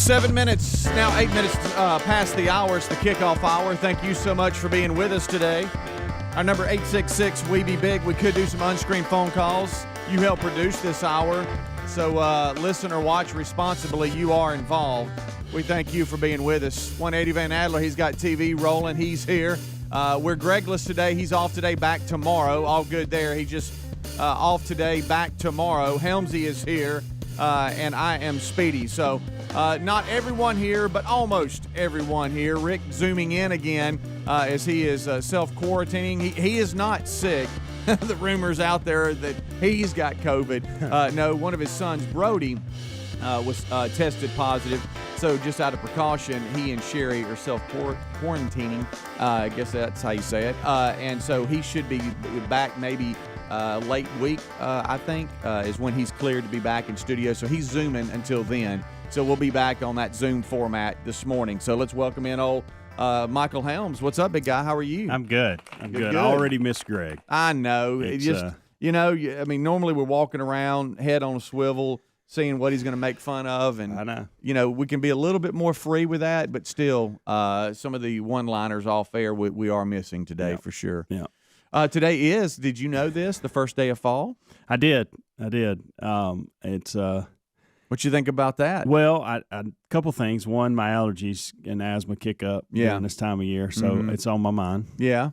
7 minutes, now 8 minutes past the hour. It's the kickoff hour. Thank you so much for being with us today. Our number 866-WE-BE-BIG. We could do some unscreened phone calls. You help produce this hour. So listen or watch responsibly. You are involved. We thank you for being with us. 180 Van Adler, he's got TV rolling. He's here. We're Gregless today. He's off today, back tomorrow. All good there. He just off today, back tomorrow. Helmsy is here, and I am Speedy. So not everyone here, but almost everyone here. Rick zooming in again as he is self-quarantining. He is not sick. The rumors out there that he's got COVID. No, one of his sons, Brody, was tested positive. So just out of precaution, he and Sherry are self-quarantining. I guess that's how you say it. And so he should be back maybe late week, I think, is when he's cleared to be back in studio. So he's Zooming until then. So we'll be back on that Zoom format this morning. So let's welcome in old Michael Helms. What's up, big guy? How are you? I'm good. I'm good. I already missed Greg. I know. It just, I mean, normally we're walking around, head on a swivel, seeing what he's going to make fun of. And, I know. We can be a little bit more free with that, but still, some of the one-liners off air we are missing today for sure. Yeah. Today is, did you know this, the first day of fall? I did. It's What you think about that? well, a couple things. One, my allergies and asthma kick up during this time of year, so it's on my mind. Yeah.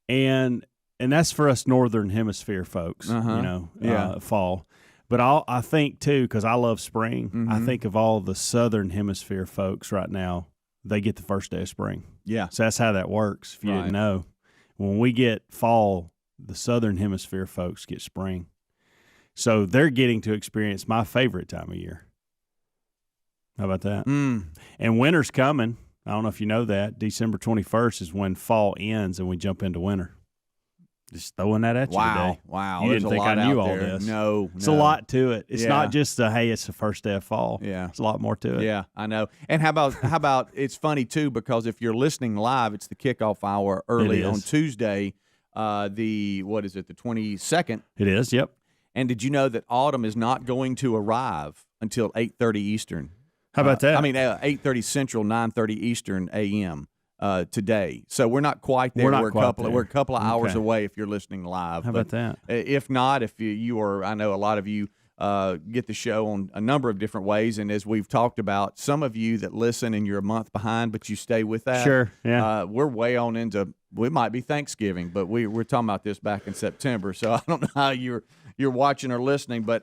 And that's for us Northern Hemisphere folks, fall. But I think, too, because I love spring, I think of all the Southern Hemisphere folks right now, they get the first day of spring. Yeah. So that's how that works, if you didn't know. When we get fall, the Southern Hemisphere folks get spring. So they're getting to experience my favorite time of year. How about that? And winter's coming. I don't know if you know that. December 21st is when fall ends and we jump into winter. Just throwing that at you today. Wow. You didn't think I knew all there. this. No. It's a lot to it. It's not just it's the first day of fall. Yeah. It's a lot more to it. Yeah, I know. And how about it's funny, too, because if you're listening live, it's the kickoff hour early on Tuesday, the 22nd. It is, yep. And did you know that autumn is not going to arrive until 8:30 Eastern? How about that? 8:30 Central, 9:30 Eastern a.m. Today. So we're not quite there. We're a couple of hours away if you're listening live. How about that? If not, if you are, I know a lot of you get the show on a number of different ways. And as we've talked about, some of you that listen and you're a month behind, but you stay with that. Sure, yeah. We're way on into, it might be Thanksgiving, but we're talking about this back in September. So I don't know how you're watching or listening, but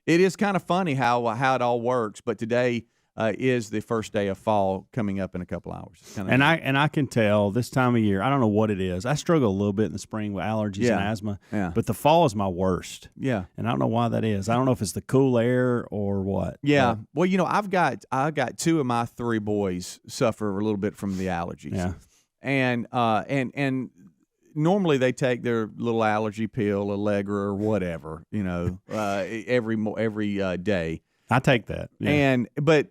it is kind of funny how it all works. But today is the first day of fall coming up in a couple hours. I can tell this time of year, I don't know what it is. I struggle a little bit in the spring with allergies and asthma, but the fall is my worst. Yeah. And I don't know why that is. I don't know if it's the cool air or what. Yeah. Well, I've got two of my three boys suffer a little bit from the allergies. Yeah. And normally they take their little allergy pill, Allegra or whatever, every day. I take that. Yeah. But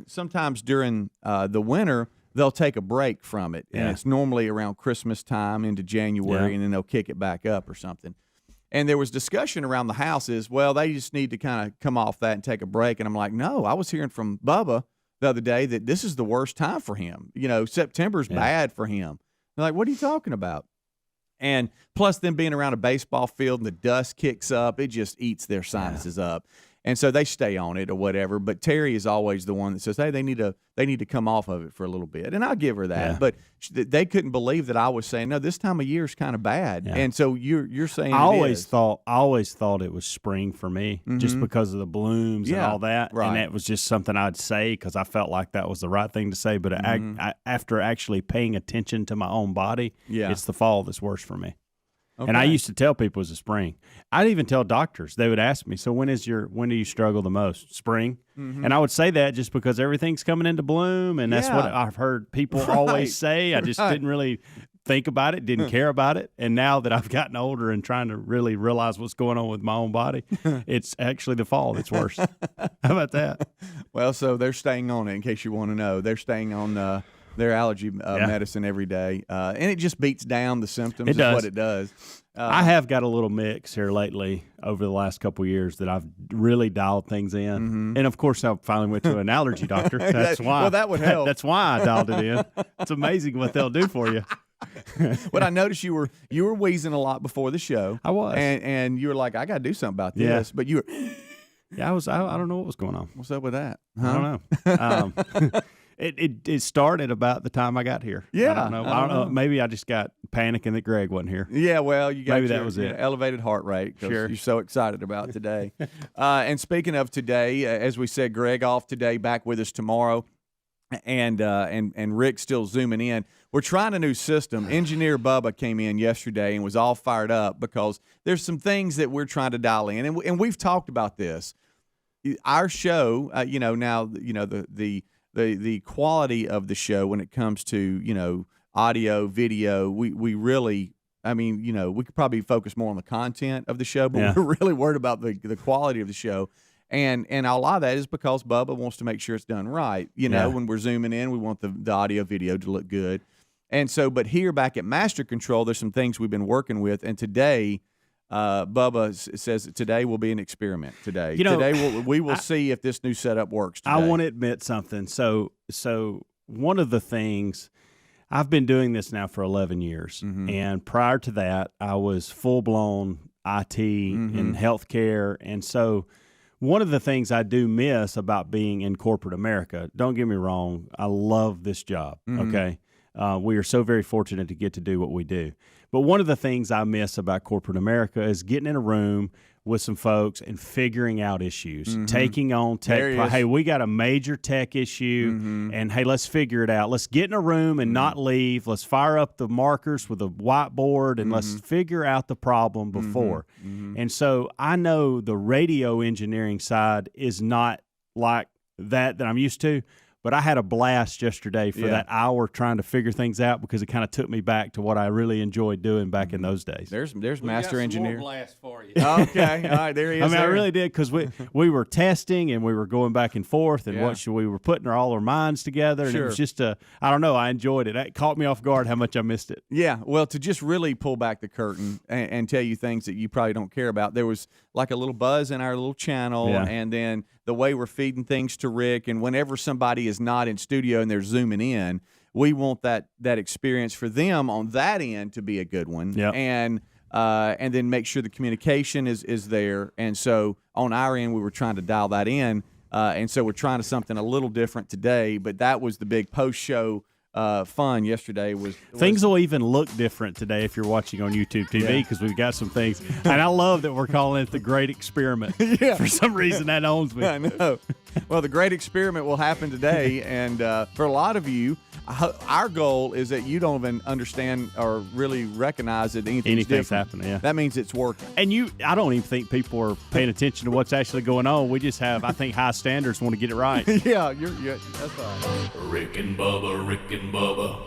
sometimes during the winter, they'll take a break from it. And it's normally around Christmas time into January, and then they'll kick it back up or something. And there was discussion around the house they just need to kind of come off that and take a break. And I'm like, no, I was hearing from Bubba the other day that this is the worst time for him. September's bad for him. They're like, what are you talking about? And plus them being around a baseball field and the dust kicks up, it just eats their sinuses up. And so they stay on it or whatever. But Terry is always the one that says, hey, they need to come off of it for a little bit. And I'll give her that. Yeah. But they couldn't believe that I was saying, no, this time of year is kind of bad. Yeah. And so you're saying I always thought it was spring for me just because of the blooms and all that. Right. And that was just something I'd say because I felt like that was the right thing to say. But after actually paying attention to my own body, it's the fall that's worse for me. Okay. And I used to tell people it was the spring. I'd even tell doctors. They would ask me, so when do you struggle the most? Spring? Mm-hmm. And I would say that just because everything's coming into bloom, and that's what I've heard people always say. I just didn't really think about it, didn't care about it. And now that I've gotten older and trying to really realize what's going on with my own body, it's actually the fall that's worse. How about that? Well, so they're staying on it, in case you want to know. They're staying on their allergy medicine every day, and it just beats down the symptoms. It does. What it does. I have got a little mix here lately over the last couple of years that I've really dialed things in, and of course I finally went to an allergy doctor. That's why. Well, that would help. That's why I dialed it in. It's amazing what they'll do for you. But I noticed you were wheezing a lot before the show. I was, and you were like, I got to do something about this. Yeah. But you were. Yeah, I don't know what was going on. What's up with that? Huh? I don't know. It started about the time I got here. Yeah, I don't know. Maybe I just got panicking that Greg wasn't here. Yeah, well, you got maybe that was it. Elevated heart rate. Sure, you're so excited about today. And speaking of today, as we said, Greg off today, back with us tomorrow, and Rick still zooming in. We're trying a new system. Engineer Bubba came in yesterday and was all fired up because there's some things that we're trying to dial in, and we've talked about this. Our show, now the quality of the show when it comes to audio, video, we really, we could probably focus more on the content of the show, but we're really worried about the quality of the show. And a lot of that is because Bubba wants to make sure it's done right. When we're zooming in, we want the audio, video to look good. And so, but here back at Master Control, there's some things we've been working with. And today, Bubba says that today will be an experiment. Today we will see if this new setup works today. I want to admit something. So one of the things, I've been doing this now for 11 years. And prior to that, I was full-blown IT and healthcare. And so one of the things I do miss about being in corporate America, don't get me wrong, I love this job, okay? We are so very fortunate to get to do what we do. But one of the things I miss about corporate America is getting in a room with some folks and figuring out issues, taking on tech. Hey, we got a major tech issue, and hey, let's figure it out. Let's get in a room and not leave. Let's fire up the markers with a whiteboard, and let's figure out the problem before. And so I know the radio engineering side is not like that I'm used to. But I had a blast yesterday for that hour trying to figure things out because it kind of took me back to what I really enjoyed doing back in those days. There's Master Engineer. More blast for you. Okay, all right, there he is. I really did because we were testing and we were going back and forth and we were putting all our minds together and it was just I don't know, I enjoyed it. It caught me off guard how much I missed it. Yeah, well, to just really pull back the curtain and tell you things that you probably don't care about, there was like a little buzz in our little channel and then the way we're feeding things to Rick, and whenever somebody is not in studio and they're zooming in, we want that experience for them on that end to be a good one, and then make sure the communication is there. And so on our end, we were trying to dial that in, and so we're trying something a little different today. But that was the big post-show fun yesterday. Things will even look different today if you're watching on YouTube TV because we've got some things. And I love that we're calling it the Great Experiment. For some reason, that owns me. I know. Well, the Great Experiment will happen today. And for a lot of you, our goal is that you don't even understand or really recognize that anything's different. Happening. Yeah. That means it's working. And I don't even think people are paying attention to what's actually going on. We just have, I think, high standards, want to get it right. Yeah, that's right. Rick and Bubba, Rick and Bubba.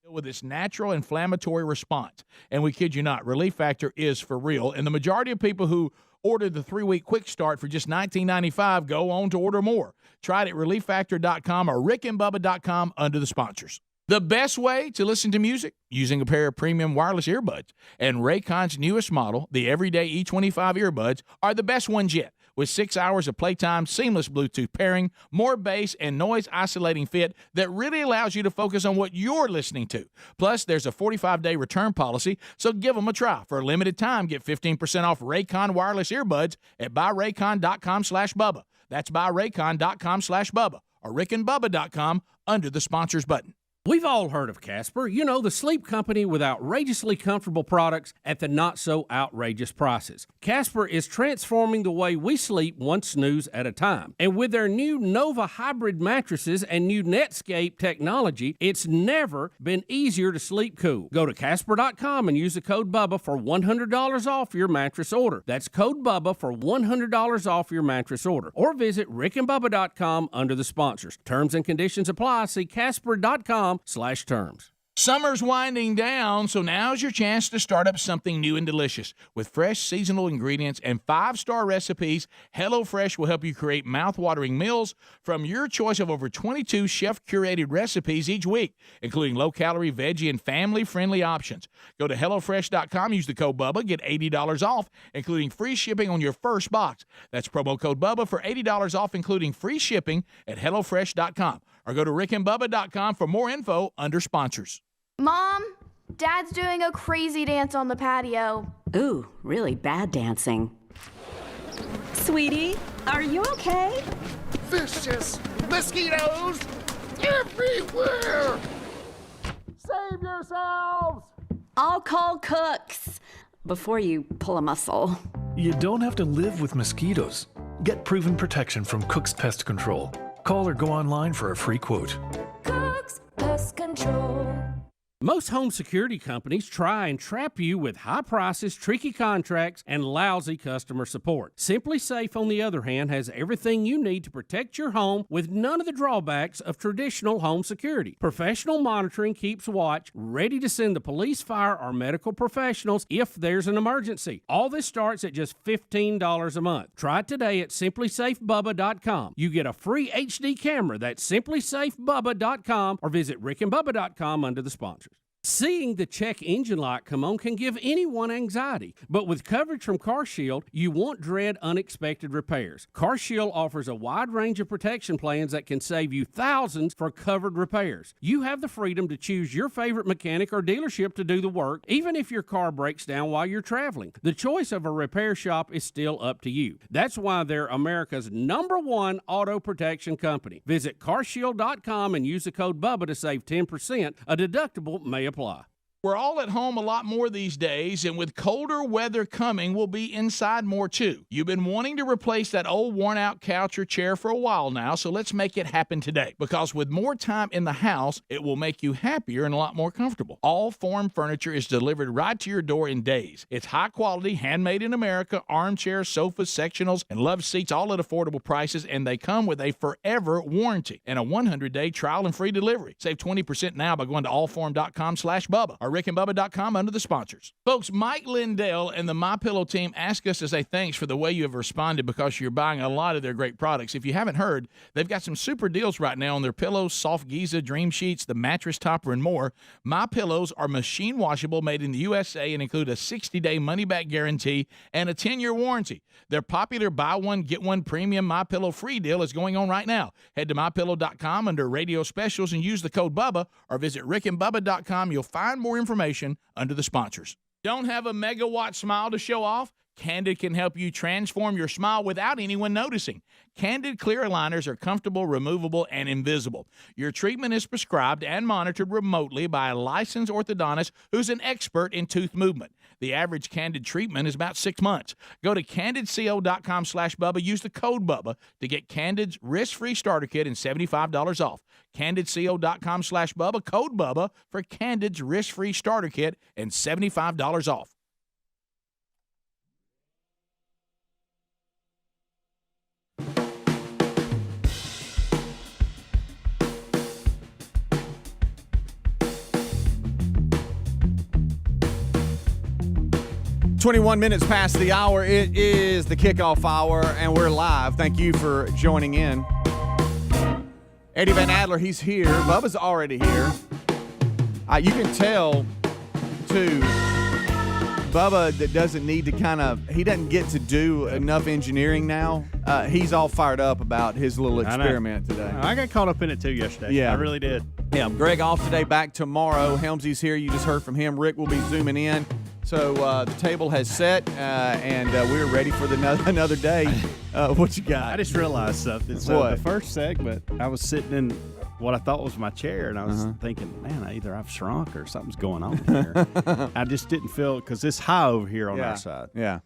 With its natural inflammatory response. And we kid you not, Relief Factor is for real. And the majority of people who ordered the 3-week quick start for just $19.95 go on to order more. Try it at relieffactor.com or rickandbubba.com under the sponsors. The best way to listen to music? Using a pair of premium wireless earbuds. And Raycon's newest model, the Everyday E25 earbuds, are the best ones yet. With 6 hours of playtime, seamless Bluetooth pairing, more bass, and noise-isolating fit that really allows you to focus on what you're listening to. Plus, there's a 45-day return policy, so give them a try. For a limited time, get 15% off Raycon wireless earbuds at buyraycon.com/Bubba. That's buyraycon.com/Bubba or rickandbubba.com under the sponsors button. We've all heard of Casper, you know, the sleep company with outrageously comfortable products at the not-so-outrageous prices. Casper is transforming the way we sleep one snooze at a time. And with their new Nova hybrid mattresses and new Netscape technology, it's never been easier to sleep cool. Go to Casper.com and use the code BUBBA for $100 off your mattress order. That's code BUBBA for $100 off your mattress order. Or visit rickandbubba.com under the sponsors. Terms and conditions apply. See Casper.com/terms. Summer's winding down, so now's your chance to start up something new and delicious. With fresh seasonal ingredients and 5-star recipes, Hellofresh will help you create mouth-watering meals from your choice of over 22 chef-curated recipes each week, including low-calorie, veggie, and family-friendly options. Go to HelloFresh.com, use the code BUBBA, get $80 off, including free shipping on your first box. That's promo code BUBBA for $80 off, including free shipping at HelloFresh.com. Or go to rickandbubba.com for more info under sponsors. Mom, Dad's doing a crazy dance on the patio. Ooh, really bad dancing. Sweetie, are you okay? Vicious mosquitoes everywhere! Save yourselves! I'll call Cooks before you pull a muscle. You don't have to live with mosquitoes. Get proven protection from Cook's Pest Control. Call or go online for a free quote. Cook's Pest Control. Most home security companies try and trap you with high prices, tricky contracts, and lousy customer support. Simply Safe, on the other hand, has everything you need to protect your home with none of the drawbacks of traditional home security. Professional monitoring keeps watch, ready to send the police, fire, or medical professionals if there's an emergency. All this starts at just $15 a month. Try it today at simplysafebubba.com. You get a free HD camera. That's simplysafebubba.com, or visit rickandbubba.com under the sponsors. Seeing the check engine light come on can give anyone anxiety, but with coverage from CarShield, you won't dread unexpected repairs. CarShield offers a wide range of protection plans that can save you thousands for covered repairs. You have the freedom to choose your favorite mechanic or dealership to do the work, even if your car breaks down while you're traveling. The choice of a repair shop is still up to you. That's why they're America's #1 auto protection company. Visit carshield.com and use the code BUBBA to save 10%. A deductible may apply. We're all at home a lot more these days, and with colder weather coming, we'll be inside more too. You've been wanting to replace that old worn-out couch or chair for a while now, so let's make it happen today. Because with more time in the house, it will make you happier and a lot more comfortable. All Form furniture is delivered right to your door in days. It's high-quality, handmade in America, armchairs, sofas, sectionals, and love seats, all at affordable prices, and they come with a forever warranty and a 100-day trial and free delivery. Save 20% now by going to allform.com/Bubba or rickandbubba.com under the sponsors. Folks, Mike Lindell and the MyPillow team ask us to say thanks for the way you have responded because you're buying a lot of their great products. If you haven't heard, they've got some super deals right now on their pillows, soft Giza, dream sheets, the mattress topper, and more. MyPillows are machine washable, made in the USA, and include a 60-day money-back guarantee and a 10-year warranty. Their popular buy one, get one premium MyPillow free deal is going on right now. Head to MyPillow.com under radio specials and use the code BUBBA, or visit rickandbubba.com. You'll find more information under the sponsors. Don't have a megawatt smile to show off? Candid can help you transform your smile without anyone noticing. Candid clear aligners are comfortable, removable, and invisible. Your treatment is prescribed and monitored remotely by a licensed orthodontist who's an expert in tooth movement. The average Candid treatment is about 6 months. Go to candidco.com/Bubba. Use the code BUBBA to get Candid's risk-free starter kit and $75 off. candidco.com/Bubba. Code BUBBA for Candid's risk-free starter kit and $75 off. "21 minutes past the hour. It is the kickoff hour, and we're live. Thank you for joining in. Eddie Van Adler, he's here. Bubba's already here. You can tell, too, Bubba that doesn't need to he doesn't get to do enough engineering now. He's all fired up about his little experiment today. I got caught up in it, too, yesterday. Yeah. I really did. Yeah, Greg off today, back tomorrow. Helmsy's here. You just heard from him. Rick will be zooming in. So the table has set, and we're ready for another day. What you got? I just realized something. So the first segment, I was sitting in what I thought was my chair, and I was thinking, man, either I've shrunk or something's going on here. I just didn't feel, because it's high over here on our side. Yeah.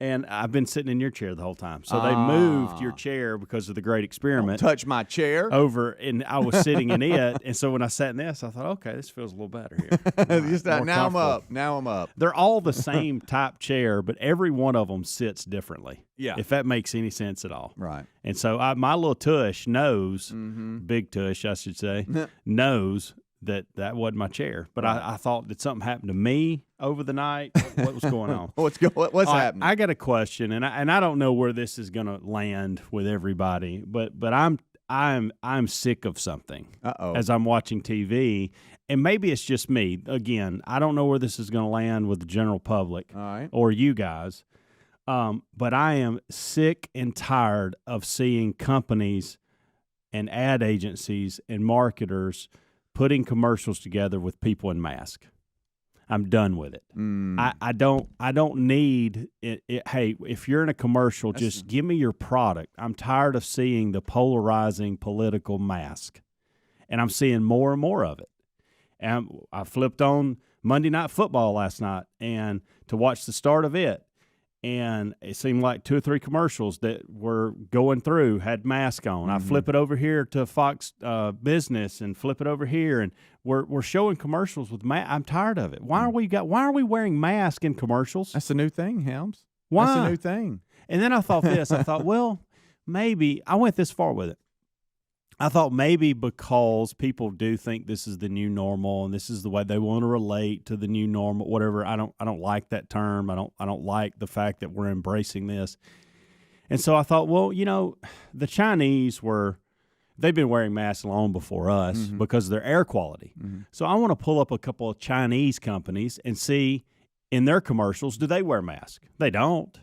And I've been sitting in your chair the whole time. So they moved your chair because of the great experiment. Don't touch my chair. Over, and I was sitting in it. And so when I sat in this, I thought, okay, this feels a little better here. Now I'm up. Now I'm up. They're all the same type chair, but every one of them sits differently. Yeah. If that makes any sense at all. Right. And so my little tush knows, big tush, I should say, knows that wasn't my chair. But I thought, did something happen to me over the night? What was going on? What's happening? I got a question, and I don't know where this is going to land with everybody, but I'm sick of something. As I'm watching TV, and maybe it's just me. Again, I don't know where this is going to land with the general public or you guys. But I am sick and tired of seeing companies and ad agencies and marketers putting commercials together with people in masks. I'm done with it. I don't need it. Hey, if you're in a commercial, just give me your product. I'm tired of seeing the polarizing political mask, and I'm seeing more and more of it. And I flipped on Monday Night Football last night and to watch the start of it. And it seemed like 2 or 3 commercials that were going through had masks on. I flip it over here to Fox Business and flip it over here, and we're showing commercials with masks. I'm tired of it. Why are we wearing masks in commercials? That's a new thing, Helms. Why? That's a new thing. And then I thought this. I thought, well, maybe I went this far with it. I thought maybe because people do think this is the new normal and this is the way they want to relate to the new normal, whatever. I don't like that term. I don't like the fact that we're embracing this. And so I thought, well, the Chinese they've been wearing masks long before us because of their air quality. So I want to pull up a couple of Chinese companies and see in their commercials, do they wear masks? They don't.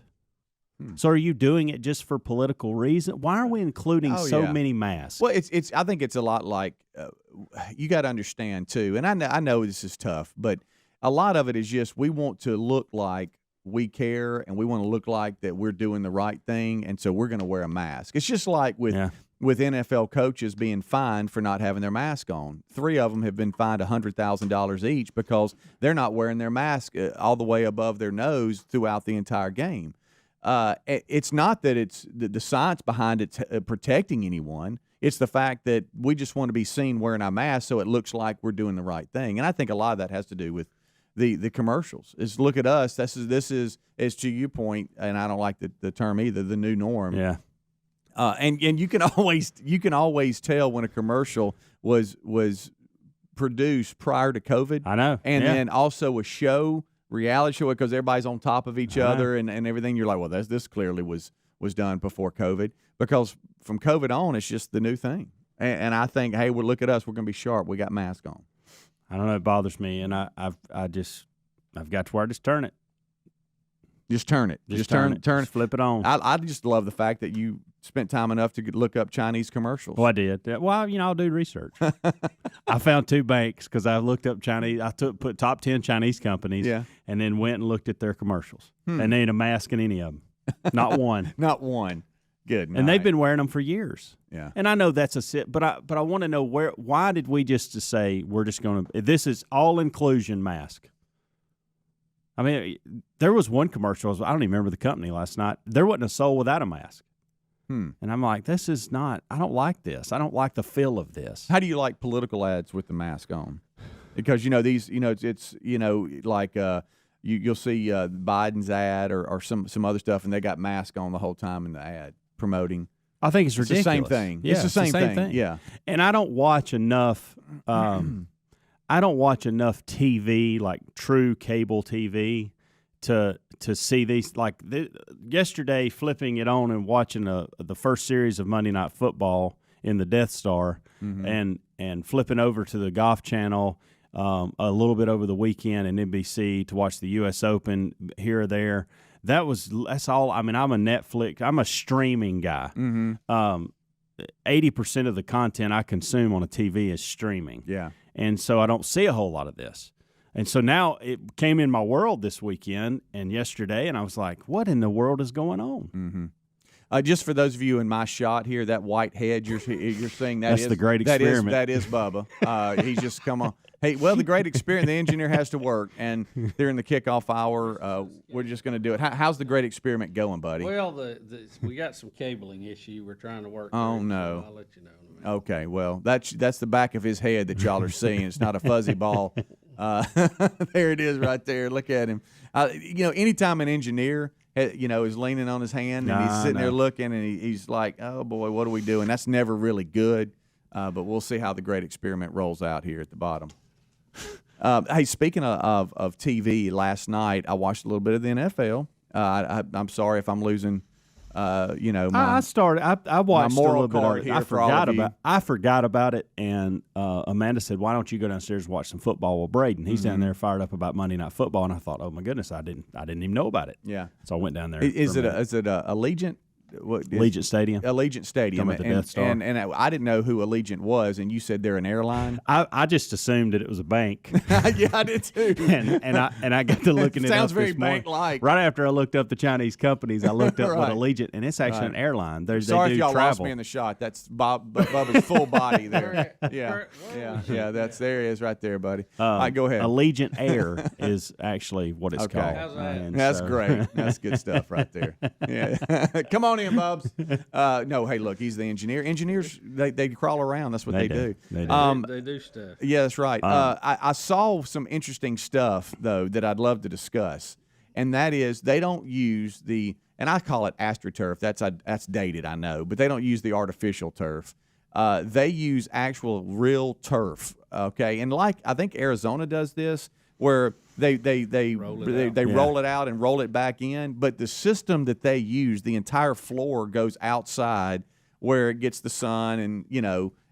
So are you doing it just for political reason? Why are we including many masks? Well, it's. I think it's a lot like you got to understand too. And I know this is tough, but a lot of it is just we want to look like we care and we want to look like that we're doing the right thing, and so we're going to wear a mask. It's just like with NFL coaches being fined for not having their mask on. 3 of them have been fined $100,000 each because they're not wearing their mask all the way above their nose throughout the entire game. It's not that it's the science behind it protecting anyone. It's the fact that we just want to be seen wearing our mask so it looks like we're doing the right thing. And I think a lot of that has to do with the commercials. Is look at us. This is as to your point, and I don't like the term either, the new norm. Yeah. And you can always tell when a commercial was produced prior to COVID. I know. And then also a reality show, because everybody's on top of each other and everything. You're like, well, this clearly was done before COVID, because from COVID on, it's just the new thing. And I think, hey, well, look at us. We're going to be sharp. We got masks on. I don't know. It bothers me. And I've got to where I just turn it. Just turn it. Just turn it. Just flip it on. I just love the fact that you spent time enough to look up Chinese commercials. Well, I did. Well, I'll do research. I found 2 banks because I looked up Chinese. I put top 10 Chinese companies, and then went and looked at their commercials. And they ain't a mask in any of them. Not one. Not one. Good. And they've been wearing them for years. Yeah. And I know that's a sit, but I want to know why did we just say we're just going to, this is all inclusion mask. I mean, there was one commercial, I don't even remember the company last night. There wasn't a soul without a mask. And I'm like, this is not, I don't like this. I don't like the feel of this. How do you like political ads with the mask on? Because, these, it's like you'll see Biden's ad or some other stuff, and they got mask on the whole time in the ad promoting. I think it's ridiculous. The same thing. Yeah, it's the same thing. Yeah. And I don't watch enough TV, like true cable TV, to see these. Like yesterday, flipping it on and watching the first series of Monday Night Football in the Death Star, and flipping over to the Golf Channel a little bit over the weekend and NBC to watch the U.S. Open here or there. That's all. I mean, I'm a streaming guy. 80% of the content I consume on a TV is streaming. Yeah. And so I don't see a whole lot of this. And so now it came in my world this weekend and yesterday, and I was like, what in the world is going on? Just for those of you in my shot here, that white head you're seeing, That's the great experiment. That is Bubba. He's just come on. Hey, well, the great experiment, the engineer has to work, and during the kickoff hour, we're just going to do it. How's the great experiment going, buddy? Well, we got some cabling issue we're trying to work Oh, through, no. so I'll let you know in a minute. Okay, well, that's the back of his head that y'all are seeing. It's not a fuzzy ball. There it is right there. Look at him. Anytime an engineer is leaning on his hand and he's sitting there looking and he's like, oh, boy, what are we doing? That's never really good, but we'll see how the great experiment rolls out here at the bottom. Hey, speaking of TV, last night I watched a little bit of the NFL. I'm sorry if I'm losing, I watched a little bit of it. I forgot about it, and Amanda said, "Why don't you go downstairs and watch some football with Braden? He's down there fired up about Monday Night Football." And I thought, "Oh my goodness, I didn't even know about it." Yeah, so I went down there. Is it Allegiant? Allegiant Stadium. Allegiant Stadium. With the Death Star. And I didn't know who Allegiant was, and you said they're an airline. I just assumed that it was a bank. Yeah, I did too. and I got to looking it up. Sounds very this morning. bank-like. Right after I looked up the Chinese companies, I looked up what Allegiant, and it's actually an airline. Sorry if y'all travel. lost me in the shot. That's Bubba's full body there. Yeah. That's there he is right there, buddy. All right, go ahead. Allegiant Air is actually what it's called. How's that? And That's great. That's good stuff right there. Yeah. Come on in, Bubs. No, hey, look, he's the engineer. Engineers, they crawl around. That's what they do. They do. They do stuff. Yeah, that's right. I saw some interesting stuff, though, that I'd love to discuss, and that is they don't use and I call it AstroTurf. That's dated, I know, but they don't use the artificial turf. They use actual real turf, okay? And I think Arizona does this, where they roll it out and roll it back in, but the system that they use, the entire floor goes outside where it gets the sun, and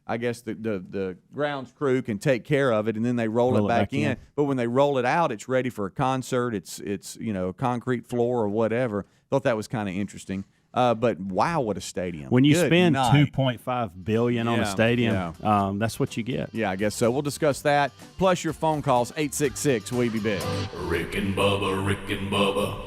I guess the grounds crew can take care of it, and then they roll it back in. But when they roll it out, it's ready for a concert. It's a concrete floor or whatever. Thought that was kind of interesting. But wow, what a stadium! When you spend $2.5 billion on a stadium, that's what you get. Yeah, I guess so. We'll discuss that plus your phone calls 866 We Be Big. Rick and Bubba, Rick and Bubba.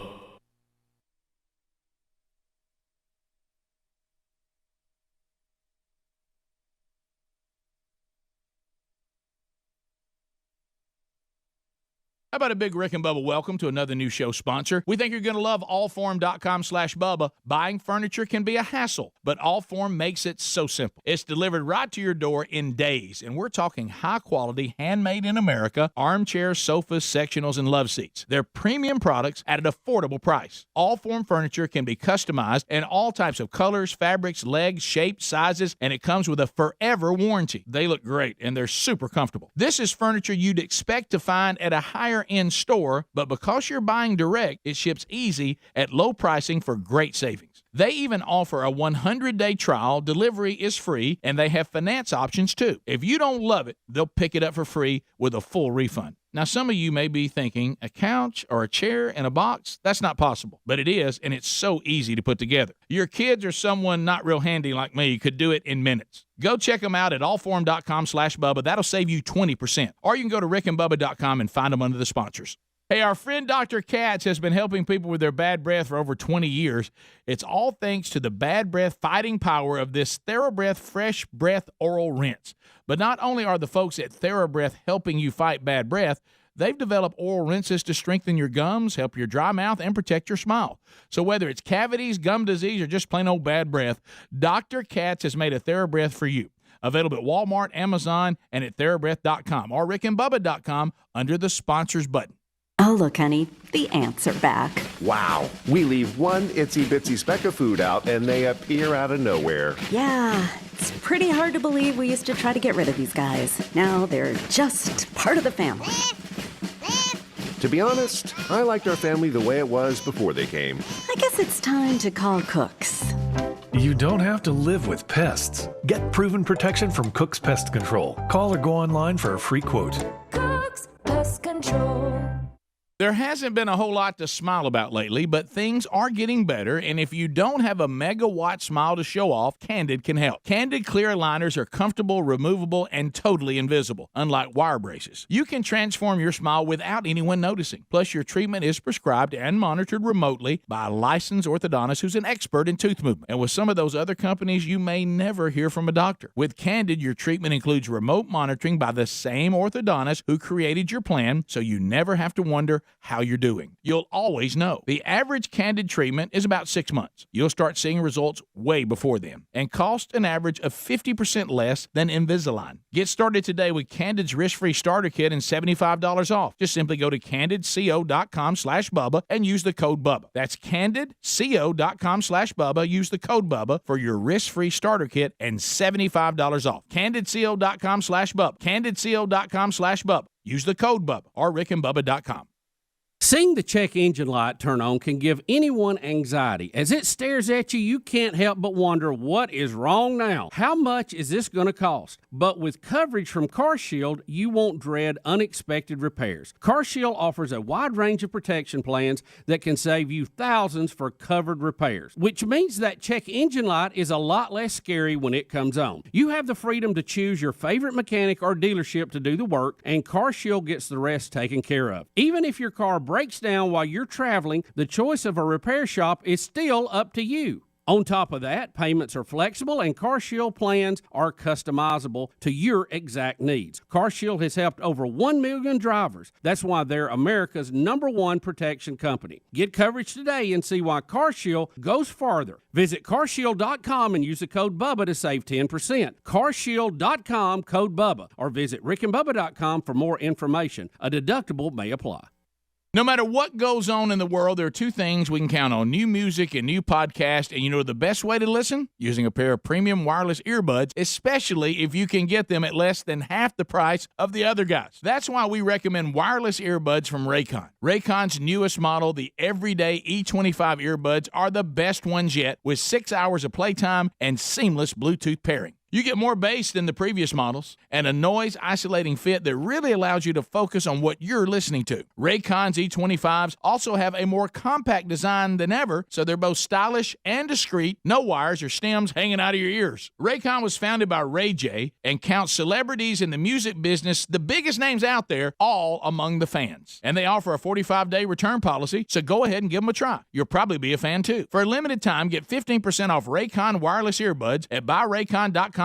How about a big Rick and Bubba welcome to another new show sponsor? We think you're going to love allform.com/Bubba. Buying furniture can be a hassle, but Allform makes it so simple. It's delivered right to your door in days, and we're talking high-quality, handmade in America, armchairs, sofas, sectionals, and love seats. They're premium products at an affordable price. Allform furniture can be customized in all types of colors, fabrics, legs, shapes, sizes, and it comes with a forever warranty. They look great, and they're super comfortable. This is furniture you'd expect to find at a higher in store, but because you're buying direct, it ships easy at low pricing for great savings. They even offer a 100-day trial, delivery is free, and they have finance options too. If you don't love it, they'll pick it up for free with a full refund. Now, some of you may be thinking, a couch or a chair in a box? That's not possible, but it is, and it's so easy to put together. Your kids or someone not real handy like me could do it in minutes. Go check them out at allform.com/Bubba. That'll save you 20%. Or you can go to rickandbubba.com and find them under the sponsors. Hey, our friend Dr. Katz has been helping people with their bad breath for over 20 years. It's all thanks to the bad breath fighting power of this Thera-Breath Fresh Breath Oral Rinse. But not only are the folks at Thera-Breath helping you fight bad breath, they've developed oral rinses to strengthen your gums, help your dry mouth, and protect your smile. So whether it's cavities, gum disease, or just plain old bad breath, Dr. Katz has made a Thera-Breath for you. Available at Walmart, Amazon, and at TheraBreath.com or rickandbubba.com under the sponsors button. Oh, look, honey, the ants are back. Wow. We leave one itsy-bitsy speck of food out, and they appear out of nowhere. Yeah, it's pretty hard to believe we used to try to get rid of these guys. Now they're just part of the family. To be honest, I liked our family the way it was before they came. I guess it's time to call Cooks. You don't have to live with pests. Get proven protection from Cook's Pest Control. Call or go online for a free quote. Cooks Pest Control. There hasn't been a whole lot to smile about lately, but things are getting better, and if you don't have a megawatt smile to show off, Candid can help. Candid clear aligners are comfortable, removable, and totally invisible, unlike wire braces. You can transform your smile without anyone noticing. Plus, your treatment is prescribed and monitored remotely by a licensed orthodontist who's an expert in tooth movement. And with some of those other companies, you may never hear from a doctor. With Candid, your treatment includes remote monitoring by the same orthodontist who created your plan, so you never have to wonder how you're doing. You'll always know. The average Candid treatment is about 6 months. You'll start seeing results way before then, and cost an average of 50% less than Invisalign. Get started today with Candid's risk-free starter kit and $75 off. Just simply go to candidco.com/Bubba and use the code Bubba. That's candidco.com/Bubba. Use the code Bubba for your risk-free starter kit and $75 off. candidco.com/Bubba. candidco.com/Bubba. Use the code Bubba or rickandbubba.com. Seeing the check engine light turn on can give anyone anxiety. As it stares at you, you can't help but wonder, what is wrong now? How much is this going to cost? But with coverage from CarShield, you won't dread unexpected repairs. CarShield offers a wide range of protection plans that can save you thousands for covered repairs, which means that check engine light is a lot less scary when it comes on. You have the freedom to choose your favorite mechanic or dealership to do the work, and CarShield gets the rest taken care of. Even if your car breaks down while you're traveling, the choice of a repair shop is still up to you. On top of that, payments are flexible and CarShield plans are customizable to your exact needs. CarShield has helped over 1 million drivers. That's why they're America's #1 protection company. Get coverage today and see why CarShield goes farther. Visit carshield.com and use the code Bubba to save 10%. carshield.com, code Bubba, or visit rickandbubba.com for more information. A deductible may apply. No matter what goes on in the world, there are two things we can count on: new music and new podcast. And you know the best way to listen? Using a pair of premium wireless earbuds, especially if you can get them at less than half the price of the other guys. That's why we recommend wireless earbuds from Raycon. Raycon's newest model, the Everyday E25 earbuds, are the best ones yet, with 6 hours of playtime and seamless Bluetooth pairing. You get more bass than the previous models and a noise-isolating fit that really allows you to focus on what you're listening to. Raycon's E25s also have a more compact design than ever, so they're both stylish and discreet, no wires or stems hanging out of your ears. Raycon was founded by Ray J and counts celebrities in the music business, the biggest names out there, all among the fans. And they offer a 45-day return policy, so go ahead and give them a try. You'll probably be a fan too. For a limited time, get 15% off Raycon wireless earbuds at buyraycon.com/Bubba.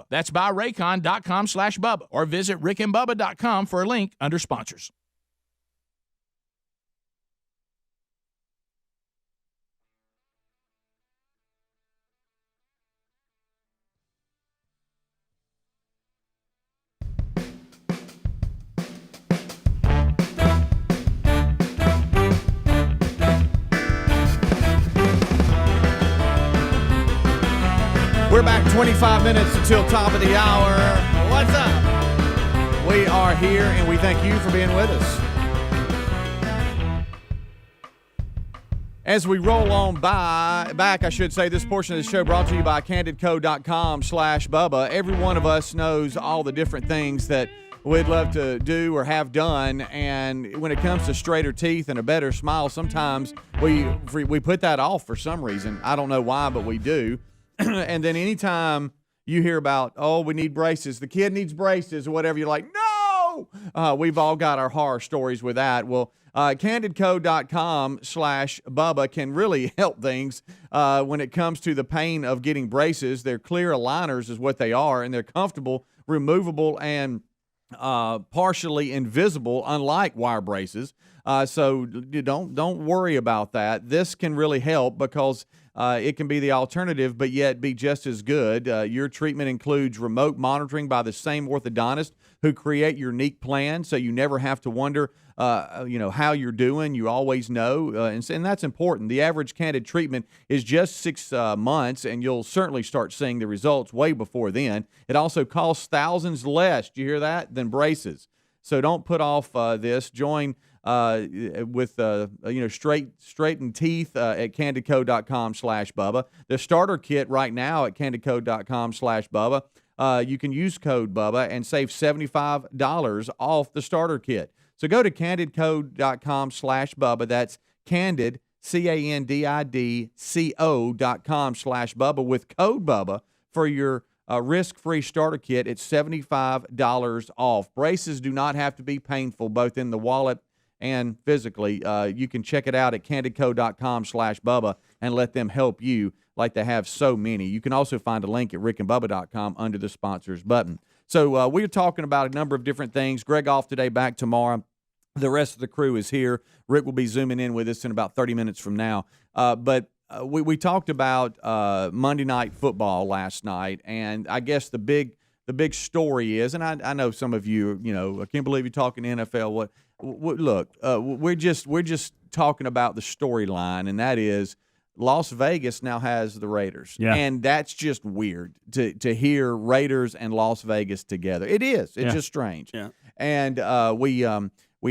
That's buyraycon.com/Bubba, or visit rickandbubba.com for a link under sponsors. We're back 25 minutes until top of the hour. What's up? We are here, and we thank you for being with us. As we roll on back, I should say, this portion of the show brought to you by candidco.com/Bubba. Every one of us knows all the different things that we'd love to do or have done, and when it comes to straighter teeth and a better smile, sometimes we put that off for some reason. I don't know why, but we do. And then anytime you hear about, oh, we need braces, the kid needs braces or whatever, you're like, no! We've all got our horror stories with that. Well, candidco.com/Bubba can really help things when it comes to the pain of getting braces. They're clear aligners is what they are, and they're comfortable, removable, and partially invisible, unlike wire braces. So don't worry about that. This can really help because it can be the alternative, but yet be just as good. Your treatment includes remote monitoring by the same orthodontist who create your unique plan, so you never have to wonder, how you're doing. You always know, and that's important. The average Candid treatment is just 6 months, and you'll certainly start seeing the results way before then. It also costs thousands less, do you hear that, than braces. So don't put off this. Join with straightened teeth at candidco.com/Bubba. The starter kit right now at candidco.com/Bubba. You can use code Bubba and save $75 off the starter kit. So go to candidco.com/Bubba. That's Candid, CANDIDCO.com/Bubba with code Bubba for your risk-free starter kit. It's $75 off. Braces do not have to be painful, both in the wallet and physically. You can check it out at candidco.com/Bubba and let them help you like they have so many. You can also find a link at rickandbubba.com under the sponsors button. So we're talking about a number of different things. Greg off today, back tomorrow. The rest of the crew is here. Rick will be zooming in with us in about 30 minutes from now. But we talked about Monday Night Football last night, and I guess the big story is, and I know some of you, I can't believe you're talking NFL. Look, we're just talking about the storyline, and that is Las Vegas now has the Raiders. Yeah. And that's just weird to hear Raiders and Las Vegas together. It is. It's just strange. Yeah. And we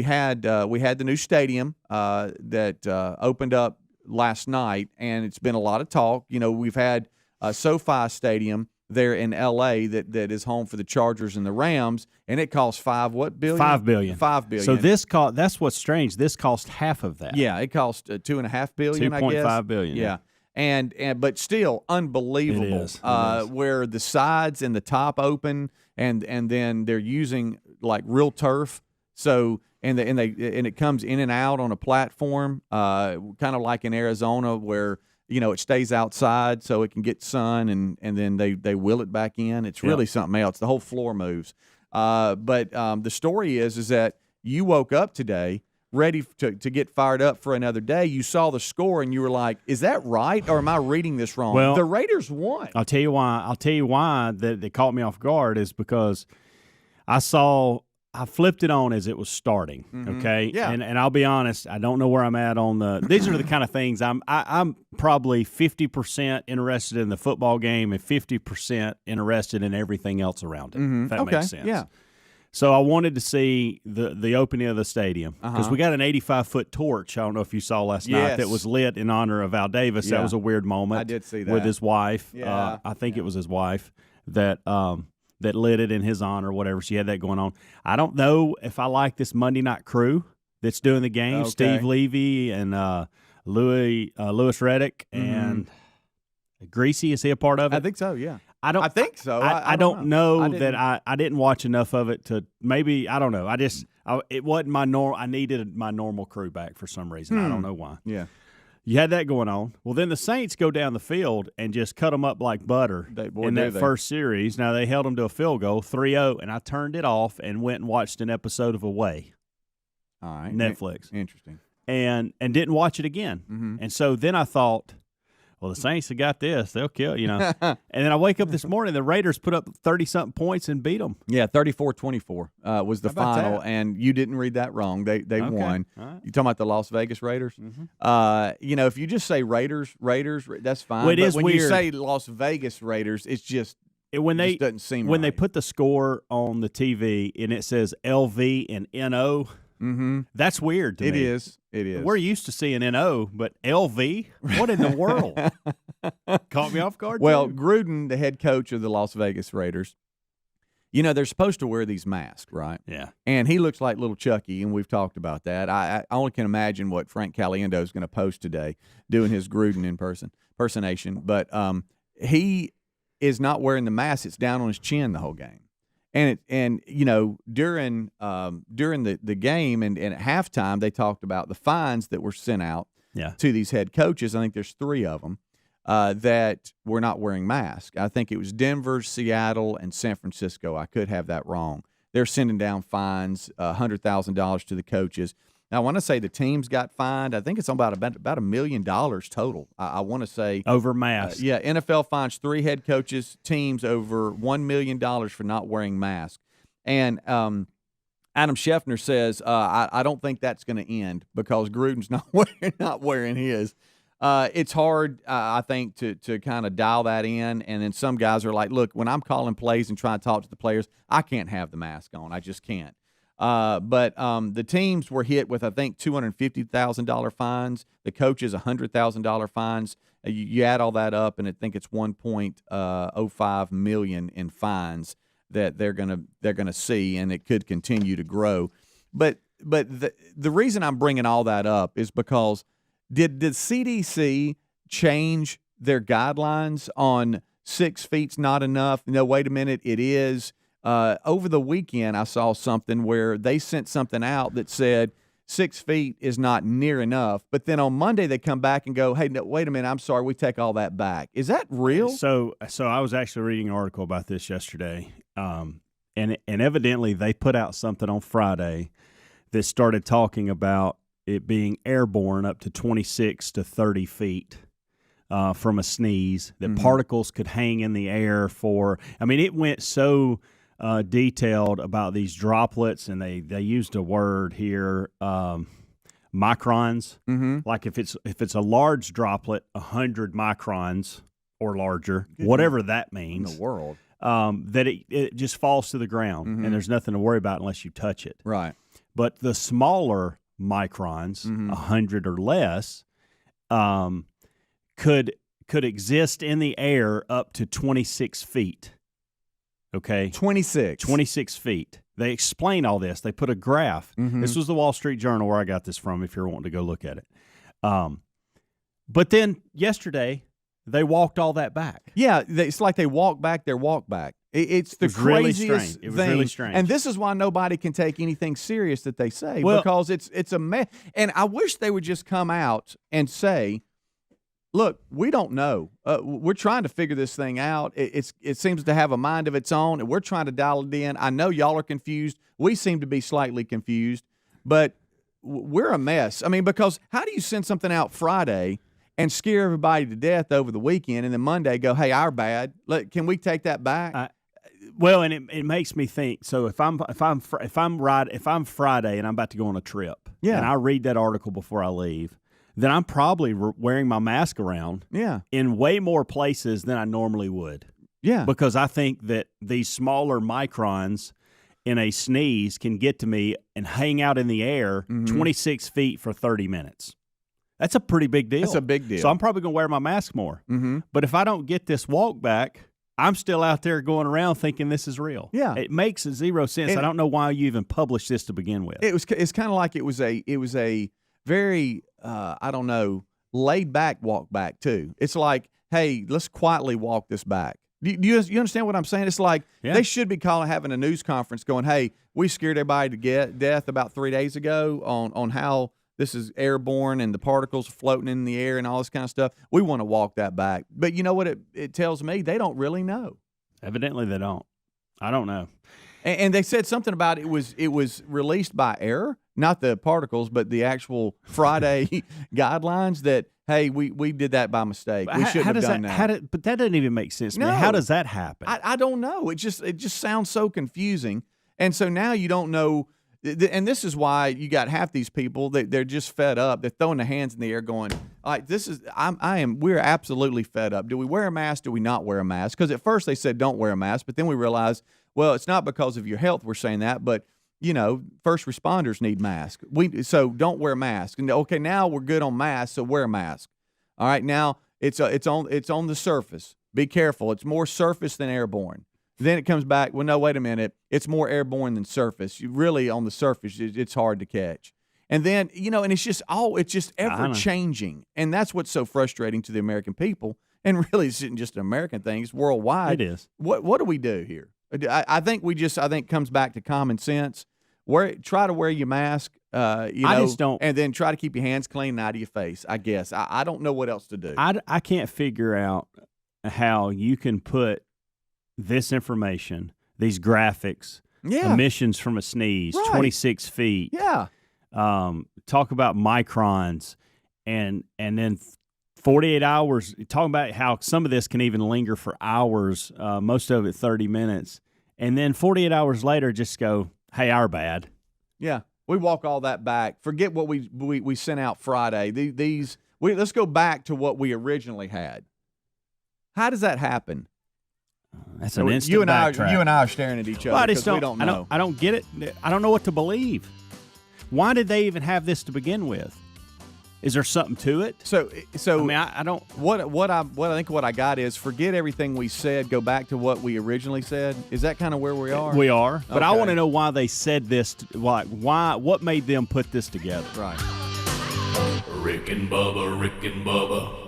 had the new stadium that opened up last night, and it's been a lot of talk. We've had SoFi Stadium there in L.A. that is home for the Chargers and the Rams, and it costs $5 billion. $5 billion. $5 billion. So that's what's strange. This cost half of that. Yeah, it cost $2.5 billion. $2.5 billion. Yeah. And but still unbelievable. It is. Where the sides and the top open, and then they're using like real turf. So and it comes in and out on a platform, kind of like in Arizona where it stays outside so it can get sun, and then they wheel it back in. It's really something else. The whole floor moves. But the story is that you woke up today ready to get fired up for another day. You saw the score and you were like, "Is that right, or am I reading this wrong?" Well, the Raiders won. I'll tell you why that they caught me off guard is because I flipped it on as it was starting. Mm-hmm. Okay, yeah, and I'll be honest, I don't know where I'm at on the. These are the kind of things I'm probably 50% interested in the football game and 50% interested in everything else around it. Mm-hmm. If that makes sense. Yeah. So I wanted to see the opening of the stadium because we got an 85-foot torch. I don't know if you saw last night that was lit in honor of Al Davis. Yeah. That was a weird moment. I did see that with his wife. Yeah. I think it was his wife that lit it in his honor, whatever. She had that going on. I don't know if I like this Monday night crew that's doing the game. Okay. Steve Levy and Louis Reddick and Greasy. Is he a part of it? I think so. Yeah. I think so. I don't know I didn't watch enough of it to maybe I don't know. It wasn't my normal. I needed my normal crew back for some reason. I don't know why. Yeah. You had that going on. Well, then the Saints go down the field and just cut them up like butter in that first series. Now, they held them to a field goal, 3-0, and I turned it off and went and watched an episode of Away. All right. Netflix. Interesting. And didn't watch it again. Mm-hmm. And so then I thought, well, the Saints have got this. They'll kill, And then I wake up this morning, the Raiders put up 30-something points and beat them. Yeah, 34-24 was the final, that? and you didn't read that wrong. They won. All right. You talking about the Las Vegas Raiders? Mm-hmm. If you just say Raiders, that's fine. Well, it but is when weird. you say Las Vegas Raiders, it's just just doesn't seem when right. they put the score on the TV and it says LV and NO. Mm-hmm. That's weird to me. It is. We're used to seeing NO, but LV? What in the world? Caught me off guard. Well, too. Gruden, the head coach of the Las Vegas Raiders, they're supposed to wear these masks, right? Yeah. And he looks like little Chucky, and we've talked about that. I only can imagine what Frank Caliendo is going to post today doing his Gruden impersonation. But he is not wearing the mask. It's down on his chin the whole game. And during the game and at halftime, they talked about the fines that were sent out to these head coaches. I think there's 3 of them that were not wearing masks. I think it was Denver, Seattle, and San Francisco. I could have that wrong. They're sending down fines, $100,000 to the coaches. Now, I want to say the teams got fined. I think it's about $1 million total. I want to say over masks. NFL fines 3 head coaches, teams over $1 million for not wearing masks. And Adam Schefter says, I don't think that's going to end because Gruden's not wearing his. It's hard, I think, to kind of dial that in. And then some guys are like, look, when I'm calling plays and trying to talk to the players, I can't have the mask on. I just can't. But the teams were hit with, I think, $250,000 fines. The coaches, $100,000 fines. You add all that up, and I think it's $1.05 million in fines that they're gonna see, and it could continue to grow. But the reason I'm bringing all that up is because did CDC change their guidelines on 6 feet's not enough? No, wait a minute, it is. Over the weekend, I saw something where they sent something out that said 6 feet is not near enough. But then on Monday, they come back and go, hey, no, wait a minute, I'm sorry, we take all that back. Is that real? So I was actually reading an article about this yesterday, and evidently they put out something on Friday that started talking about it being airborne up to 26 to 30 feet. From a sneeze, that particles could hang in the air for. I mean, it went so detailed about these droplets, and they used a word here, microns. Like if it's a large droplet, 100 microns or larger, whatever that means. In the world, that it just falls to the ground, and there's nothing to worry about unless you touch it. Right. But the smaller microns, 100 or less, could exist in the air up to 26 feet. Okay? 26 feet. They explain all this. They put a graph. This was the Wall Street Journal where I got this from, if you're wanting to go look at it. But then yesterday, they walked all that back. Yeah, it's like they walk back their walk back. It's the craziest thing. It was really strange. And this is why nobody can take anything serious that they say, because it's a mess. And I wish they would just come out and say, look, we don't know. We're trying to figure this thing out. It seems to have a mind of its own, and we're trying to dial it in. I know y'all are confused. We seem to be slightly confused, but we're a mess. I mean, because how do you send something out Friday and scare everybody to death over the weekend, and then Monday go, hey, our bad. Can we take that back? Well, and it makes me think. So if I'm Friday and I'm about to go on a trip, and I read that article before I leave, then I'm probably wearing my mask around in way more places than I normally would. Yeah. Because I think that these smaller microns in a sneeze can get to me and hang out in the air 26 feet for 30 minutes. That's a pretty big deal. That's a big deal. So I'm probably going to wear my mask more. But if I don't get this walk back, I'm still out there going around thinking this is real. Yeah. It makes zero sense. I don't know why you even published this to begin with. It's kind of like it was a very laid back walk back too. It's like, hey, let's quietly walk this back. Do you understand what I'm saying? It's like they should be having a news conference going, hey, we scared everybody to death about 3 days ago on how this is airborne and the particles floating in the air and all this kind of stuff. We want to walk that back. But you know what it tells me? They don't really know. Evidently they don't. I don't know. And they said something about it was released by error, not the particles, but the actual Friday guidelines that, hey, we did that by mistake. We shouldn't have done that. But that doesn't even make sense to me. No. How does that happen? I don't know. It just sounds so confusing. And so now you don't know. And this is why you got half these people that they're just fed up. They're throwing their hands in the air going, all right, we're absolutely fed up. Do we wear a mask? Do we not wear a mask? Because at first they said don't wear a mask, but then we realized, well, it's not because of your health we're saying that, but, first responders need masks. So don't wear a mask. And okay, now we're good on masks, so wear a mask. All right, now it's on the surface. Be careful. It's more surface than airborne. Then it comes back, well, no, wait a minute. It's more airborne than surface. Really, on the surface, it's hard to catch. And then, and it's just ever changing. And that's what's so frustrating to the American people. And really, it's not just an American thing. It's worldwide. It is. What do we do here? I think it comes back to common sense. Try to wear your mask, I just don't. And then try to keep your hands clean and out of your face, I guess. I don't know what else to do. I can't figure out how you can put this information, these graphics, emissions from a sneeze, 26 feet. Yeah. Talk about microns, and then 48 hours, talking about how some of this can even linger for hours, most of it 30 minutes. And then 48 hours later, just go, hey, our bad. Yeah. We walk all that back. Forget what we sent out Friday. Let's go back to what we originally had. How does that happen? That's an instant you and backtrack. I are staring at each other because we don't know. I don't get it. I don't know what to believe. Why did they even have this to begin with? Is there something to it? So I mean, I don't. What I got is forget everything we said. Go back to what we originally said. Is that kind of where we are? We are, but I Okay. want to know why they said this. Why? What made them put this together? Right. Rick and Bubba, Rick and Bubba.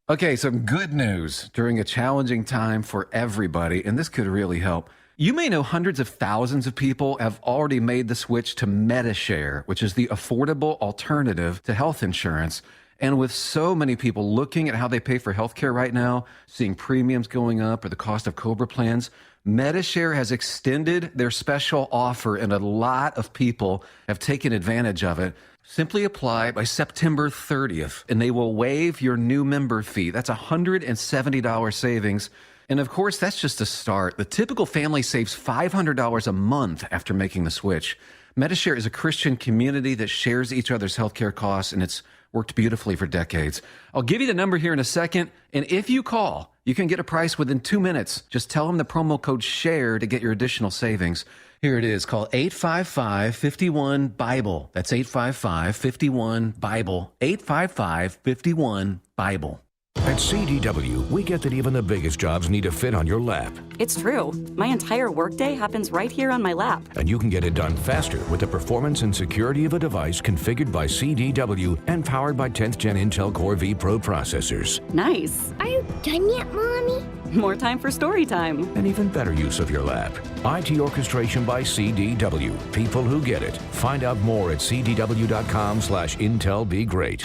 Okay, some good news during a challenging time for everybody, and this could really help. You may know hundreds of thousands of people have already made the switch to MediShare, which is the affordable alternative to health insurance. And with so many people looking at how they pay for healthcare right now, seeing premiums going up or the cost of COBRA plans, MediShare has extended their special offer, and a lot of people have taken advantage of it. Simply apply by September 30th, and they will waive your new member fee. That's $170 savings. And of course, that's just a start. The typical family saves $500 a month after making the switch. MediShare is a Christian community that shares each other's healthcare costs, and it's worked beautifully for decades. I'll give you the number here in a second, and if you call, you can get a price within 2 minutes. Just tell them the promo code SHARE to get your additional savings. Here it is. Call 855-51-BIBLE. That's 855-51-BIBLE. 855-51-BIBLE. At CDW, we get that even the biggest jobs need to fit on your lap. It's true. My entire workday happens right here on my lap. And you can get it done faster with the performance and security of a device configured by CDW and powered by 10th Gen Intel Core V Pro processors. Nice. Are you done yet, Mommy? More time for story time. An even better use of your lap. IT orchestration by CDW. People who get it. Find out more at cdw.com/IntelBeGreat.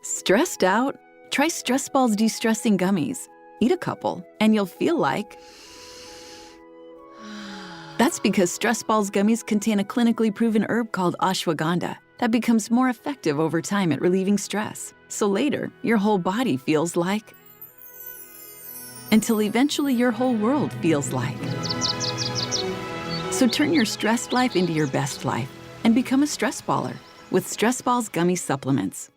Stressed out? Try Stress Balls De-Stressing Gummies. Eat a couple, and you'll feel like... That's because Stress Balls gummies contain a clinically proven herb called ashwagandha that becomes more effective over time at relieving stress. So later, your whole body feels like... Until eventually your whole world feels like... So turn your stressed life into your best life and become a stress baller with Stress Balls Gummy Supplements.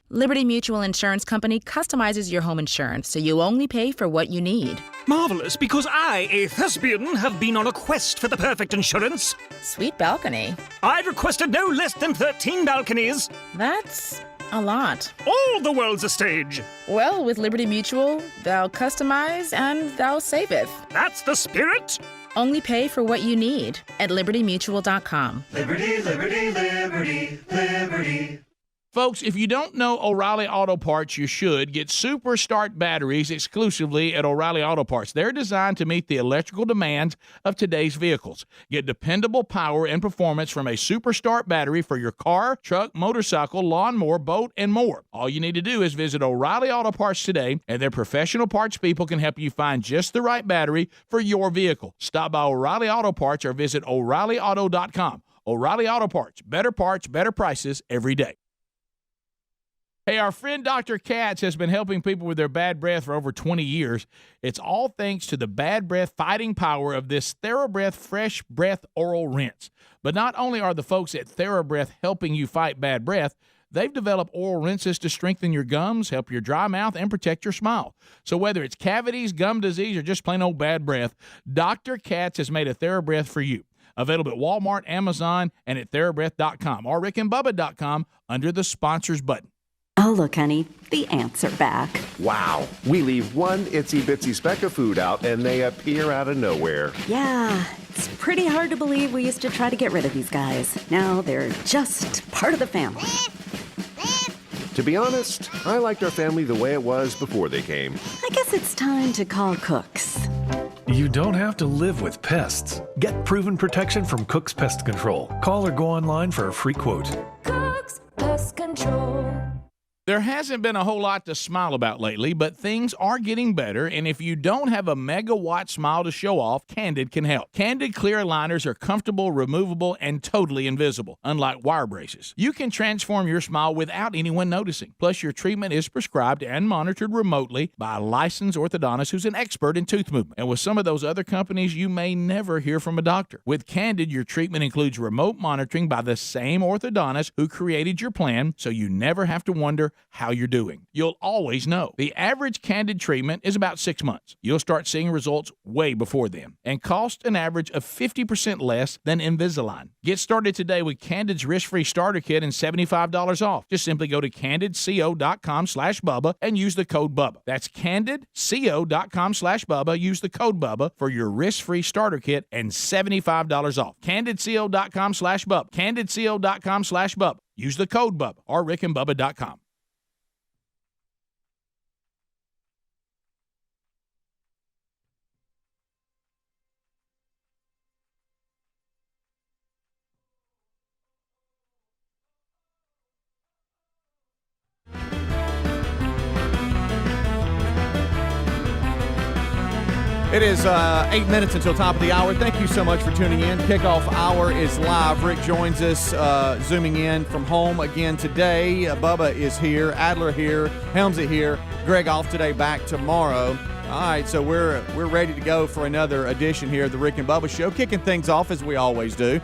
Liberty Mutual Insurance Company customizes your home insurance so you only pay for what you need. Marvelous, because I, a thespian, have been on a quest for the perfect insurance. Sweet balcony. I've requested no less than 13 balconies. That's a lot. All the world's a stage. Well, with Liberty Mutual, thou customize and thou saveth. That's the spirit. Only pay for what you need at libertymutual.com. Liberty, liberty, liberty, liberty. Folks, if you don't know O'Reilly Auto Parts, you should. Get Super Start batteries exclusively at O'Reilly Auto Parts. They're designed to meet the electrical demands of today's vehicles. Get dependable power and performance from a Super Start battery for your car, truck, motorcycle, lawnmower, boat, and more. All you need to do is visit O'Reilly Auto Parts today, and their professional parts people can help you find just the right battery for your vehicle. Stop by O'Reilly Auto Parts or visit O'ReillyAuto.com. O'Reilly Auto Parts. Better prices every day. Hey, our friend Dr. Katz has been helping people with their bad breath for over 20 years. It's all thanks to the bad breath fighting power of this Thera-Breath Fresh Breath Oral Rinse. But not only are the folks at Thera-Breath helping you fight bad breath, they've developed oral rinses to strengthen your gums, help your dry mouth, and protect your smile. So whether it's cavities, gum disease, or just plain old bad breath, Dr. Katz has made a Thera-Breath for you. Available at Walmart, Amazon, and at TheraBreath.com or RickandBubba.com under the sponsors button. Oh, look, honey, the ants are back. Wow. We leave one itsy bitsy speck of food out and they appear out of nowhere. Yeah, it's pretty hard to believe we used to try to get rid of these guys. Now they're just part of the family. To be honest, I liked our family the way it was before they came. I guess it's time to call Cooks. You don't have to live with pests. Get proven protection from Cook's Pest Control. Call or go online for a free quote. Cook's Pest Control. There hasn't been a whole lot to smile about lately, but things are getting better, and if you don't have a megawatt smile to show off, Candid can help. Candid clear aligners are comfortable, removable, and totally invisible, unlike wire braces. You can transform your smile without anyone noticing. Plus, your treatment is prescribed and monitored remotely by a licensed orthodontist who's an expert in tooth movement. And with some of those other companies, you may never hear from a doctor. With Candid, your treatment includes remote monitoring by the same orthodontist who created your plan, so you never have to wonder, how you're doing. You'll always know. The average Candid treatment is about 6 months. You'll start seeing results way before then and cost an average of 50% less than Invisalign. Get started today with Candid's risk-free starter kit and $75 off. Just simply go to candidco.com/Bubba and use the code Bubba. That's candidco.com/Bubba. Use the code Bubba for your risk-free starter kit and $75 off. candidco.com/Bubba. candidco.com/Bubba. Use the code Bubba or rickandbubba.com. It is 8 minutes until top of the hour. Thank you so much for tuning in. Kickoff hour is live. Rick joins us, zooming in from home again today. Bubba is here, Adler here, Helmsy here. Greg off today, back tomorrow. All right, so we're ready to go for another edition here of the Rick and Bubba Show, kicking things off as we always do.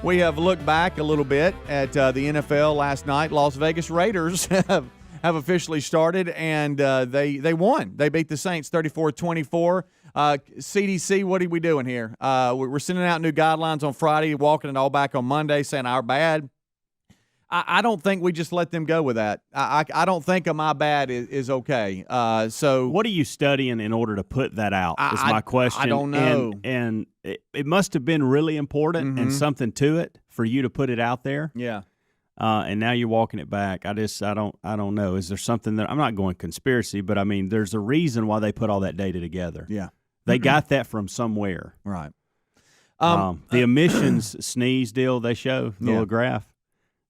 We have looked back a little bit at the NFL last night. Las Vegas Raiders have officially started, and they won. They beat the Saints 34-24. CDC, what are we doing here? We're sending out new guidelines on Friday, walking it all back on Monday, saying our bad. I don't think we just let them go with that. I don't think my bad is okay. So what are you studying in order to put that out is my question. I don't know. And it must have been really important and something to it for you to put it out there. Yeah. And now you're walking it back. I don't know. Is there something that I'm not going conspiracy, but I mean, there's a reason why they put all that data together. Yeah. They got that from somewhere. Right. The emissions sneeze deal they show, the little graph,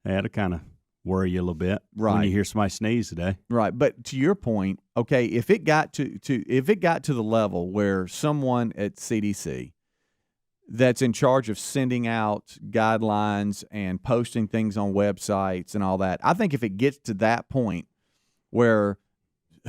that'll kind of worry you a little bit when you hear somebody sneeze today. Right. But to your point, okay, if it got to the level where someone at CDC that's in charge of sending out guidelines and posting things on websites and all that, I think if it gets to that point where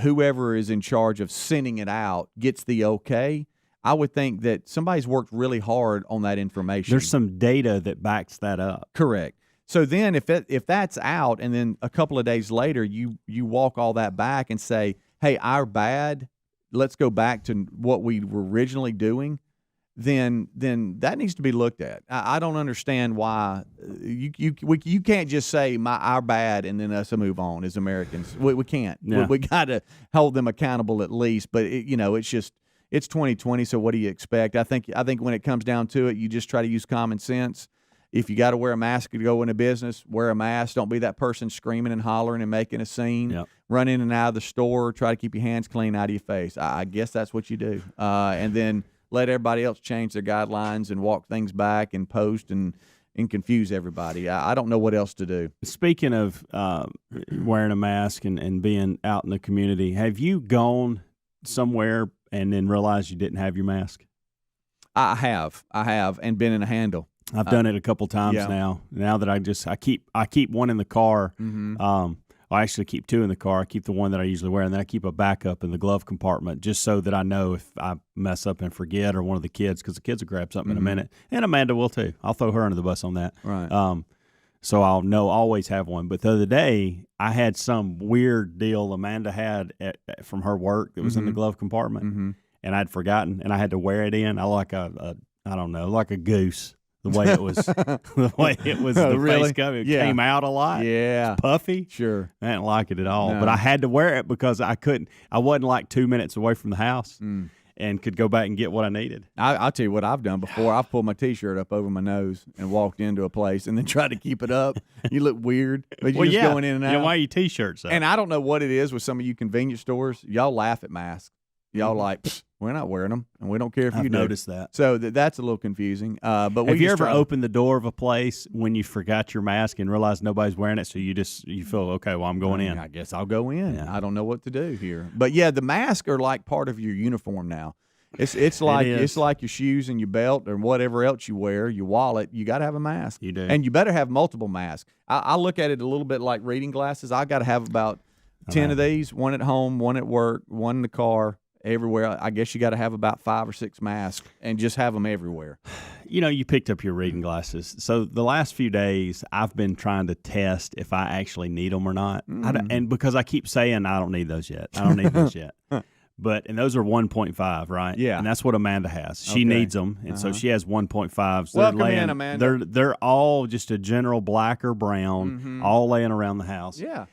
whoever is in charge of sending it out gets the okay, I would think that somebody's worked really hard on that information. There's some data that backs that up. Correct. So then if that's out and then a couple of days later you walk all that back and say, hey, our bad, let's go back to what we were originally doing, then that needs to be looked at. I don't understand why you can't just say our bad and then us move on as Americans. We can't. Yeah. We got to hold them accountable at least. But it's 2020. So what do you expect? I think when it comes down to it, you just try to use common sense. If you got to wear a mask to go into business, wear a mask. Don't be that person screaming and hollering and making a scene. Yep. Run in and out of the store. Try to keep your hands clean out of your face. I guess that's what you do. And then let everybody else change their guidelines and walk things back and post and confuse everybody. I don't know what else to do. Speaking of wearing a mask and being out in the community, have you gone somewhere and then realized you didn't have your mask? I have, and been in a handle. I've done it a couple times now. Now that I keep one in the car. I actually keep two in the car. I keep the one that I usually wear, and then I keep a backup in the glove compartment just so that I know if I mess up and forget or one of the kids, because the kids will grab something in a minute. And Amanda will too. I'll throw her under the bus on that. Right. So I'll always have one. But the other day, I had some weird deal Amanda had from her work that was in the glove compartment, and I'd forgotten, and I had to wear it in. I like a goose. The way it was, the really? face cover, it came out a lot. Yeah, it's puffy. Sure, I didn't like it at all. No. But I had to wear it because I wasn't like 2 minutes away from the house and could go back and get what I needed. I'll tell you what I've done before. I've pulled my T-shirt up over my nose and walked into a place and then tried to keep it up. You look weird, but you're just going in and out. Yeah, why are your T-shirts up? And I don't know what it is with some of you convenience stores. Y'all laugh at masks. Y'all like, we're not wearing them, and we don't care if you noticed that. So that's a little confusing. But have you ever opened the door of a place when you forgot your mask and realized nobody's wearing it, so you feel, okay, well, I'm going in. I guess I'll go in. Yeah. I don't know what to do here. But, yeah, the masks are like part of your uniform now. It's like your shoes and your belt or whatever else you wear, your wallet. You got to have a mask. You do. And you better have multiple masks. I look at it a little bit like reading glasses. I got to have about 10 of these, one at home, one at work, one in the car. everywhere. I guess you got to have about 5 or 6 masks and just have them everywhere. You know, you picked up your reading glasses. So the last few days, I've been trying to test if I actually need them or not. And because I keep saying I don't need those yet. I don't need those yet. And those are 1.5, right? Yeah. And that's what Amanda has. She needs them, and so she has 1.5s. Welcome in, Amanda. They're all just a general black or brown, all laying around the house. Yeah.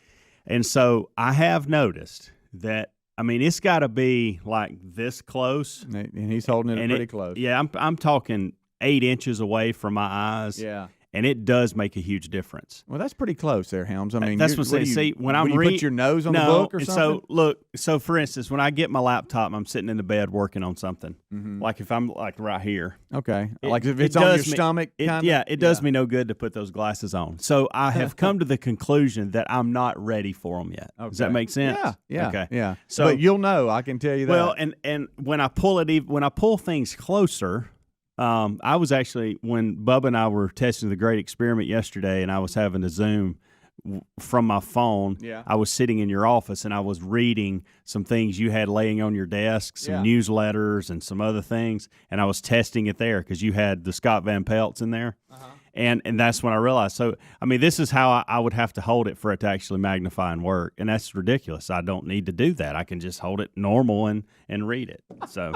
And so I have noticed that, I mean, it's got to be like this close. And he's holding it pretty close. Yeah, I'm talking 8 inches away from my eyes. Yeah. And it does make a huge difference. Well, that's pretty close there, Helms. I mean, that's what I say. When I'm reading, put your nose on the book or something? So for instance, when I get my laptop, I'm sitting in the bed working on something. Like if I'm like right here. Okay. Like if it's on your stomach. It does me no good to put those glasses on. So I have come to the conclusion that I'm not ready for them yet. Okay. Does that make sense? Yeah. Okay. Yeah. So, but you'll know. I can tell you that. Well, and when I pull things closer. I was actually, when Bubba and I were testing the great experiment yesterday, and I was having to Zoom from my phone. Yeah. I was sitting in your office, and I was reading some things you had laying on your desk, some newsletters and some other things, and I was testing it there because you had the Scott Van Pelt's in there. And that's when I realized. So, I mean, this is how I would have to hold it for it to actually magnify and work, and that's ridiculous. I don't need to do that. I can just hold it normal and read it. So...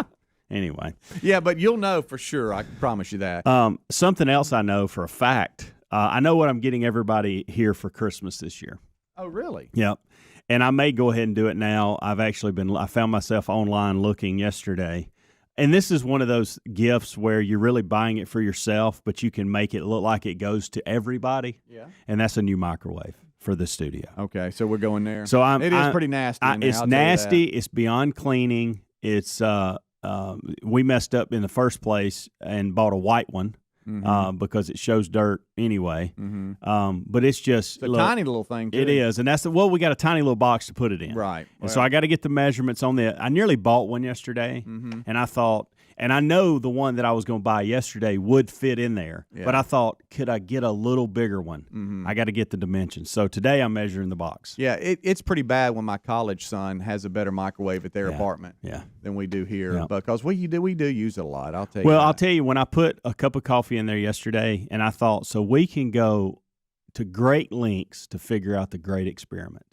Anyway. Yeah, but you'll know for sure. I can promise you that. Something else I know for a fact, I know what I'm getting everybody here for Christmas this year. Oh, really? Yep. And I may go ahead and do it now. I found myself online looking yesterday. And this is one of those gifts where you're really buying it for yourself, but you can make it look like it goes to everybody. Yeah. And that's a new microwave for the studio. Okay, so we're going there. So it is pretty nasty. It's nasty. It's beyond cleaning. It's we messed up in the first place and bought a white one because it shows dirt anyway. But it's just a tiny little thing, too. It is, and we got a tiny little box to put it in. Right. And so I got to get the measurements on I nearly bought one yesterday, and I thought, and I know the one that I was going to buy yesterday would fit in there, but I thought, could I get a little bigger one? I got to get the dimensions. So today I'm measuring the box. Yeah, it's pretty bad when my college son has a better microwave at their apartment than we do here because we do use it a lot. I'll tell you. Well, I'll tell you, when I put a cup of coffee in there yesterday, and I thought, so we can go to great lengths to figure out the great experiment.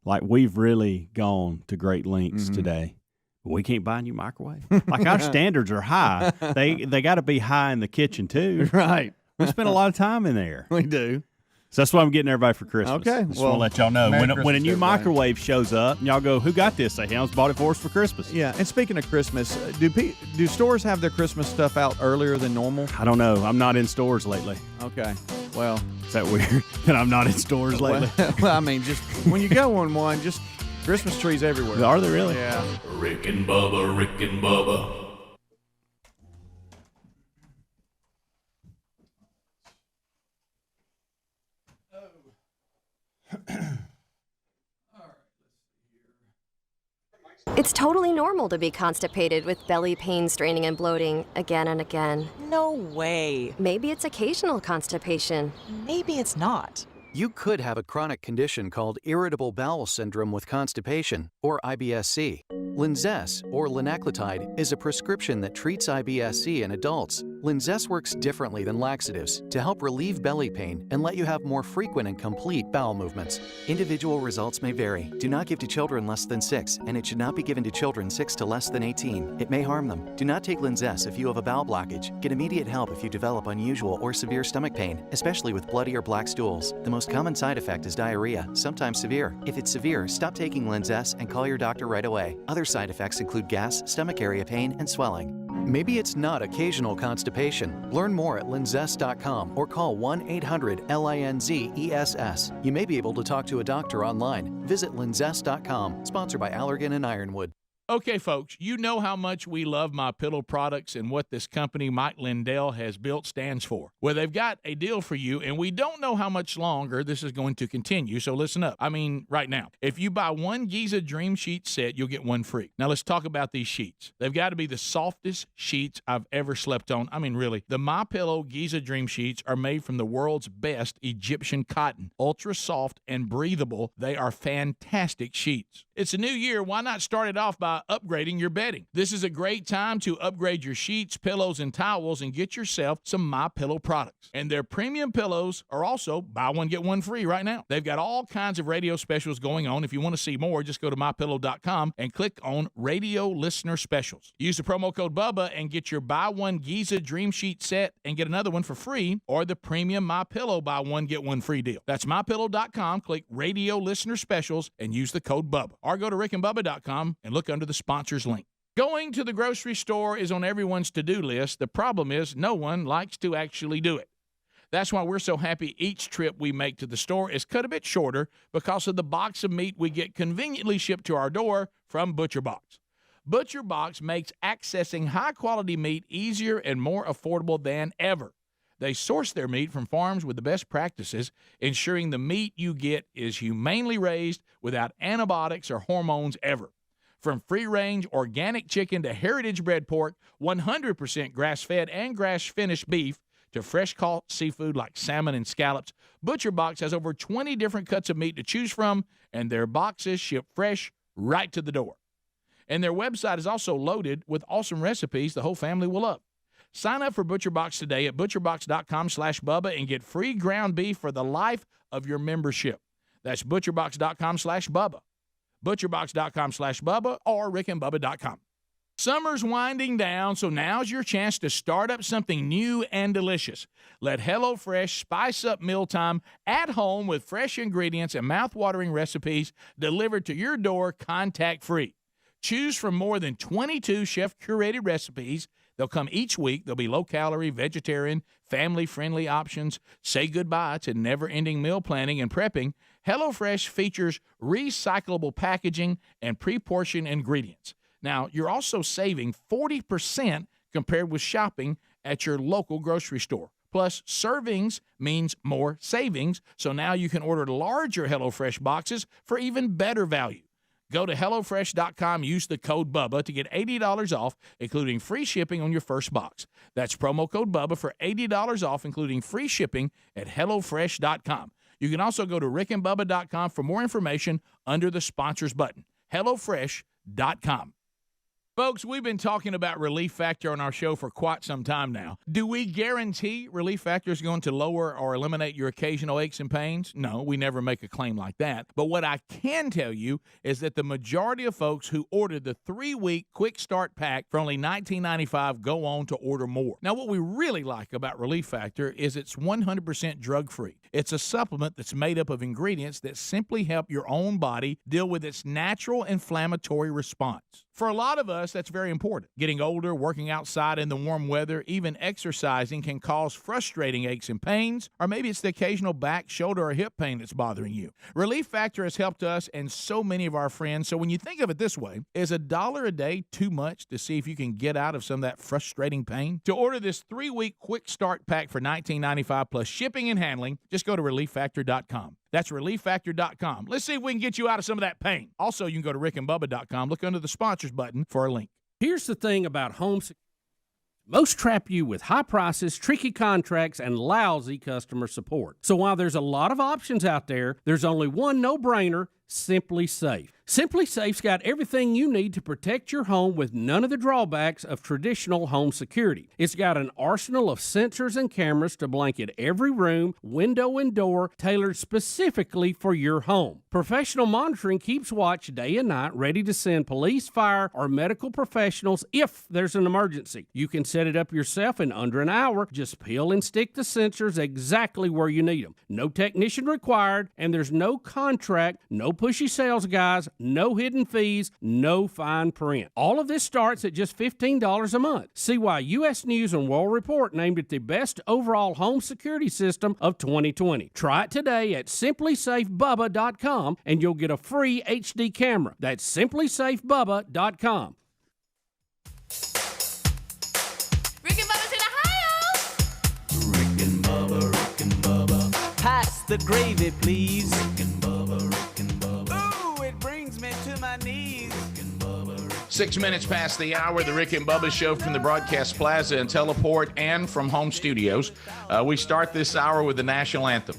Like we've really gone to great lengths today. We can't buy a new microwave. Like our standards are high. They got to be high in the kitchen too. Right. We spend a lot of time in there. We do. So that's what I'm getting everybody for Christmas. Okay. Just want to let y'all know. When a new microwave shows up, and y'all go, who got this? Say, Helms bought it for us for Christmas. Yeah. And speaking of Christmas, do stores have their Christmas stuff out earlier than normal? I don't know. I'm not in stores lately. Okay. Well. Is that weird that I'm not in stores lately? Well, I mean, just when you go on one, just Christmas trees everywhere. Are they really? Yeah. Rick and Bubba, Rick and Bubba. It's totally normal to be constipated with belly pain, straining, and bloating again and again. No way. Maybe it's occasional constipation. Maybe it's not. You could have a chronic condition called irritable bowel syndrome with constipation, or IBS-C. Linzess, or linaclotide, is a prescription that treats IBS-C in adults. Linzess works differently than laxatives to help relieve belly pain and let you have more frequent and complete bowel movements. Individual results may vary. Do not give to children less than 6, and it should not be given to children 6 to less than 18. It may harm them. Do not take Linzess if you have a bowel blockage. Get immediate help if you develop unusual or severe stomach pain, especially with bloody or black stools. The most common side effect is diarrhea, sometimes severe. If it's severe, stop taking Linzess and call your doctor right away. Other side effects include gas, stomach area pain, and swelling. Maybe it's not occasional constipation. Learn more at linzess.com or call 1-800-LINZESS. You may be able to talk to a doctor online. Visit linzess.com, sponsored by Allergan and Ironwood. Okay, folks, you know how much we love My Pillow products and what this company Mike Lindell has built stands for. Well, they've got a deal for you, and we don't know how much longer this is going to continue, so listen up. I mean, right now. If you buy one Giza Dream Sheet set, you'll get one free. Now, let's talk about these sheets. They've got to be the softest sheets I've ever slept on. I mean, really. The My Pillow Giza Dream Sheets are made from the world's best Egyptian cotton. Ultra soft and breathable. They are fantastic sheets. It's a new year. Why not start it off by by upgrading your bedding. This is a great time to upgrade your sheets, pillows, and towels and get yourself some MyPillow products. And their premium pillows are also buy one, get one free right now. They've got all kinds of radio specials going on. If you want to see more, just go to MyPillow.com and click on Radio Listener Specials. Use the promo code Bubba and get your buy one Giza Dream Sheet set and get another one for free, or the premium MyPillow buy one, get one free deal. That's MyPillow.com, click Radio Listener Specials, and use the code Bubba. Or go to RickandBubba.com and look under the sponsors link. Going to the grocery store is on everyone's to-do list. The problem is no one likes to actually do it. That's why we're so happy each trip we make to the store is cut a bit shorter because of the box of meat we get conveniently shipped to our door from ButcherBox. ButcherBox makes accessing high-quality meat easier and more affordable than ever. They source their meat from farms with the best practices, ensuring the meat you get is humanely raised without antibiotics or hormones ever. From free-range organic chicken to heritage-bred pork, 100% grass-fed and grass-finished beef, to fresh-caught seafood like salmon and scallops, ButcherBox has over 20 different cuts of meat to choose from, and their boxes ship fresh right to the door. And their website is also loaded with awesome recipes the whole family will love. Sign up for ButcherBox today at butcherbox.com/Bubba and get free ground beef for the life of your membership. That's butcherbox.com/Bubba, butcherbox.com/Bubba, or rickandbubba.com. Summer's winding down, so now's your chance to start up something new and delicious. Let HelloFresh spice up mealtime at home with fresh ingredients and mouth-watering recipes delivered to your door contact-free. Choose from more than 22 chef-curated recipes. They'll come each week. They'll be low-calorie, vegetarian, family-friendly options. Say goodbye to never-ending meal planning and prepping. HelloFresh features recyclable packaging and pre-portioned ingredients. Now, you're also saving 40% compared with shopping at your local grocery store. Plus, servings means more savings, so now you can order larger HelloFresh boxes for even better value. Go to HelloFresh.com, use the code Bubba to get $80 off, including free shipping on your first box. That's promo code Bubba for $80 off, including free shipping at HelloFresh.com. You can also go to rickandbubba.com for more information under the sponsors button. HelloFresh.com. Folks, we've been talking about Relief Factor on our show for quite some time now. Do we guarantee Relief Factor is going to lower or eliminate your occasional aches and pains? No, we never make a claim like that. But what I can tell you is that the majority of folks who ordered the 3-week Quick Start Pack for only $19.95 go on to order more. Now, what we really like about Relief Factor is it's 100% drug-free. It's a supplement that's made up of ingredients that simply help your own body deal with its natural inflammatory response. For a lot of us, that's very important. Getting older, working outside in the warm weather, even exercising can cause frustrating aches and pains, or maybe it's the occasional back, shoulder, or hip pain that's bothering you. Relief Factor has helped us and so many of our friends, so when you think of it this way, is $1 a day too much to see if you can get out of some of that frustrating pain? To order this 3-week Quick Start Pack for $19.95 plus shipping and handling, just go to ReliefFactor.com. That's ReliefFactor.com. Let's see if we can get you out of some of that pain. Also, you can go to rickandbubba.com. Look under the sponsors button for a link. Here's the thing about home security. Most trap you with high prices, tricky contracts, and lousy customer support. So while there's a lot of options out there, there's only one no-brainer: Simply Safe. Simply Safe's got everything you need to protect your home with none of the drawbacks of traditional home security. It's got an arsenal of sensors and cameras to blanket every room, window, and door, tailored specifically for your home. Professional monitoring keeps watch day and night, ready to send police, fire, or medical professionals if there's an emergency. You can set it up yourself in under an hour. Just peel and stick the sensors exactly where you need them. No technician required, and there's no contract, no pushy sales guys, no hidden fees, no fine print. All of this starts at just $15 a month. See why U.S. News and World Report named it the best overall home security system of 2020. Try it today at simplysafebubba.com and you'll get a free HD camera. That's simplysafebubba.com. Rick and Bubba's in Ohio! Rick and Bubba. Pass the gravy, please. Rick and Bubba. Ooh, it brings me to my knees. 6 minutes past the hour, the Rick and Bubba Show from the Broadcast Plaza and Teleport and from home studios. We start this hour with the national anthem.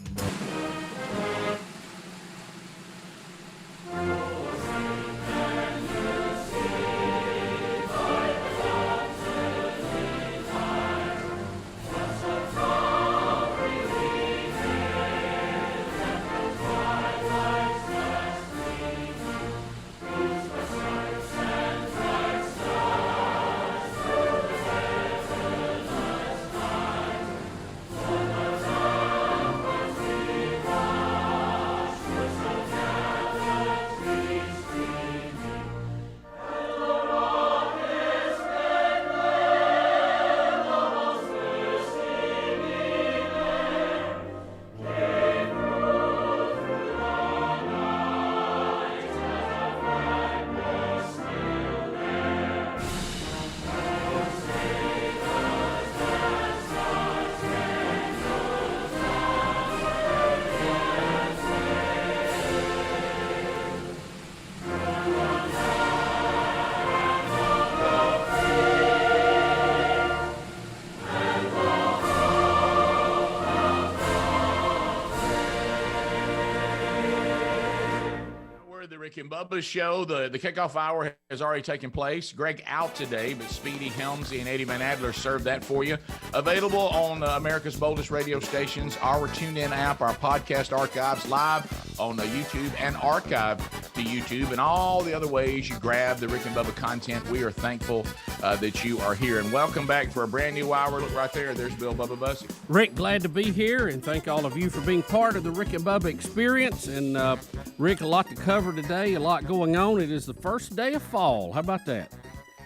Rick and Bubba's show. The kickoff hour has already taken place. Greg out today, but Speedy, Helmsy, and Eddie Van Adler served that for you. Available on America's boldest radio stations, our TuneIn app, our podcast archives, live on YouTube and archive to YouTube, and all the other ways you grab the Rick and Bubba content. We are thankful that you are here. And welcome back for a brand new hour. Look right there. There's Bill Bubba Bussey. Rick, glad to be here, and thank all of you for being part of the Rick and Bubba experience. And Rick, a lot to cover today, a lot going on. It is the first day of fall. How about that?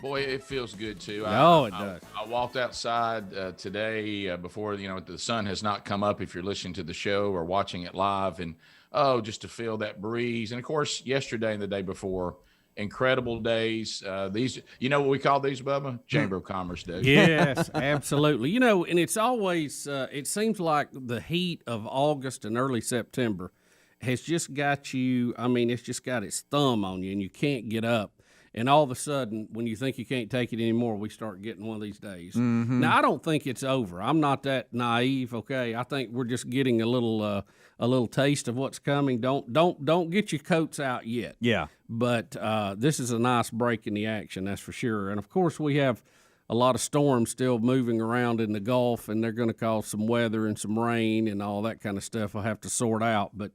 Boy, it feels good too. It does. I walked outside today before the sun has not come up. If you're listening to the show or watching it live, and just to feel that breeze. And of course, yesterday and the day before, incredible days. These, what we call these, Bubba? Chamber of Commerce Days. Yes, absolutely. And it's always, it seems like the heat of August and early September has just got you, it's just got its thumb on you, and you can't get up. And all of a sudden, when you think you can't take it anymore, we start getting one of these days. Mm-hmm. Now, I don't think it's over. I'm not that naive, okay? I think we're just getting a little taste of what's coming. Don't get your coats out yet. Yeah. But this is a nice break in the action, that's for sure. And, of course, we have a lot of storms still moving around in the Gulf, and they're going to cause some weather and some rain and all that kind of stuff we'll have to sort out. But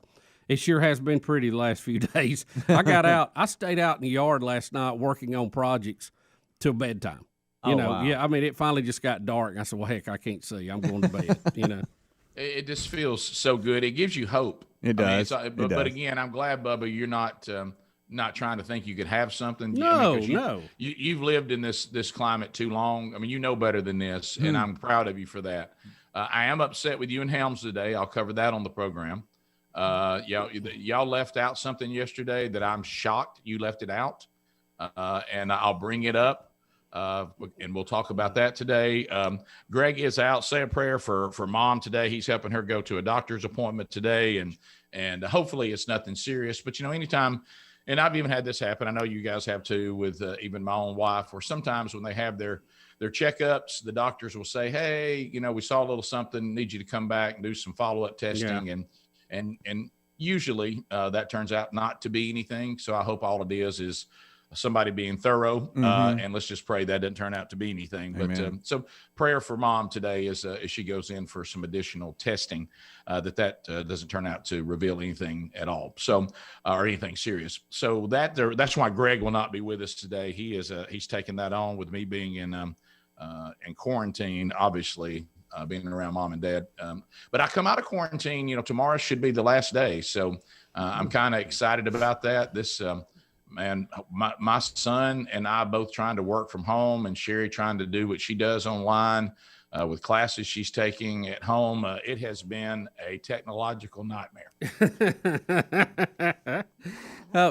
it sure has been pretty the last few days. I stayed out in the yard last night working on projects till bedtime. Wow. Yeah, it finally just got dark. I said, well, heck, I can't see. I'm going to bed, It just feels so good. It gives you hope. It does. But again, I'm glad, Bubba, you're not trying to think you could have something. No. You've lived in this climate too long. You know better than this, and I'm proud of you for that. I am upset with you and Helms today. I'll cover that on the program. Y'all left out something yesterday that I'm shocked you left it out, and I'll bring it up, and we'll talk about that today. Greg is out. Say a prayer for Mom today. He's helping her go to a doctor's appointment today, and hopefully it's nothing serious. But anytime, and I've even had this happen, I know you guys have too, with even my own wife, where sometimes when they have their checkups, the doctors will say, hey, we saw a little something, need you to come back and do some follow-up testing. Yeah. And usually that turns out not to be anything. So I hope all it is somebody being thorough. And let's just pray that doesn't turn out to be anything. But so prayer for Mom today as she goes in for some additional testing, that doesn't turn out to reveal anything at all. So or anything serious. So that's why Greg will not be with us today. He's taking that on with me being in quarantine, obviously. Being around Mom and Dad. But I come out of quarantine, tomorrow should be the last day. So I'm kind of excited about that. This, my son and I both trying to work from home, and Sherry trying to do what she does online with classes she's taking at home. It has been a technological nightmare.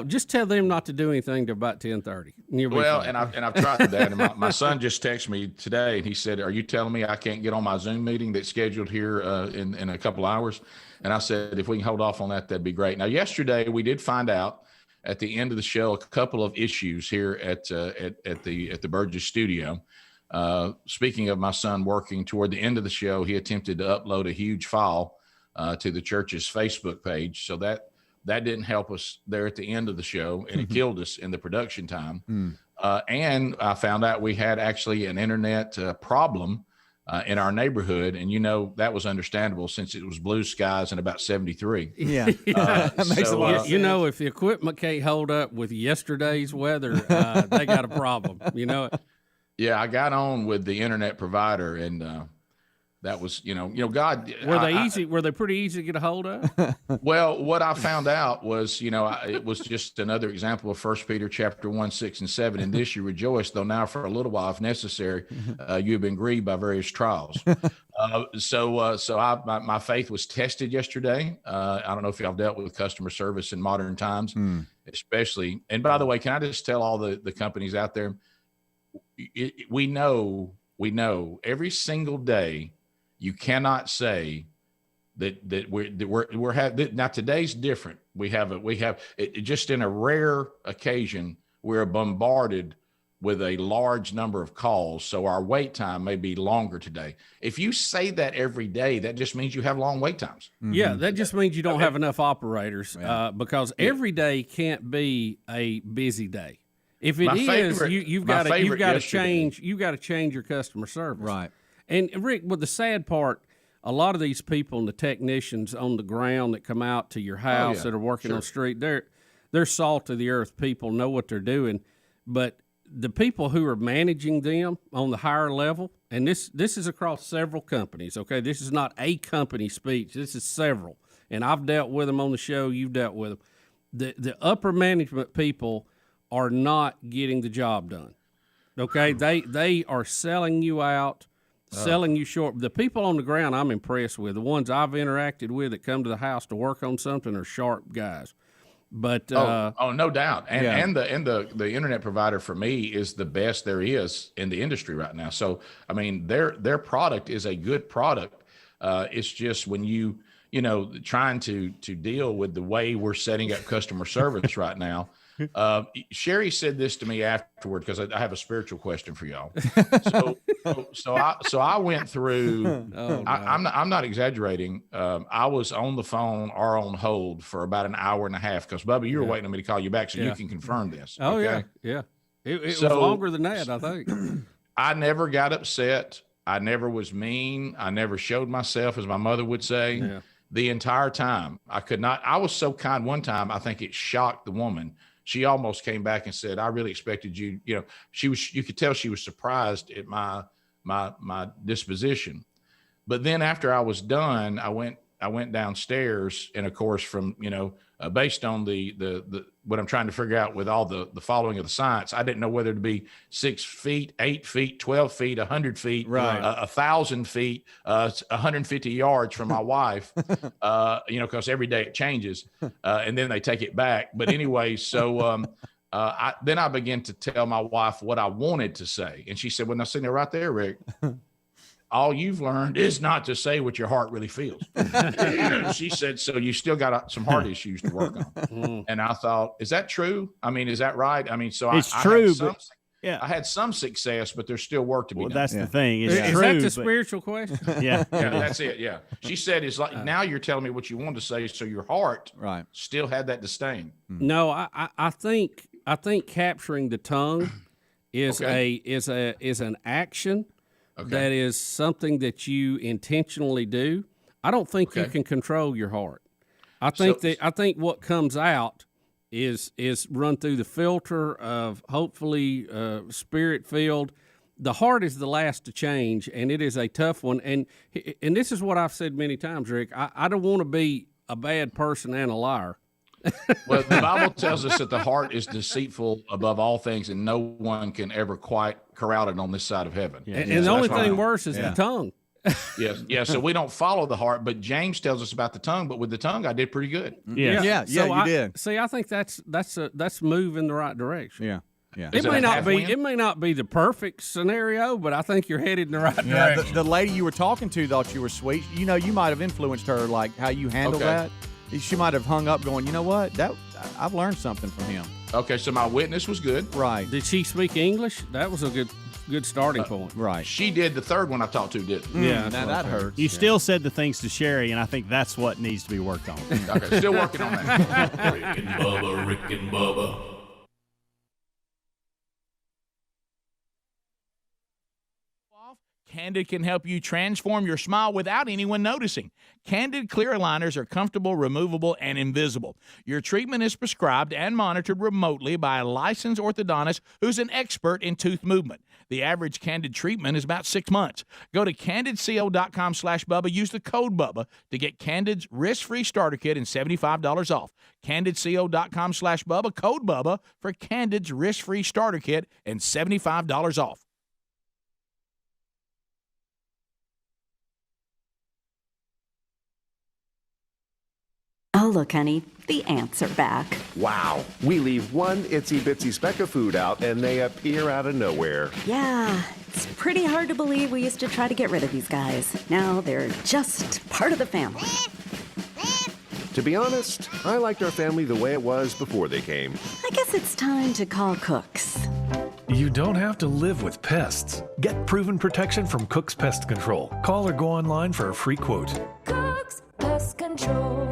Just tell them not to do anything till about 10:30. And I've tried that. And my son just texted me today, and he said, "Are you telling me I can't get on my Zoom meeting that's scheduled here in a couple hours?" And I said, "If we can hold off on that, that'd be great." Now, yesterday we did find out at the end of the show a couple of issues here at the Burgess studio. Speaking of my son working, toward the end of the show, he attempted to upload a huge file to the church's Facebook page. So that didn't help us there at the end of the show, and it killed us in the production time. And I found out we had actually an internet problem in our neighborhood, and that was understandable since it was blue skies and about 73. Yeah, that makes a lot of sense. If the equipment can't hold up with yesterday's weather, they got a problem. Yeah, I got on with the internet provider, and that was, God. Were they easy? Were they pretty easy to get a hold of? Well, what I found out was, it was just another example of 1 Peter chapter 1, 6, and 7. In this you rejoice, though now for a little while, if necessary, you have been grieved by various trials. So my faith was tested yesterday. I don't know if y'all dealt with customer service in modern times, especially. And by the way, can I just tell all the companies out there, we know every single day. You cannot say that we're having. Now today's different. We have just in a rare occasion we're bombarded with a large number of calls, so our wait time may be longer today. If you say that every day, that just means you have long wait times. Yeah, that just means you don't have enough operators because every day can't be a busy day. If it you've got to change your customer service. Right. And Rick, well, the sad part, a lot of these people and the technicians on the ground that come out to your house that are working on the street, they're salt of the earth people, know what they're doing, but the people who are managing them on the higher level, and this is across several companies, okay? This is not a company speech. This is several. And I've dealt with them on the show. You've dealt with them. The upper management people are not getting the job done, okay? They are selling you out, selling you short. The people on the ground I'm impressed with, the ones I've interacted with that come to the house to work on something are sharp guys. But no doubt, and the internet provider for me is the best there is in the industry right now. So I mean, their product is a good product. It's just when you trying to deal with the way we're setting up customer service right now. Sherry said this to me afterward because I have a spiritual question for y'all. So I went through. I'm not exaggerating. I was on the phone or on hold for about an hour and a half because Bubba, you were waiting on me to call you back, so you can confirm this. Oh okay? yeah. It was longer than that, I think. I never got upset. I never was mean. I never showed myself, as my mother would say. Yeah. The entire time, I could not. I was so kind one time. I think it shocked the woman. She almost came back and said, "I really expected you." You could tell she was surprised at my disposition. But then after I was done, I went downstairs, and of course, from based on the what I'm trying to figure out with all the following of the science, I didn't know whether to be 6 feet, 8 feet, 12 feet, 100 feet, 1,000 feet, 150 yards from my wife, because every day it changes, and then they take it back. But anyway, so then I began to tell my wife what I wanted to say, and she said, "Well, now, sitting there right there, Rick." All you've learned is not to say what your heart really feels. She said, "So you still got some heart issues to work on." And I thought, is that true? I mean, is that right? I mean, so it's true. I had some success, but there's still work to be done. That's the thing. It's is true, that the spiritual question? Yeah. That's it. Yeah. She said, it's like, now you're telling me what you wanted to say. So your heart still had that disdain. No, I think capturing the tongue is an action. Okay. That is something that you intentionally do. I don't think you can control your heart. I think what comes out is run through the filter of hopefully spirit filled. The heart is the last to change, and it is a tough one. And this is what I've said many times, Rick. I don't want to be a bad person and a liar. Well, the Bible tells us that the heart is deceitful above all things, and no one can ever quite corral it on this side of heaven. Yeah. And the only thing worse is the tongue. Yes. Yeah. So we don't follow the heart, but James tells us about the tongue. But with the tongue, I did pretty good. Yeah. You did. See, I think that's move in the right direction. Yeah. Yeah. It may not be the perfect scenario, but I think you're headed in the right direction. The lady you were talking to thought you were sweet. You might have influenced her, like how you handle that. She might have hung up going, you know what? I've learned something from him. Okay, so my witness was good. Right. Did she speak English? That was a good starting point. Right. She did. The third one I talked to didn't. Yeah. Now that hurts. You still said the things to Sherry, and I think that's what needs to be worked on. Okay, still working on that. Rick and Bubba. Candid can help you transform your smile without anyone noticing. Candid clear aligners are comfortable, removable, and invisible. Your treatment is prescribed and monitored remotely by a licensed orthodontist who's an expert in tooth movement. The average Candid treatment is about 6 months. Go to CandidCO.com/Bubba. Use the code Bubba to get Candid's risk-free starter kit and $75 off. CandidCO.com/Bubba. Code Bubba for Candid's risk-free starter kit and $75 off. Oh, look, honey, the ants are back. Wow. We leave one itsy-bitsy speck of food out, and they appear out of nowhere. Yeah, it's pretty hard to believe we used to try to get rid of these guys. Now they're just part of the family. To be honest, I liked our family the way it was before they came. I guess it's time to call cooks. You don't have to live with pests. Get proven protection from Cook's Pest Control. Call or go online for a free quote. Cook's Pest Control.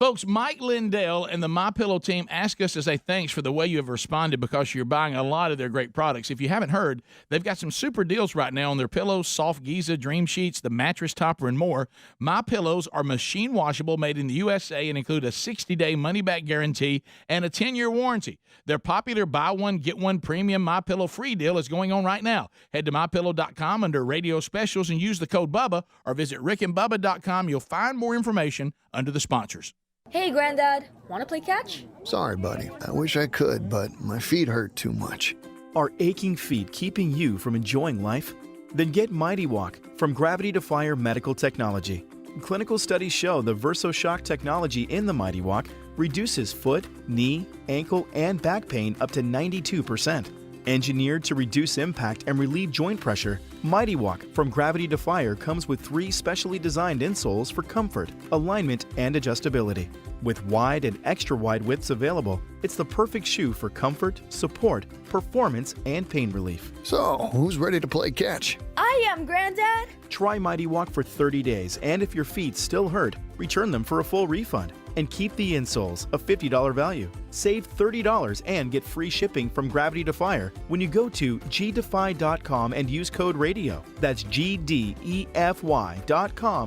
Folks, Mike Lindell and the MyPillow team ask us to say thanks for the way you have responded because you're buying a lot of their great products. If you haven't heard, they've got some super deals right now on their pillows, soft Giza, Dream Sheets, the mattress topper, and more. MyPillows are machine washable, made in the USA, and include a 60-day money-back guarantee and a 10-year warranty. Their popular buy one, get one premium MyPillow free deal is going on right now. Head to MyPillow.com under radio specials and use the code Bubba, or visit rickandbubba.com. You'll find more information under the sponsors. Hey, Granddad, want to play catch? Sorry, buddy. I wish I could, but my feet hurt too much. Are aching feet keeping you from enjoying life? Then get Mighty Walk from Gravity Defyer Medical Technology. Clinical studies show the VersoShock technology in the Mighty Walk reduces foot, knee, ankle, and back pain up to 92%. Engineered to reduce impact and relieve joint pressure, Mighty Walk from Gravity Defyer comes with 3 specially designed insoles for comfort, alignment, and adjustability. With wide and extra wide widths available, it's the perfect shoe for comfort, support, performance, and pain relief. So, who's ready to play catch? I am, Granddad. Try Mighty Walk for 30 days, and if your feet still hurt, return them for a full refund. And keep the insoles, a $50 value. Save $30 and get free shipping from Gravity Defyer when you go to gdefy.com and use code RADIO. That's GDEFY.com,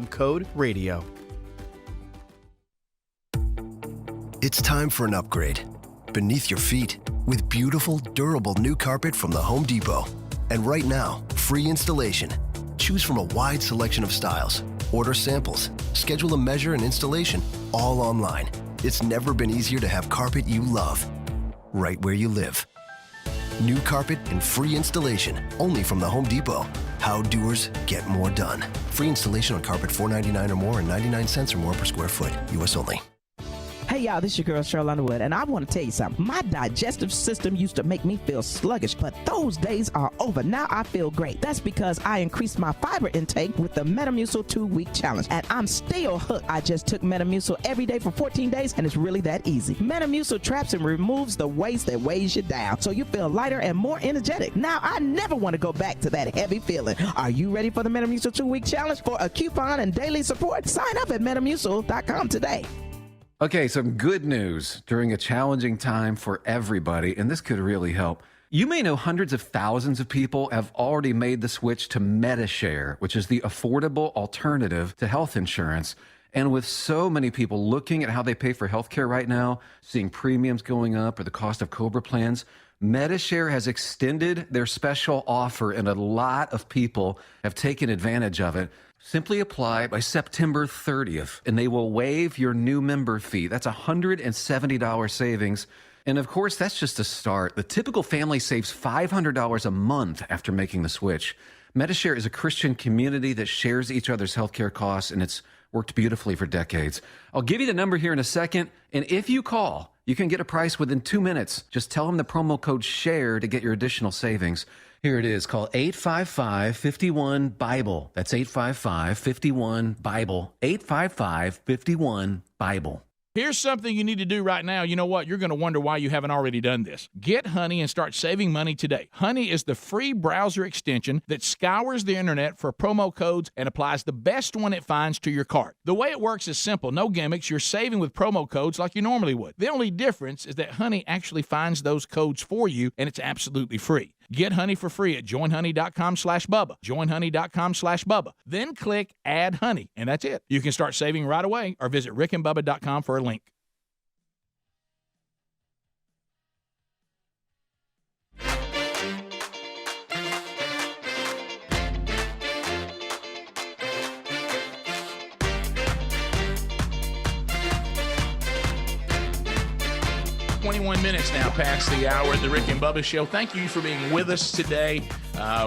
code RADIO. It's time for an upgrade. Beneath your feet, with beautiful, durable new carpet from the Home Depot. And right now, free installation. Choose from a wide selection of styles. Order samples, schedule a measure and installation, all online. It's never been easier to have carpet you love, right where you live. New carpet and free installation, only from the Home Depot. How doers get more done. Free installation on carpet $4.99 or more and 99 cents or more per square foot. U.S. only. Hey y'all, this is your girl Cheryl Underwood, and I want to tell you something. My digestive system used to make me feel sluggish, but those days are over. Now I feel great. That's because I increased my fiber intake with the Metamucil 2-week challenge, and I'm still hooked. I just took Metamucil every day for 14 days, and it's really that easy. Metamucil traps and removes the waste that weighs you down, so you feel lighter and more energetic. Now I never want to go back to that heavy feeling. Are you ready for the Metamucil 2-week challenge? For a coupon and daily support, sign up at Metamucil.com today. Okay, some good news during a challenging time for everybody, and this could really help. You may know hundreds of thousands of people have already made the switch to Medi-Share, which is the affordable alternative to health insurance. And with so many people looking at how they pay for healthcare right now, seeing premiums going up or the cost of COBRA plans, Medi-Share has extended their special offer, and a lot of people have taken advantage of it. Simply apply by September 30th, and they will waive your new member fee. That's $170 savings. And of course, that's just a start. The typical family saves $500 a month after making the switch. Medi-Share is a Christian community that shares each other's healthcare costs, and it's worked beautifully for decades. I'll give you the number here in a second, and if you call, you can get a price within 2 minutes. Just tell them the promo code SHARE to get your additional savings. Here it is. Call 855-51-BIBLE. That's 855-51-BIBLE. 855-51-BIBLE. Here's something you need to do right now. You know what? You're going to wonder why you haven't already done this. Get Honey and start saving money today. Honey is the free browser extension that scours the internet for promo codes and applies the best one it finds to your cart. The way it works is simple. No gimmicks. You're saving with promo codes like you normally would. The only difference is that Honey actually finds those codes for you, and it's absolutely free. Get Honey for free at joinhoney.com/Bubba. Joinhoney.com/Bubba. Then click Add Honey, and that's it. You can start saving right away or visit rickandbubba.com for a link. Minutes now past the hour of the Rick and Bubba Show. Thank you for being with us today.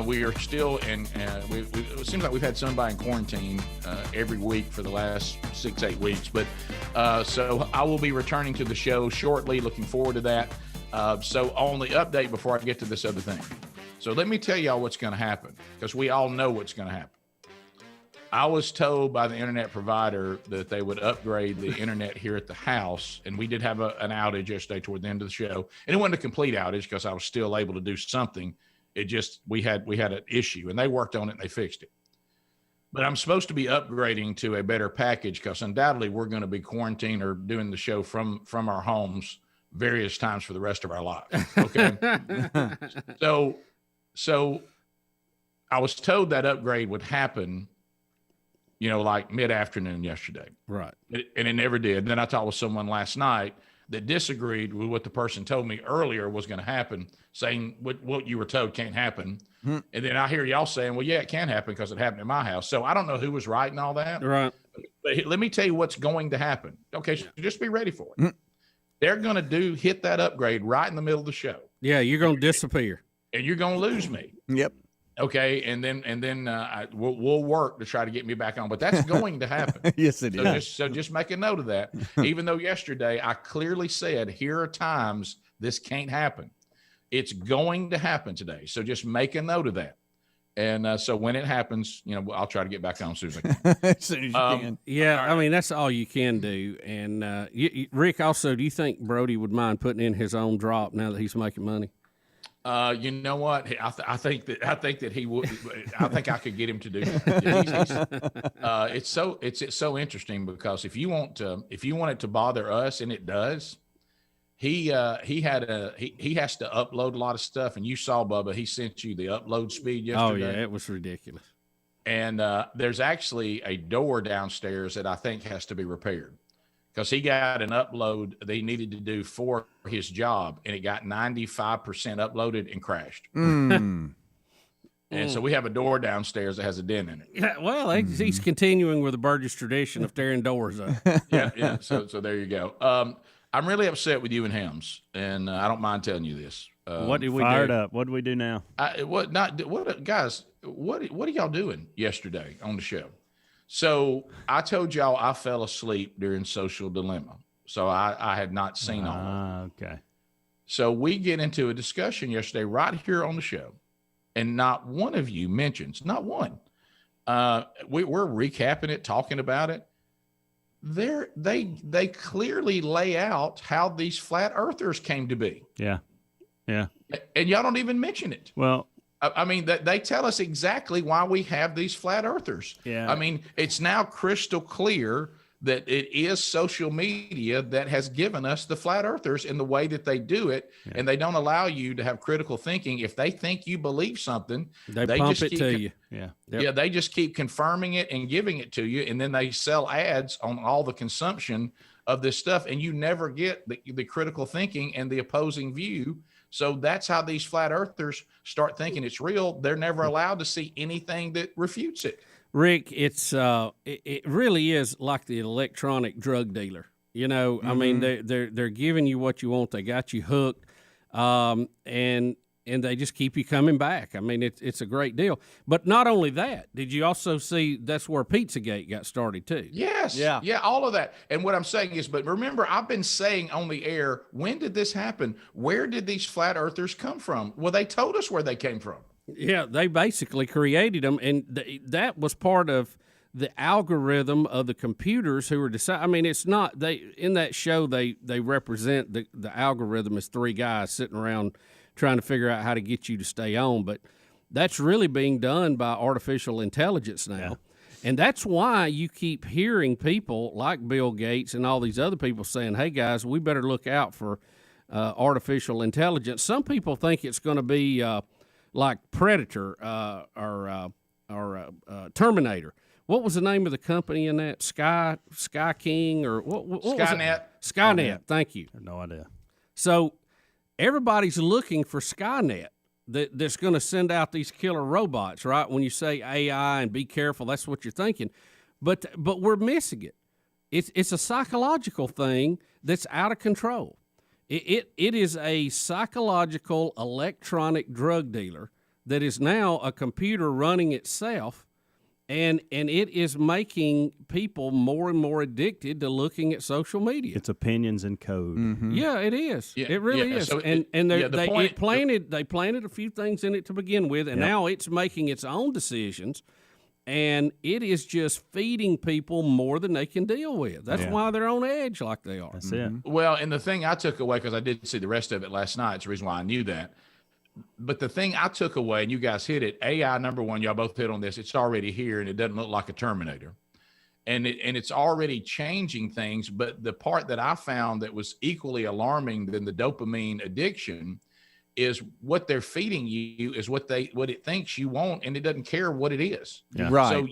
We are still in, it seems like we've had somebody in quarantine every week for the last 6-8 weeks. But so I will be returning to the show shortly. Looking forward to that. So on the update before I get to this other thing. So let me tell y'all what's going to happen, because we all know what's going to happen. I was told by the internet provider that they would upgrade the internet here at the house, and we did have an outage yesterday toward the end of the show, and it wasn't a complete outage because I was still able to do something. It just we had an issue, and they worked on it and they fixed it. But I'm supposed to be upgrading to a better package because undoubtedly we're going to be quarantined or doing the show from our homes various times for the rest of our lives. Okay. So I was told that upgrade would happen, like mid-afternoon yesterday. Right. And it never did. And then I talked with someone last night that disagreed with what the person told me earlier was going to happen, saying what you were told can't happen. And then I hear y'all saying, well, yeah, it can happen because it happened in my house. So I don't know who was right and all that. Right. But let me tell you what's going to happen. Okay, so just be ready for it. They're going to hit that upgrade right in the middle of the show. Yeah, you're going to disappear. And you're going to lose me. Yep. Okay, and then we'll work to try to get me back on, but that's going to happen. Yes, it is. So just make a note of that. Even though yesterday I clearly said here are times this can't happen, it's going to happen today. So just make a note of that. And so when it happens, I'll try to get back on as soon as I can. As soon as you can. Yeah, I mean that's all you can do. And Rick, also, do you think Brody would mind putting in his own drop now that he's making money? You know what? I think that he would. I think I could get him to do that. It's so interesting because if you want it to bother us, and it does, he has to upload a lot of stuff. And you saw, Bubba, he sent you the upload speed yesterday. Oh yeah, it was ridiculous. And there's actually a door downstairs that I think has to be repaired. Because he got an upload that he needed to do for his job, and it got 95% uploaded and crashed. And so we have a door downstairs that has a dent in it. Yeah, well, he's continuing with the Burgess tradition of tearing doors up. Yeah. So there you go. I'm really upset with you and Helms, and I don't mind telling you this. What did we do? Up. What do we do now? Guys? What are y'all doing yesterday on the show? So I told y'all I fell asleep during Social Dilemma. So I had not seen all of it. Okay. So we get into a discussion yesterday right here on the show, and not one of you mentions, not one. We're recapping it, talking about it. They clearly lay out how these flat earthers came to be. Yeah. And y'all don't even mention it. Well, I mean, they tell us exactly why we have these flat earthers. Yeah. I mean, it's now crystal clear that it is social media that has given us the flat earthers in the way that they do it. Yeah. And they don't allow you to have critical thinking. If they think you believe something, they pump it to you. Yeah. Yep. Yeah. They just keep confirming it and giving it to you. And then they sell ads on all the consumption of this stuff. And you never get the critical thinking and the opposing view. So that's how these flat earthers start thinking it's real. They're never allowed to see anything that refutes it. Rick, it really is like the electronic drug dealer. I mean, they're giving you what you want. They got you hooked, and they just keep you coming back. I mean, it's a great deal. But not only that, did you also see that's where Pizzagate got started too? Yes. Yeah, all of that. And what I'm saying is, but remember, I've been saying on the air, when did this happen? Where did these flat earthers come from? Well, they told us where they came from. Yeah, they basically created them, and that was part of the algorithm of the computers who were deciding. I mean, it's not in that show they represent the algorithm as three guys sitting around trying to figure out how to get you to stay on, but that's really being done by artificial intelligence now. Yeah. And that's why you keep hearing people like Bill Gates and all these other people saying, hey, guys, we better look out for artificial intelligence. Some people think it's going to be like Predator or Terminator. What was the name of the company in that? Sky King or what Skynet. Skynet, thank you. I have no idea. So everybody's looking for Skynet that's going to send out these killer robots, right? When you say AI and be careful, that's what you're thinking. But we're missing it. It's a psychological thing that's out of control. It is a psychological electronic drug dealer that is now a computer running itself, and it is making people more and more addicted to looking at social media. It's opinions and code. Mm-hmm. Yeah, it is. Yeah, it really is. So they planted a few things in it to begin with, and now it's making its own decisions. and it is just feeding people more than they can deal with. That's why they're on edge like they are. That's it. Well, and the thing I took away, because I did see the rest of it last night, it's the reason why I knew that. But the thing I took away, and you guys hit it, AI, number one, y'all both hit on this, it's already here, and it doesn't look like a Terminator. And it's already changing things. But the part that I found that was equally alarming than the dopamine addiction is what they're feeding you is what it thinks you want, and it doesn't care what it is. Yeah. Right.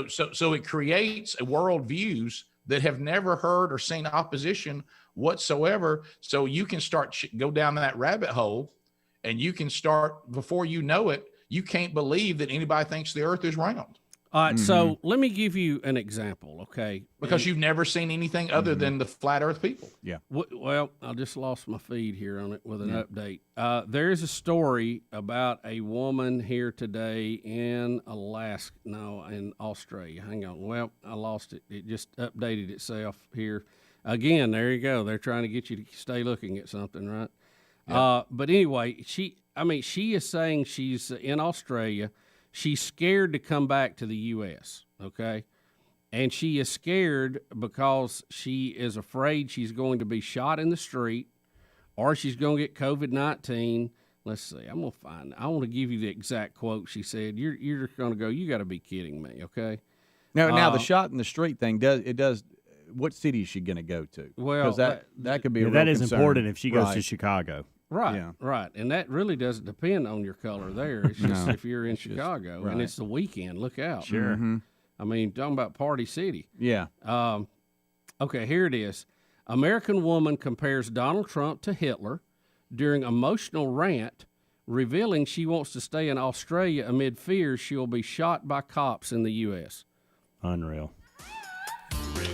So it creates a worldviews that have never heard or seen opposition whatsoever. So you can start go down that rabbit hole, and you can start, before you know it, you can't believe that anybody thinks the earth is round. All right, so let me give you an example, okay? Because you've never seen anything other than the flat earth people. Yeah. Well, I just lost my feed here on it with an update. There's a story about a woman here today in in Australia. Hang on. Well, I lost it. It just updated itself here. Again, there you go. They're trying to get you to stay looking at something, right? Yep. But anyway, she is saying she's in Australia. She's scared to come back to the U.S., okay? And she is scared because she is afraid she's going to be shot in the street or she's going to get COVID-19. Let's see. I'm going to find – I want to give you the exact quote she said. You're just going to go, you got to be kidding me, okay? Now the shot in the street thing, does what city is she going to go to? Well, because that could be a real that is concern. important if she goes to Chicago. Right, right. And that really doesn't depend on your color there. It's just if you're in Chicago and it's the weekend, look out. Sure. Mm-hmm. I mean, talking about Party City. Yeah. Okay, here it is. American woman compares Donald Trump to Hitler during emotional rant, revealing she wants to stay in Australia amid fears she'll be shot by cops in the U.S. Unreal.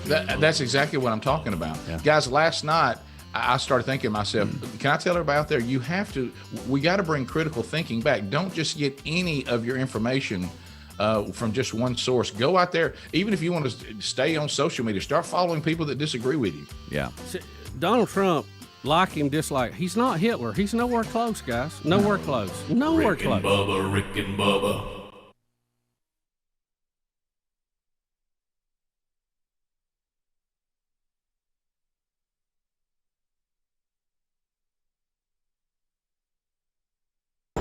That's exactly what I'm talking about. Yeah. Guys, last night, I started thinking to myself, can I tell everybody out there, we got to bring critical thinking back. Don't just get any of your information from just one source. Go out there, even if you want to stay on social media, start following people that disagree with you. Yeah. See, Donald Trump, like him, dislike, he's not Hitler. He's nowhere close, guys. Nowhere close. Nowhere Rick close. And Bubba, Rick and Bubba.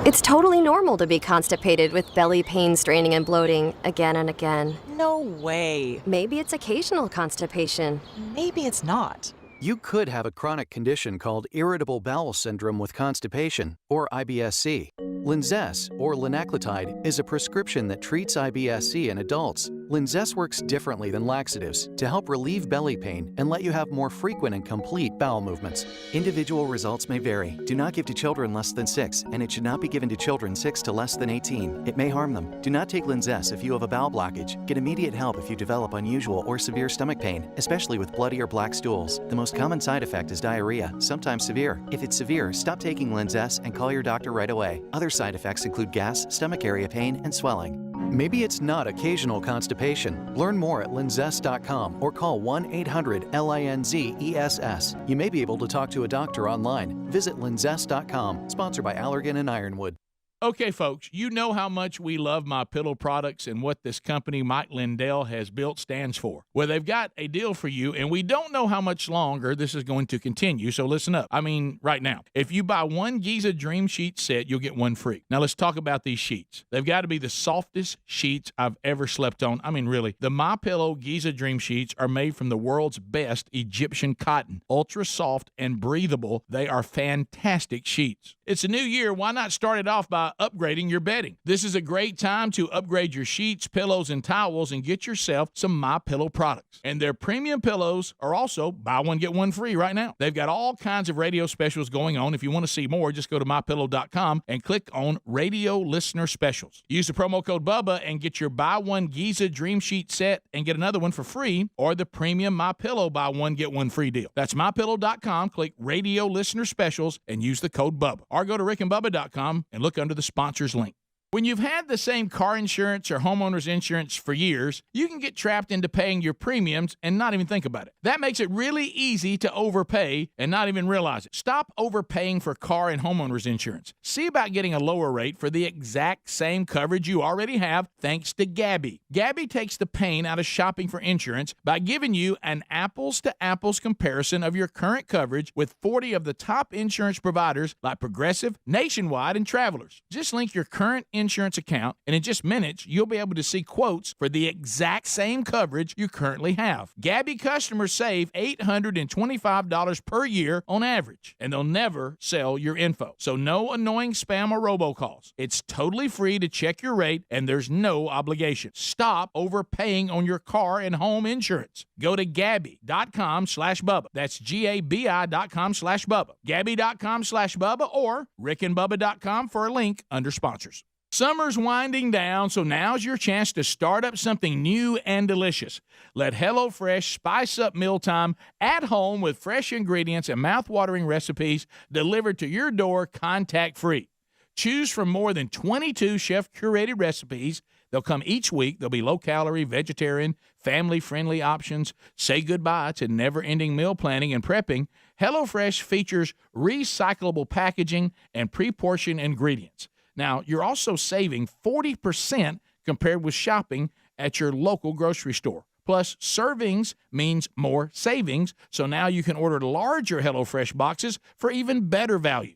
It's totally normal to be constipated with belly pain, straining, and bloating again and again. No way. Maybe it's occasional constipation. Maybe it's not. You could have a chronic condition called irritable bowel syndrome with constipation, or IBS-C. Linzess, or linaclotide, is a prescription that treats IBS-C in adults. Linzess works differently than laxatives to help relieve belly pain and let you have more frequent and complete bowel movements. Individual results may vary. Do not give to children less than 6, and it should not be given to children 6 to less than 18. It may harm them. Do not take Linzess if you have a bowel blockage. Get immediate help if you develop unusual or severe stomach pain, especially with bloody or black stools. The most common side effect is diarrhea, sometimes severe. If it's severe, stop taking Linzess and call your doctor right away. Other side effects include gas, stomach area pain, and swelling. Maybe it's not occasional constipation. Learn more at linzess.com or call 1-800-LINZESS. You may be able to talk to a doctor online. Visit linzess.com, sponsored by Allergan and Ironwood. Okay, folks, you know how much we love MyPillow products and what this company Mike Lindell has built stands for. Well, they've got a deal for you, and we don't know how much longer this is going to continue, so listen up. I mean, right now. If you buy one Giza Dream Sheet set, you'll get one free. Now, let's talk about these sheets. They've got to be the softest sheets I've ever slept on. I mean, really. The MyPillow Giza Dream Sheets are made from the world's best Egyptian cotton. Ultra soft and breathable, they are fantastic sheets. It's a new year. Why not start it off by upgrading your bedding? This is a great time to upgrade your sheets, pillows, and towels and get yourself some MyPillow products. And their premium pillows are also buy one, get one free right now. They've got all kinds of radio specials going on. If you want to see more, just go to MyPillow.com and click on Radio Listener Specials. Use the promo code Bubba and get your buy one Giza Dream Sheet set and get another one for free, or the premium MyPillow buy one, get one free deal. That's MyPillow.com, click Radio Listener Specials, and use the code Bubba. Or go to RickandBubba.com and look under the sponsors link. When you've had the same car insurance or homeowner's insurance for years, you can get trapped into paying your premiums and not even think about it. That makes it really easy to overpay and not even realize it. Stop overpaying for car and homeowner's insurance. See about getting a lower rate for the exact same coverage you already have thanks to Gabby. Gabby takes the pain out of shopping for insurance by giving you an apples-to-apples comparison of your current coverage with 40 of the top insurance providers like Progressive, Nationwide, and Travelers. Just link your current insurance account, and in just minutes, you'll be able to see quotes for the exact same coverage you currently have. Gabby customers save $825 per year on average, and they'll never sell your info. So no annoying spam or robocalls. It's totally free to check your rate, and there's no obligation. Stop overpaying on your car and home insurance. Go to Gabby.com/Bubba. That's GABI.com/Bubba. Gabby.com/Bubba or RickandBubba.com for a link under sponsors. Summer's winding down, so now's your chance to start up something new and delicious. Let HelloFresh spice up mealtime at home with fresh ingredients and mouth-watering recipes delivered to your door contact-free. Choose from more than 22 chef-curated recipes. They'll come each week. They'll be low-calorie, vegetarian, family-friendly options. Say goodbye to never-ending meal planning and prepping. HelloFresh features recyclable packaging and pre-portioned ingredients. Now, you're also saving 40% compared with shopping at your local grocery store. Plus, servings means more savings, so now you can order larger HelloFresh boxes for even better value.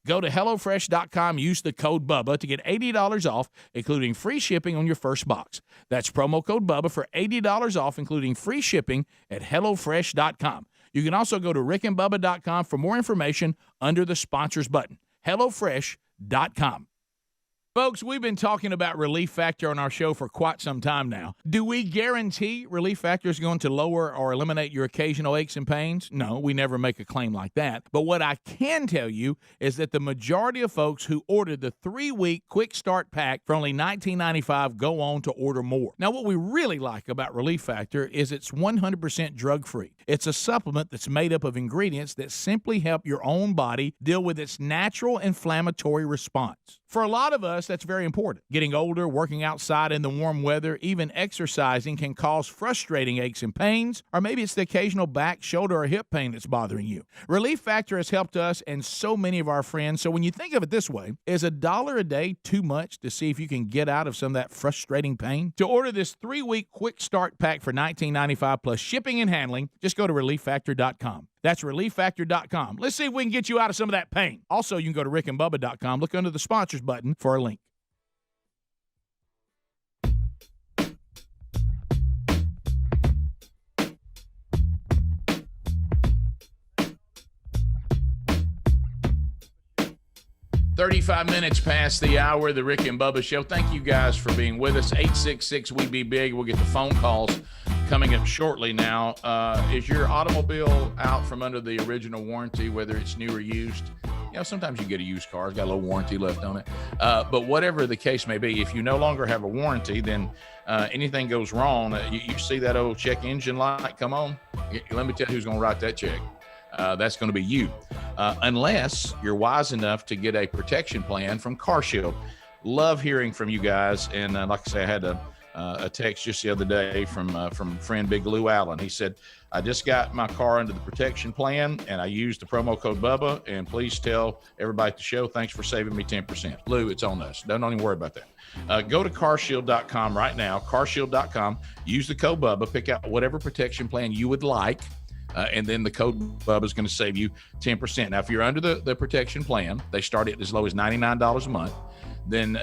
Go to HelloFresh.com, use the code BUBBA to get $80 off, including free shipping on your first box. That's promo code BUBBA for $80 off, including free shipping at HelloFresh.com. You can also go to RickandBubba.com for more information under the sponsors button. HelloFresh.com. Folks, we've been talking about Relief Factor on our show for quite some time now. Do we guarantee Relief Factor is going to lower or eliminate your occasional aches and pains? No, we never make a claim like that. But what I can tell you is that the majority of folks who ordered the 3-week Quick Start Pack for only $19.95 go on to order more. Now, what we really like about Relief Factor is it's 100% drug-free. It's a supplement that's made up of ingredients that simply help your own body deal with its natural inflammatory response. For a lot of us, that's very important. Getting older, working outside in the warm weather, even exercising can cause frustrating aches and pains, or maybe it's the occasional back, shoulder, or hip pain that's bothering you. Relief Factor has helped us and so many of our friends, so when you think of it this way, is $1 a day too much to see if you can get out of some of that frustrating pain? To order this 3-week Quick Start Pack for $19.95 plus shipping and handling, just go to ReliefFactor.com. That's ReliefFactor.com. Let's see if we can get you out of some of that pain. Also, you can go to RickandBubba.com. Look under the sponsors button for a link. $35 past the hour of the Rick and Bubba Show. Thank you guys for being with us. 866-WE-BE-BIG. We'll get the phone calls coming up shortly now. Is your automobile out from under the original warranty, whether it's new or used? You know, sometimes you get a used car. It's got a little warranty left on it. But whatever the case may be, if you no longer have a warranty, then anything goes wrong. You see that old check engine light come on? Let me tell you who's going to write that check. That's going to be you, unless you're wise enough to get a protection plan from CarShield. Love hearing from you guys. And like I say, I had a text just the other day from friend Big Lou Allen. He said, I just got my car under the protection plan, and I used the promo code BUBBA, and please tell everybody at the show, thanks for saving me 10%. Lou, it's on us. Don't even worry about that. Go to carshield.com right now, carshield.com. Use the code BUBBA. Pick out whatever protection plan you would like. And then the code BUBBA is going to save you 10%. Now, if you're under the protection plan, they start at as low as $99 a month. Then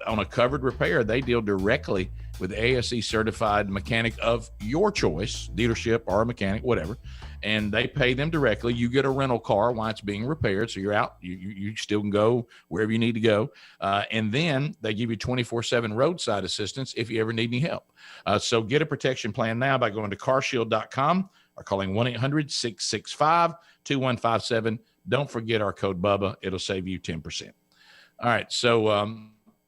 on a covered repair, they deal directly with the ASE certified mechanic of your choice, dealership or a mechanic, whatever. And they pay them directly. You get a rental car while it's being repaired. So you're out, you still can go wherever you need to go. And then they give you 24/7 roadside assistance if you ever need any help. So get a protection plan now by going to carshield.com or calling 1-800-665-2157. Don't forget our code BUBBA. It'll save you 10%. All right. So,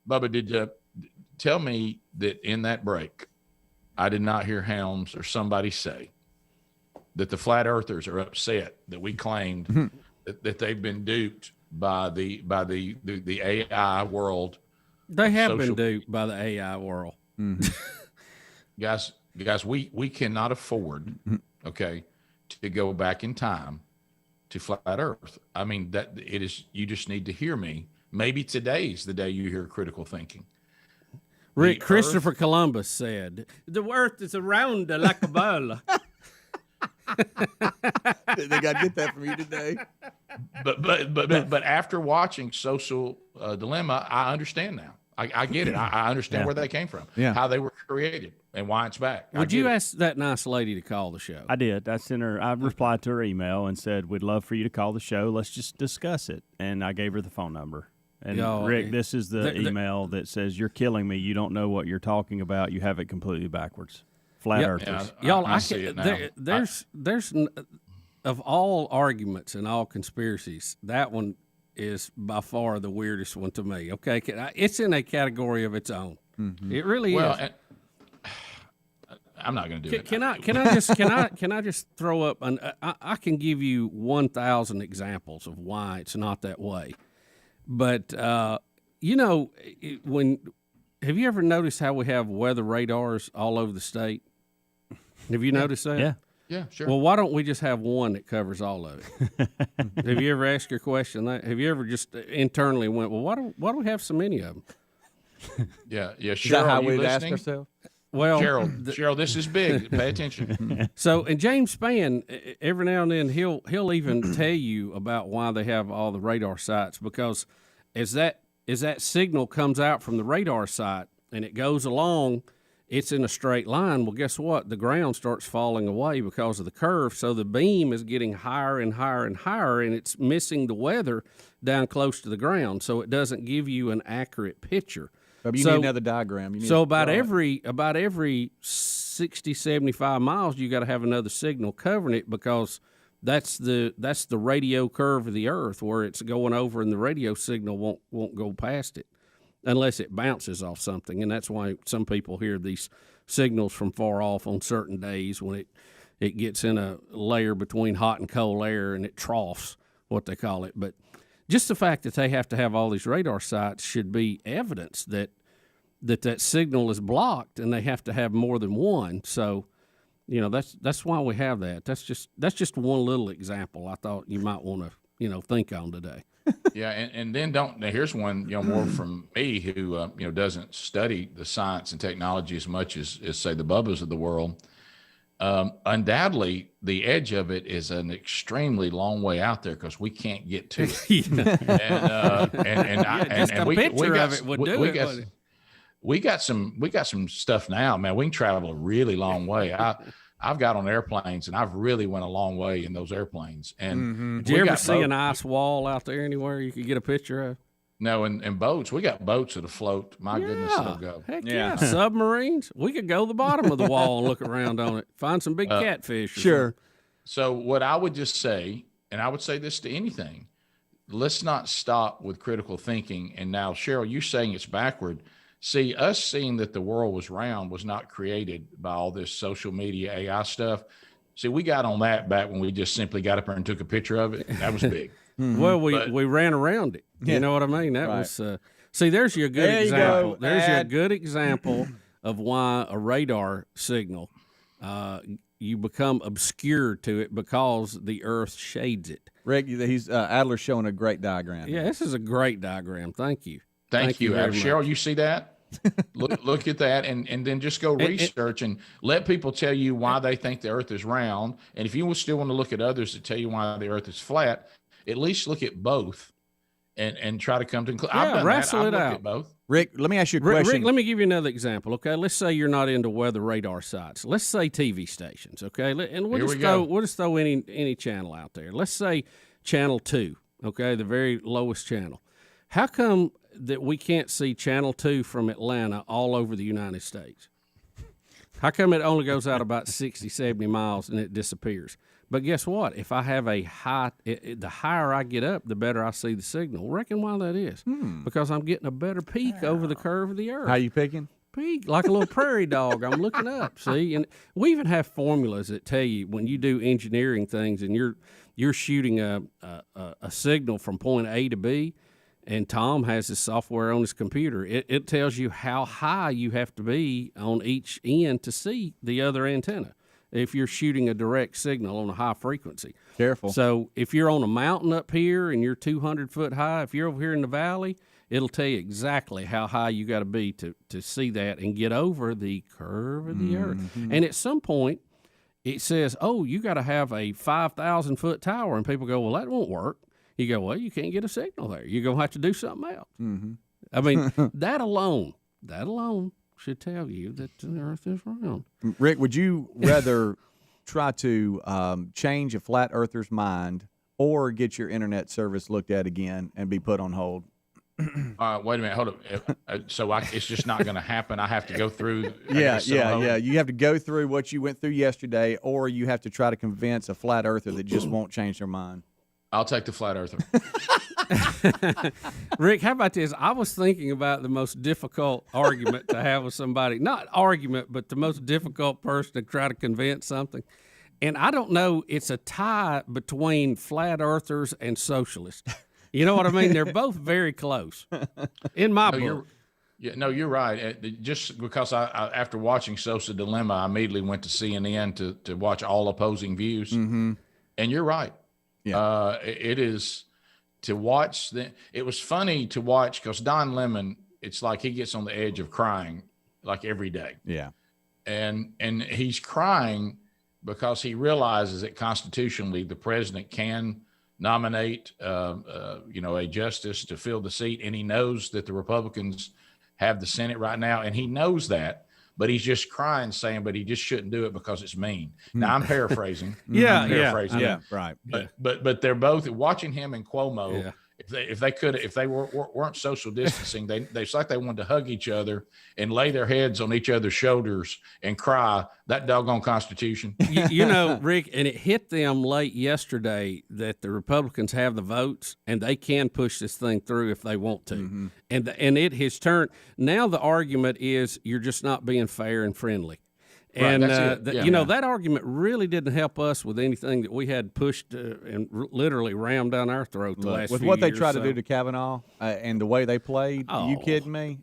Bubba, did tell me that in that break, I did not hear Helms or somebody say that the flat earthers are upset that we claimed that they've been duped by the AI world They have been duped by the AI world. Guys, we cannot afford, okay, to go back in time to flat Earth. I mean, that it is. You just need to hear me. Maybe today's the day you hear critical thinking. Rick, Christopher Columbus said, "The Earth is round like a ball." They got to get that from you today. But after watching Social Dilemma, I understand now. I get it. I understand where they came from, how they were created, and why it's back. Would you ask that nice lady to call the show? I did. I sent her. I replied to her email and said, "We'd love for you to call the show. Let's just discuss it." And I gave her the phone number. And Rick, this is the email that says, "You're killing me. You don't know what you're talking about. You have it completely backwards." Flat earthers. Y'all, I see it now. There's of all arguments and all conspiracies, that one is by far the weirdest one to me. Okay, it's in a category of its own. It really is. I'm not going to do it. Can I just throw up? I can give you 1,000 examples of why it's not that way. But when have you ever noticed how we have weather radars all over the state? Have you noticed that? Yeah. Yeah, sure. Well, why don't we just have one that covers all of it? Have you ever asked your question that? Have you ever just internally went, well, why do we have so many of them? Yeah. Is that how we'd ask ourselves? Well, Cheryl, this is big. Pay attention. So, and James Spann, every now and then he'll even tell you about why they have all the radar sites, because as that signal comes out from the radar site and it goes along, it's in a straight line. Well, guess what? The ground starts falling away because of the curve. So the beam is getting higher and higher and higher, and it's missing the weather down close to the ground. So it doesn't give you an accurate picture. You need another diagram. About every 60, 75 miles, you got to have another signal covering it, because that's the radio curve of the Earth where it's going over, and the radio signal won't go past it unless it bounces off something. And that's why some people hear these signals from far off on certain days when it gets in a layer between hot and cold air and it troughs, what they call it. But just the fact that they have to have all these radar sites should be evidence that signal is blocked, and they have to have more than one. So, that's why we have that. That's just one little example I thought you might want to think on today. Yeah, and then now here's one more from me who doesn't study the science and technology as much as say the Bubbas of the world. Undoubtedly, the edge of it is an extremely long way out there because we can't get to it. We got some stuff now, man. We can travel a really long way. I've got on airplanes, and I've really went a long way in those airplanes. And did you ever see an ice wall out there anywhere you could get a picture of? No, and boats. We got boats that float. My goodness, they'll go. Heck yeah. Submarines. We could go to the bottom of the wall and look around on it. Find some big catfish. Sure. So what I would just say, and I would say this to anything, let's not stop with critical thinking. And now, Cheryl, you saying it's backward. See, us seeing that the world was round was not created by all this social media AI stuff. See, we got on that back when we just simply got up there and took a picture of it. And that was big. Well, we ran around it. You know what I mean? That was see. There's your good example. There's your good example of why a radar signal you become obscured to it because the Earth shades it. Rick, he's Adler's showing a great diagram. Yeah, this is a great diagram. Thank you. Thank you, Cheryl. Much. You see that? Look at that, and then just go research and let people tell you why they think the Earth is round. And if you still want to look at others to tell you why the Earth is flat, at least look at both and try to come to conclusion. Yeah, wrestle it out. At both. Rick, let me ask you a question. Rick, let me give you another example. Okay, let's say you're not into weather radar sites. Let's say TV stations. Okay, and we'll just throw any channel out there. Let's say Channel 2. Okay, the very lowest channel. How come that we can't see Channel 2 from Atlanta all over the United States? How come it only goes out about 60, 70 miles and it disappears? But guess what? If I have the higher I get up, the better I see the signal. Reckon why that is? Because I'm getting a better peek over the curve of the Earth. How you picking? Peek like a little prairie dog. I'm looking up. See, and we even have formulas that tell you when you do engineering things and you're shooting a signal from point A to B. And Tom has his software on his computer. It tells you how high you have to be on each end to see the other antenna if you're shooting a direct signal on a high frequency. Careful. So if you're on a mountain up here and you're 200 foot high, if you're over here in the valley, it'll tell you exactly how high you got to be to see that and get over the curve of the earth. And at some point, it says, oh, you got to have a 5,000 foot tower. And people go, well, that won't work. You go, well, you can't get a signal there. You're going to have to do something else. I mean, that alone should tell you that the earth is round. Rick, would you rather try to change a flat earther's mind or get your internet service looked at again and be put on hold? Wait a minute, hold up. So it's just not going to happen. I have to go through. Yeah. You have to go through what you went through yesterday, or you have to try to convince a flat earther that just won't change their mind. I'll take the flat earther. Rick, how about this? I was thinking about the most difficult argument to have with somebody. Not argument, but the most difficult person to try to convince something. And I don't know, it's a tie between flat earthers and socialists. You know what I mean? They're both very close in my book. You're right. Just because I after watching Sosa Dilemma, I immediately went to CNN to watch all opposing views. And you're right. Yeah. It is to watch. It was funny to watch because Don Lemon, it's like he gets on the edge of crying like every day. Yeah. And he's crying because he realizes that constitutionally the president can nominate, a justice to fill the seat. And he knows that the Republicans have the Senate right now. And he knows that. But he's just crying, saying, but he just shouldn't do it because it's mean. Now, I'm paraphrasing. Right. But they're both watching him and Cuomo. Yeah. If they weren't social distancing, it's like they wanted to hug each other and lay their heads on each other's shoulders and cry, that doggone Constitution. You know, Rick, and it hit them late yesterday that the Republicans have the votes and they can push this thing through if they want to. And it has turned. Now the argument is you're just not being fair and friendly. And, that argument really didn't help us with anything that we had pushed and literally rammed down our throat the last few years. With what they tried to do to Kavanaugh and the way they played, are you kidding me?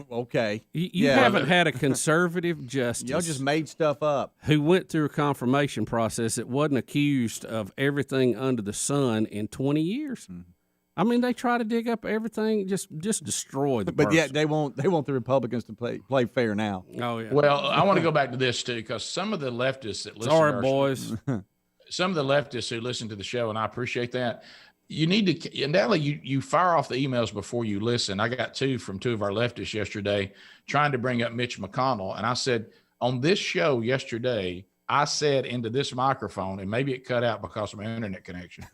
Okay. You haven't had a conservative justice. Y'all just made stuff up. Who went through a confirmation process that wasn't accused of everything under the sun in 20 years. I mean, they try to dig up everything, just destroy the person. But yet they want the Republicans to play fair now. Oh yeah. Well, I want to go back to this too, because some of the leftists that listen, some of the leftists who listen to the show, and I appreciate that. You need to, and Natalie, you fire off the emails before you listen. I got two from two of our leftists yesterday trying to bring up Mitch McConnell, and I said on this show yesterday, I said into this microphone, and maybe it cut out because of my internet connection.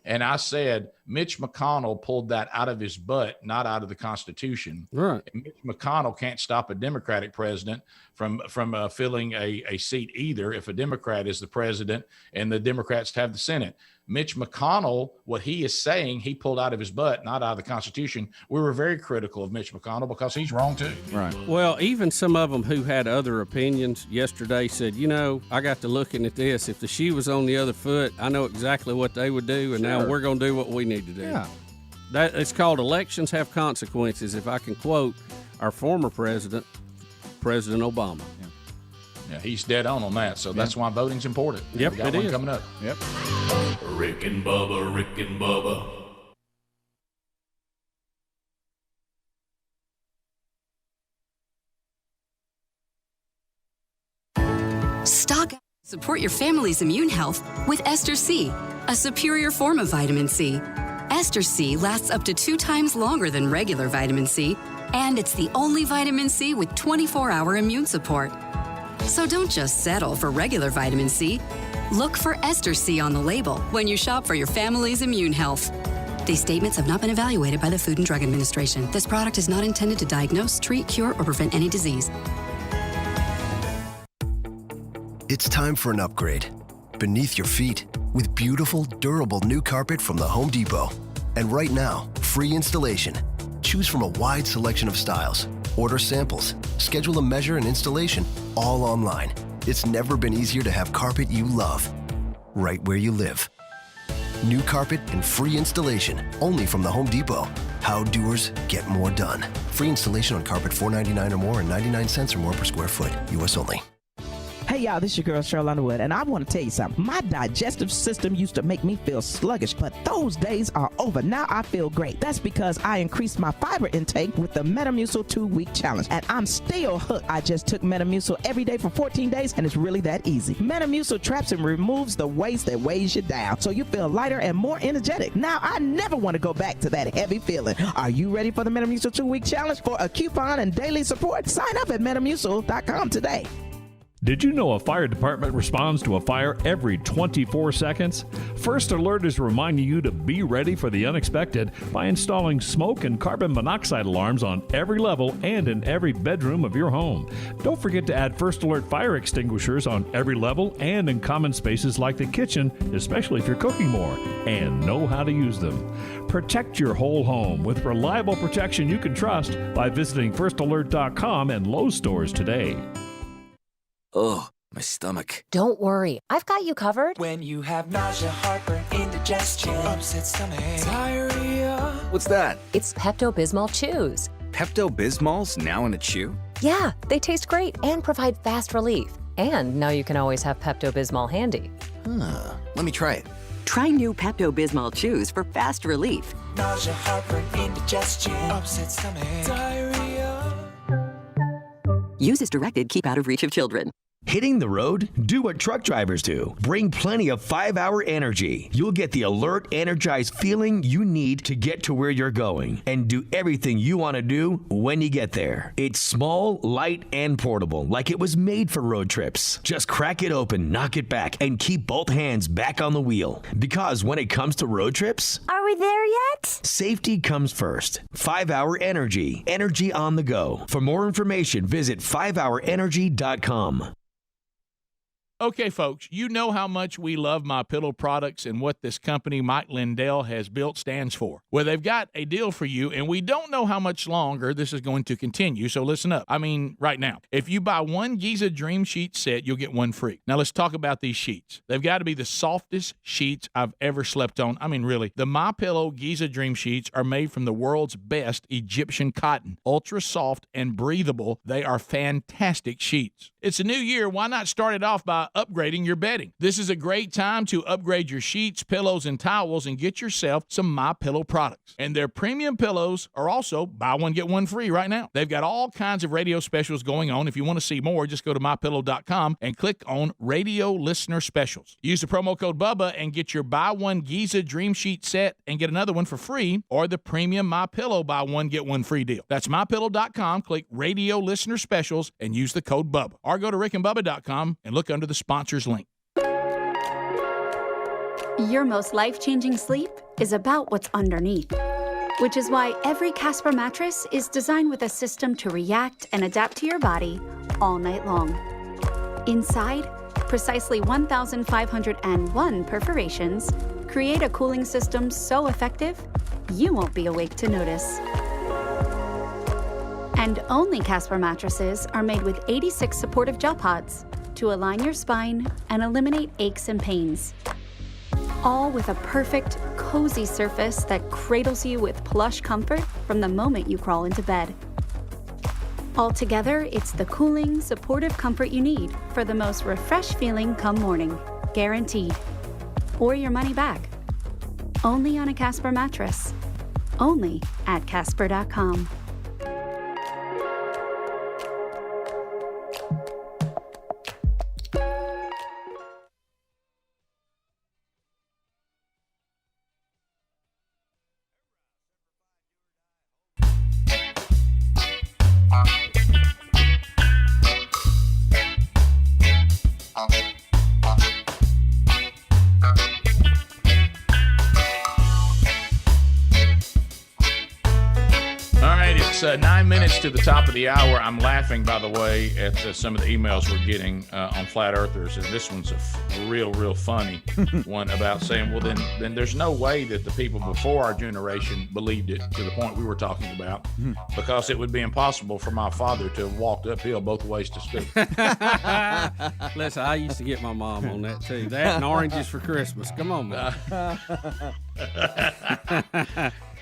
And I said, Mitch McConnell pulled that out of his butt, not out of the Constitution. Right. And Mitch McConnell can't stop a Democratic president from filling a seat either if a Democrat is the president and the Democrats have the Senate. Mitch McConnell, what he is saying, he pulled out of his butt, not out of the Constitution. We were very critical of Mitch McConnell because he's wrong too. Right. Well, even some of them who had other opinions yesterday said, I got to looking at this. If the shoe was on the other foot, I know exactly what they would do, and now we're going to do what we need to do. Yeah. It's called elections have consequences, if I can quote our former president, President Obama. Yeah, he's dead on that, so that's why voting's important. Yep, we got it one is. coming up. Yep. Rick and Bubba, Rick and Bubba. Stock up. Support your family's immune health with Ester C, a superior form of vitamin C. Ester C lasts up to 2 times longer than regular vitamin C, and it's the only vitamin C with 24-hour immune support. So don't just settle for regular vitamin C. Look for Ester C on the label when you shop for your family's immune health. These statements have not been evaluated by the Food and Drug Administration. This product is not intended to diagnose, treat, cure, or prevent any disease. It's time for an upgrade. Beneath your feet, with beautiful, durable new carpet from the Home Depot. And right now, free installation. Choose from a wide selection of styles. Order samples. Schedule a measure and installation, all online. It's never been easier to have carpet you love, right where you live. new carpet, and free installation. Only from the Home Depot. How doers get more done. Free installation on carpet $4.99 or more and 99 cents or more per square foot. U.S. only. Hey y'all, this is your girl Cheryl Underwood, and I want to tell you something. My digestive system used to make me feel sluggish, but those days are over. Now I feel great. That's because I increased my fiber intake with the Metamucil 2-week challenge, and I'm still hooked. I just took Metamucil every day for 14 days, and it's really that easy. Metamucil traps and removes the waste that weighs you down, so you feel lighter and more energetic. Now I never want to go back to that heavy feeling. Are you ready for the Metamucil 2-week challenge? For a coupon and daily support, sign up at Metamucil.com today. Did you know a fire department responds to a fire every 24 seconds? First Alert is reminding you to be ready for the unexpected by installing smoke and carbon monoxide alarms on every level and in every bedroom of your home. Don't forget to add First Alert fire extinguishers on every level and in common spaces like the kitchen, especially if you're cooking more, and know how to use them. Protect your whole home with reliable protection you can trust by visiting firstalert.com and Lowe's stores today. Oh, my stomach. Don't worry, I've got you covered. When you have nausea, heartburn, indigestion, upset stomach, diarrhea. What's that? It's Pepto-Bismol Chews. Pepto-Bismol's now in a chew? Yeah, they taste great and provide fast relief. And now you can always have Pepto-Bismol handy. Huh. Let me try it. Try new Pepto-Bismol Chews for fast relief. Nausea, heartburn, indigestion, upset stomach, diarrhea. Use as directed. Keep out of reach of children. Hitting the road? Do what truck drivers do. Bring plenty of 5-Hour Energy. You'll get the alert, energized feeling you need to get to where you're going and do everything you want to do when you get there. It's small, light, and portable, like it was made for road trips. Just crack it open, knock it back, and keep both hands back on the wheel. Because when it comes to road trips, Are we there yet? safety comes first. 5-Hour Energy. Energy on the go. For more information, visit 5hourenergy.com. Okay, folks, you know how much we love MyPillow products and what this company Mike Lindell has built stands for. Well, they've got a deal for you, and we don't know how much longer this is going to continue, so listen up. I mean, right now. If you buy one Giza Dream Sheet set, you'll get one free. Now, let's talk about these sheets. They've got to be the softest sheets I've ever slept on. I mean, really. The MyPillow Giza Dream Sheets are made from the world's best Egyptian cotton. Ultra soft and breathable, they are fantastic sheets. It's a new year. Why not start it off by upgrading your bedding? This is a great time to upgrade your sheets, pillows, and towels and get yourself some MyPillow products. And their premium pillows are also buy one, get one free right now. They've got all kinds of radio specials going on. If you want to see more, just go to MyPillow.com and click on Radio Listener Specials. Use the promo code Bubba and get your buy one Giza Dream Sheet set and get another one for free, or the premium MyPillow buy one, get one free deal. That's MyPillow.com, click Radio Listener Specials, and use the code Bubba. Or go to rickandbubba.com and look under the sponsors link. Your most life-changing sleep is about what's underneath, which is why every Casper mattress is designed with a system to react and adapt to your body all night long. Inside, precisely 1,501 perforations create a cooling system so effective, you won't be awake to notice. And only Casper mattresses are made with 86 supportive gel pods to align your spine and eliminate aches and pains. All with a perfect, cozy surface that cradles you with plush comfort from the moment you crawl into bed. Altogether, it's the cooling, supportive comfort you need for the most refreshed feeling come morning, guaranteed. Or your money back. Only on a Casper mattress. Only at Casper.com. It's 9 minutes to the top of the hour. I'm laughing, by the way, at some of the emails we're getting on flat earthers, and this one's a real funny one about saying, well, then there's no way that the people before our generation believed it to the point we were talking about, because it would be impossible for my father to have walked uphill both ways to school. Listen, I used to get my mom on that too. That and oranges for Christmas. Come on, man.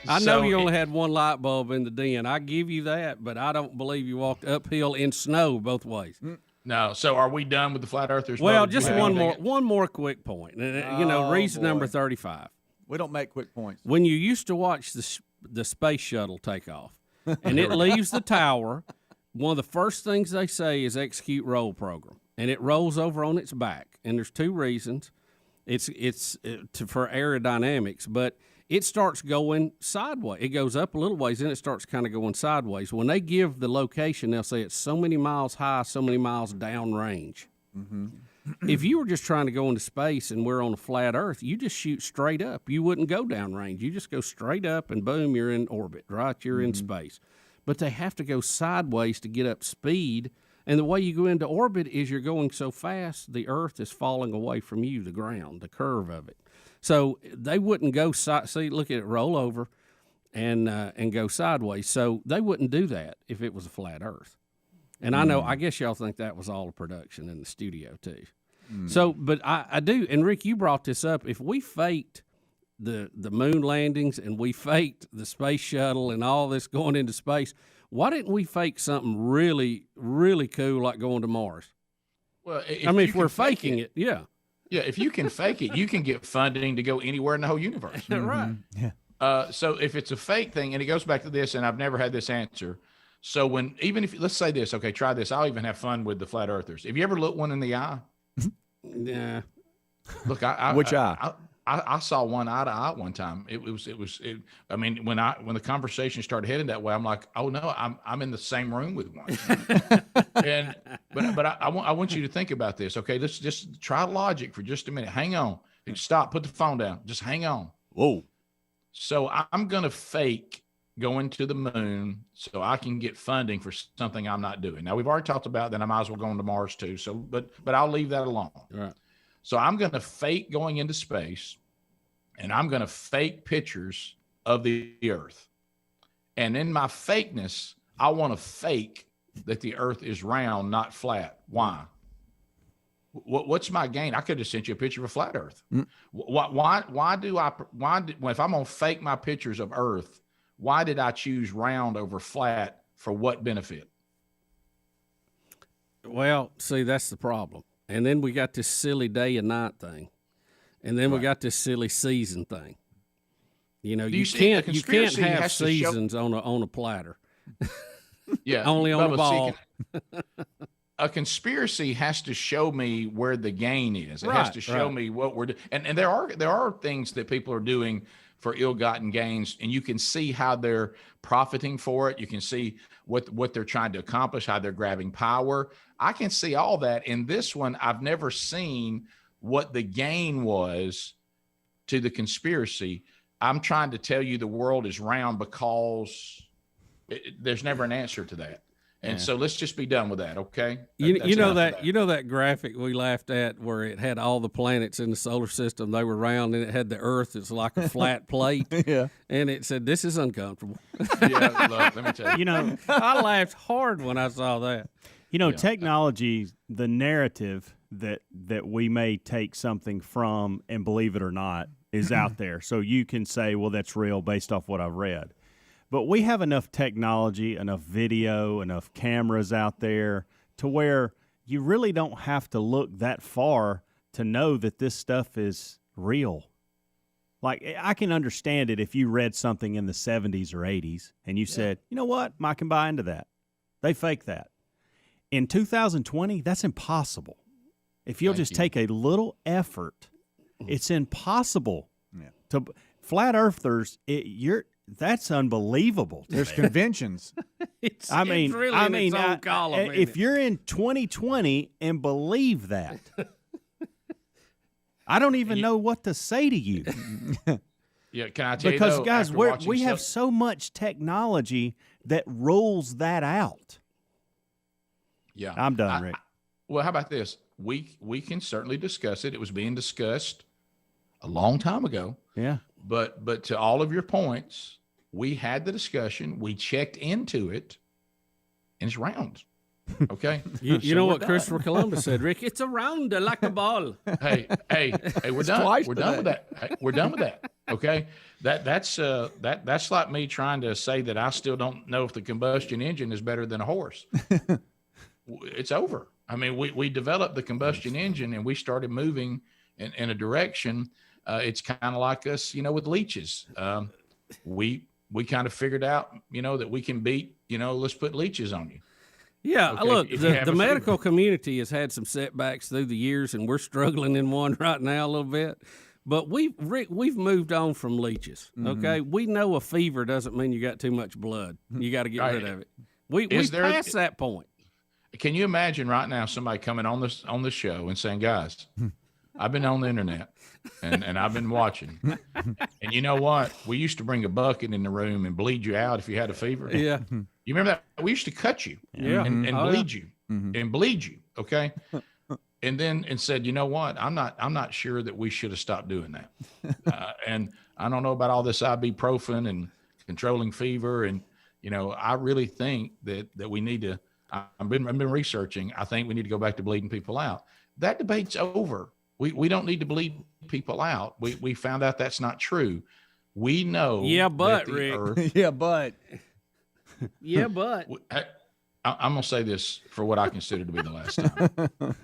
I know you only had one light bulb in the den. I give you that, but I don't believe you walked uphill in snow both ways. No. So are we done with the flat earthers? Well, just one more quick point. Reason number 35. We don't make quick points. When you used to watch the space shuttle take off, and it leaves the tower, one of the first things they say is execute roll program, and it rolls over on its back. And there's two reasons. It's for aerodynamics, but it starts going sideways. It goes up a little ways, then it starts kind of going sideways. When they give the location, they'll say it's so many miles high, so many miles down range. Mm-hmm. If you were just trying to go into space and we're on a flat Earth, you just shoot straight up. You wouldn't go down range. You just go straight up and boom, you're in orbit, right? You're in space. But they have to go sideways to get up speed. And the way you go into orbit is you're going so fast, the Earth is falling away from you, the ground, the curve of it. So they wouldn't go look at it roll over and go sideways. So they wouldn't do that if it was a flat Earth. And I guess y'all think that was all a production in the studio too. So, but I do. And Rick, you brought this up. If we faked the moon landings and we faked the space shuttle and all this going into space, why didn't we fake something really, really cool like going to Mars? Well, if we're faking it, yeah. Yeah, if you can fake it, you can get funding to go anywhere in the whole universe. Right. Yeah. So if it's a fake thing, and it goes back to this, and I've never had this answer. So let's say this, okay, try this. I'll even have fun with the flat earthers. Have you ever looked one in the eye? Yeah. Look, Which eye? I saw one eye to eye one time. I mean, when the conversation started heading that way, I'm like, oh no, I'm in the same room with one. But I want you to think about this. Okay, let's just try logic for just a minute. Hang on. Stop. Put the phone down. Just hang on. Whoa. So I'm gonna fake going to the moon so I can get funding for something I'm not doing. Now we've already talked about that. I might as well go on to Mars too. So, but I'll leave that alone. All right. So I'm going to fake going into space, and I'm going to fake pictures of the Earth. And in my fakeness, I want to fake that the Earth is round, not flat. Why? What's my gain? I could have sent you a picture of a flat Earth. Why if I'm going to fake my pictures of Earth, why did I choose round over flat? For what benefit? Well, see, that's the problem. And then we got this silly day and night thing. And then we got this silly season thing. You can't have seasons on a platter. Yeah. Only on a ball. A conspiracy has to show me where the gain is. It has to show me what we're doing. And there are things that people are doing for ill-gotten gains, and you can see how they're profiting for it. You can see what they're trying to accomplish, how they're grabbing power. I can see all that. In this one, I've never seen what the gain was to the conspiracy. I'm trying to tell you the world is round because there's never an answer to that. And so let's just be done with that, okay? You know that graphic we laughed at where it had all the planets in the solar system, they were round, and it had the Earth. It's like a flat plate. Yeah. And it said, "This is uncomfortable." Yeah, look, let me tell you. I laughed hard when I saw that. Technology, the narrative that we may take something from and believe it or not is out there. So you can say, well, that's real based off what I've read. But we have enough technology, enough video, enough cameras out there to where you really don't have to look that far to know that this stuff is real. Like, I can understand it if you read something in the 70s or 80s and you said, you know what, I can buy into that. They fake that. In 2020, that's impossible. If you'll take a little effort, it's impossible. To flat earthers, that's unbelievable. There's conventions. It's really in its own column, if you're in 2020 and believe that, I don't even know what to say to you. Yeah, can I tell you because though, guys, after we have so much technology that rules that out. Yeah, I'm done, Rick. Well, how about this? We can certainly discuss it. It was being discussed a long time ago. Yeah. But to all of your points, we had the discussion. We checked into it, and it's round. Okay. You know what Christopher Columbus said, Rick? It's a rounder like a ball. Hey, we're done. We're done with that. Hey, we're done with that. Okay. That's like me trying to say that I still don't know if the combustion engine is better than a horse. It's over. I mean, we developed the combustion engine and we started moving in a direction. It's kind of like us, with leeches. We kind of figured out, that we can beat, let's put leeches on you. Yeah, Okay, look, if you have the a medical fever. community has had some setbacks through the years, and we're struggling in one right now a little bit. But we've moved on from leeches. Okay, we know a fever doesn't mean you got too much blood. You got to get rid of it. We passed that point. Can you imagine right now somebody coming on this show and saying, guys, I've been on the internet and I've been watching. And you know what? We used to bring a bucket in the room and bleed you out if you had a fever. Yeah. You remember that? We used to cut you and bleed you and bleed you. Okay. And said, you know what? I'm not sure that we should have stopped doing that. And I don't know about all this ibuprofen and controlling fever. And, I really think that we need to, I've been researching. I think we need to go back to bleeding people out. That debate's over. We don't need to bleed people out. We found out that's not true. We know. Yeah, but that Rick. Earth, yeah, but. Yeah, but. I'm going to say this for what I consider to be the last time.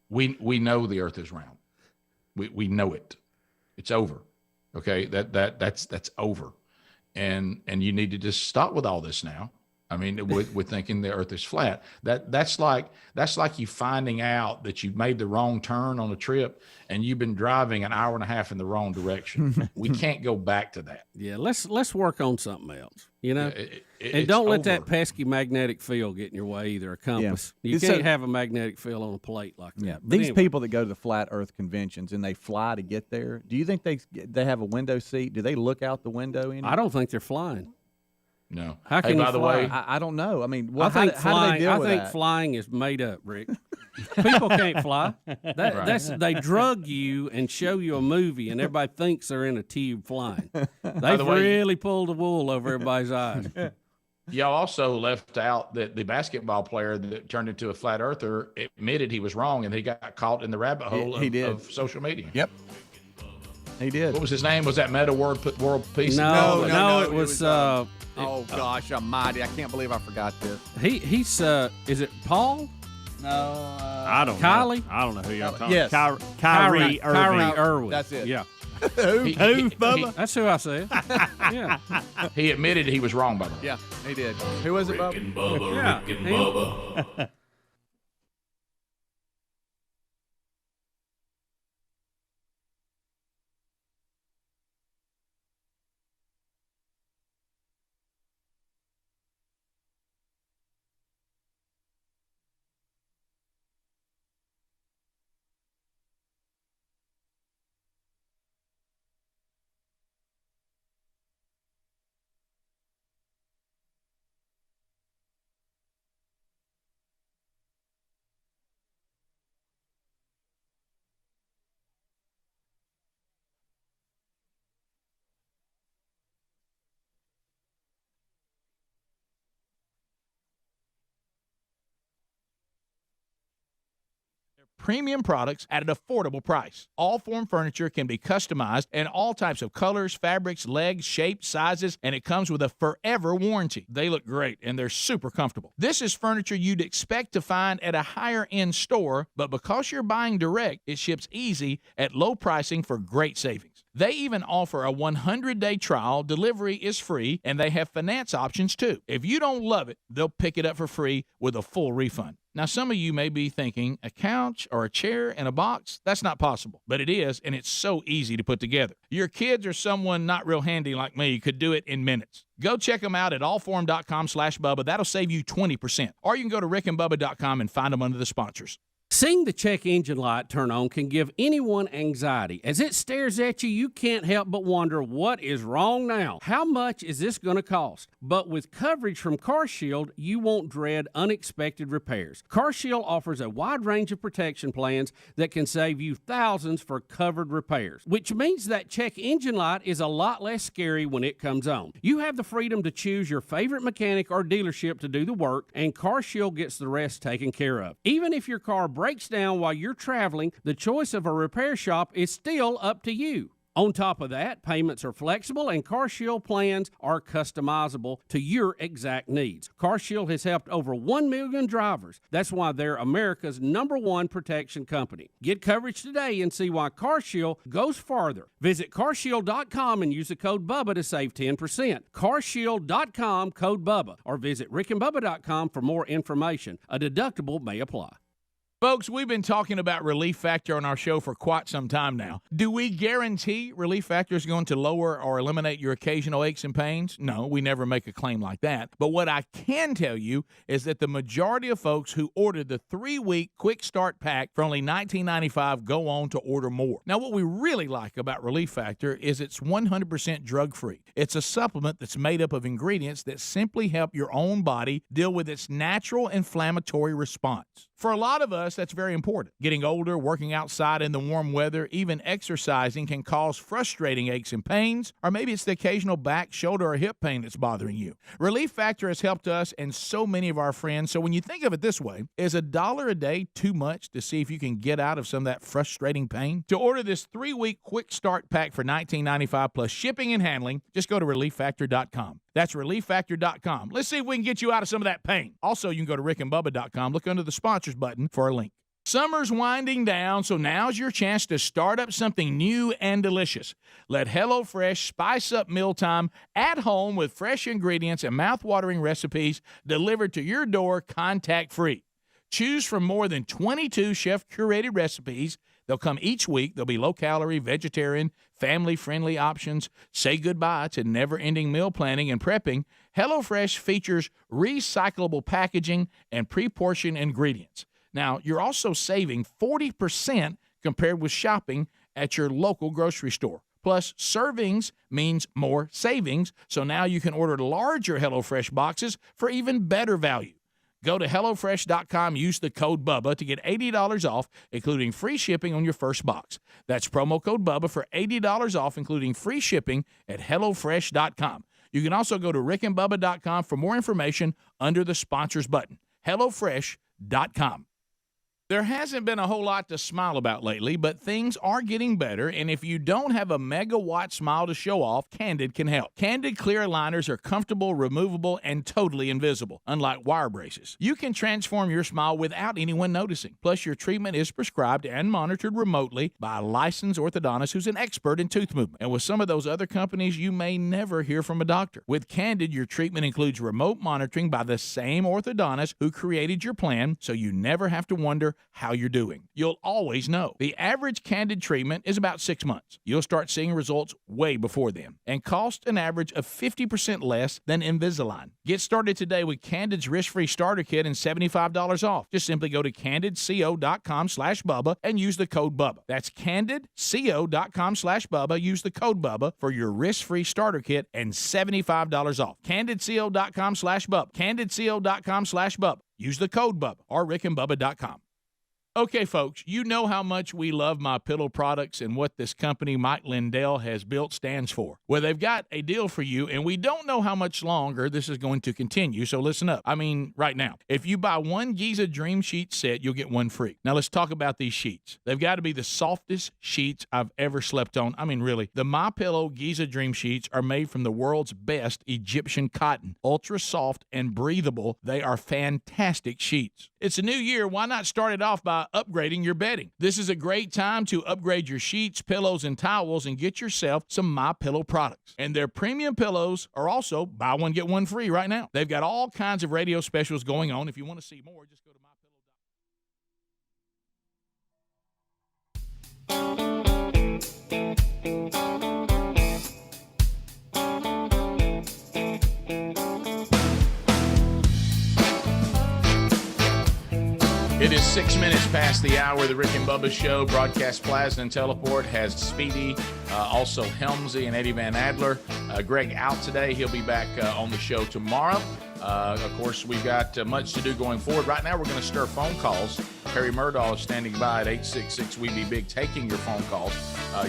We know the Earth is round. We know it. It's over. Okay, that's over. And you need to just stop with all this now. I mean, with thinking the Earth is flat. That's like you finding out that you made the wrong turn on a trip and you've been driving an hour and a half in the wrong direction. We can't go back to that. Yeah, let's work on something else. And don't let that pesky magnetic field get in your way either. A compass. Yeah. You can't have a magnetic field on a plate like that. Yeah, But these anyway. people that go to the flat Earth conventions and they fly to get there. Do you think they have a window seat? Do they look out the window? I don't think they're flying. No. How can by the way, I don't know. I mean, I think how do they deal with that? flying is made up, Rick. People can't fly. They drug you and show you a movie, and everybody thinks they're in a tube flying. They've really pulled the wool over everybody's eyes. Y'all also left out that the basketball player that turned into a flat earther admitted he was wrong, and he got caught in the rabbit hole of social media. Yep. He did. What was his name? Was that Meta World Peace? No, it was. Oh gosh, almighty! I can't believe I forgot this. He's is it Paul? No, I don't Kylie? know. I don't know who y'all talking Yes. about. Kyrie Irving. That's it. Yeah. Who, Bubba? That's who I said. Yeah. He admitted he was wrong, by the way. Yeah, he did. Who was it, Bubba? Rick and Bubba, Yeah, Rick and him. Bubba. Premium products at an affordable price. All Form furniture can be customized in all types of colors, fabrics, legs, shapes, sizes, and it comes with a forever warranty. They look great and they're super comfortable. This is furniture you'd expect to find at a higher end store, but because you're buying direct, it ships easy at low pricing for great savings. They even offer a 100-day trial, delivery is free, and they have finance options too. If you don't love it, they'll pick it up for free with a full refund. Now, some of you may be thinking, a couch or a chair and a box? That's not possible, but it is, and it's so easy to put together. Your kids or someone not real handy like me could do it in minutes. Go check them out at allform.com/Bubba. That'll save you 20%. Or you can go to rickandbubba.com and find them under the sponsors. Seeing the check engine light turn on can give anyone anxiety. As it stares at you, you can't help but wonder, what is wrong now? How much is this going to cost? But with coverage from CarShield, you won't dread unexpected repairs. CarShield offers a wide range of protection plans that can save you thousands for covered repairs, which means that check engine light is a lot less scary when it comes on. You have the freedom to choose your favorite mechanic or dealership to do the work, and CarShield gets the rest taken care of. Even if your car breaks down while you're traveling, the choice of a repair shop is still up to you. On top of that, payments are flexible and CarShield plans are customizable to your exact needs. CarShield has helped over 1 million drivers. That's why they're America's #1 protection company. Get coverage today and see why CarShield goes farther. Visit carshield.com and use the code Bubba to save 10%. carshield.com, code Bubba, or visit rickandbubba.com for more information. A deductible may apply. Folks, we've been talking about Relief Factor on our show for quite some time now. Do we guarantee Relief Factor is going to lower or eliminate your occasional aches and pains? No, we never make a claim like that. But what I can tell you is that the majority of folks who ordered the 3-week Quick Start Pack for only $19.95 go on to order more. Now, what we really like about Relief Factor is it's 100% drug-free. It's a supplement that's made up of ingredients that simply help your own body deal with its natural inflammatory response. For a lot of us, that's very important. Getting older, working outside in the warm weather, even exercising can cause frustrating aches and pains, or maybe it's the occasional back, shoulder, or hip pain that's bothering you. Relief Factor has helped us and so many of our friends, so when you think of it this way, is $1 a day too much to see if you can get out of some of that frustrating pain? To order this 3-week Quick Start Pack for $19.95 plus shipping and handling, just go to ReliefFactor.com. That's ReliefFactor.com. Let's see if we can get you out of some of that pain. Also, you can go to RickandBubba.com. Look under the sponsors button for a link. Summer's winding down, so now's your chance to start up something new and delicious. Let HelloFresh spice up mealtime at home with fresh ingredients and mouth-watering recipes delivered to your door contact-free. Choose from more than 22 chef-curated recipes. They'll come each week. They'll be low-calorie, vegetarian, family-friendly options. Say goodbye to never-ending meal planning and prepping. HelloFresh features recyclable packaging and pre-portioned ingredients. Now, you're also saving 40% compared with shopping at your local grocery store. Plus, servings means more savings, so now you can order larger HelloFresh boxes for even better value. Go to HelloFresh.com, use the code Bubba to get $80 off, including free shipping on your first box. That's promo code Bubba for $80 off, including free shipping at HelloFresh.com. You can also go to RickandBubba.com for more information under the sponsors button. HelloFresh.com. There hasn't been a whole lot to smile about lately, but things are getting better, and if you don't have a megawatt smile to show off, Candid can help. Candid clear aligners are comfortable, removable, and totally invisible, unlike wire braces. You can transform your smile without anyone noticing. Plus, your treatment is prescribed and monitored remotely by a licensed orthodontist who's an expert in tooth movement. And with some of those other companies, you may never hear from a doctor. With Candid, your treatment includes remote monitoring by the same orthodontist who created your plan, so you never have to wonder how you're doing. You'll always know. The average Candid treatment is about 6 months. You'll start seeing results way before then and cost an average of 50% less than Invisalign. Get started today with Candid's risk-free starter kit and $75 off. Just simply go to CandidCo.com/Bubba and use the code Bubba. That's CandidCo.com/Bubba. Use the code Bubba for your risk-free starter kit and $75 off. CandidCo.com/Bubba. CandidCo.com/Bubba. Use the code Bubba or RickandBubba.com. Okay, folks, you know how much we love MyPillow products and what this company Mike Lindell has built stands for. Well, they've got a deal for you, and we don't know how much longer this is going to continue, so listen up. I mean, right now. If you buy one Giza Dream Sheet set, you'll get one free. Now, let's talk about these sheets. They've got to be the softest sheets I've ever slept on. I mean, really. The MyPillow Giza Dream Sheets are made from the world's best Egyptian cotton. Ultra soft and breathable. They are fantastic sheets. It's a new year. Why not start it off by upgrading your bedding? This is a great time to upgrade your sheets, pillows, and towels and get yourself some MyPillow products. And their premium pillows are also buy one, get one free right now. They've got all kinds of radio specials going on. If you want to see more, just go to MyPillow.com. It is 6 minutes past the hour of the Rick and Bubba Show. Broadcast Plaza and Teleport has Speedy, also Helmsy and Eddie Van Adler. Greg out today. He'll be back on the show tomorrow. Of course, we've got much to do going forward. Right now, we're going to stir phone calls. Harry Murdahl is standing by at 866-WE-BE-BIG, taking your phone calls.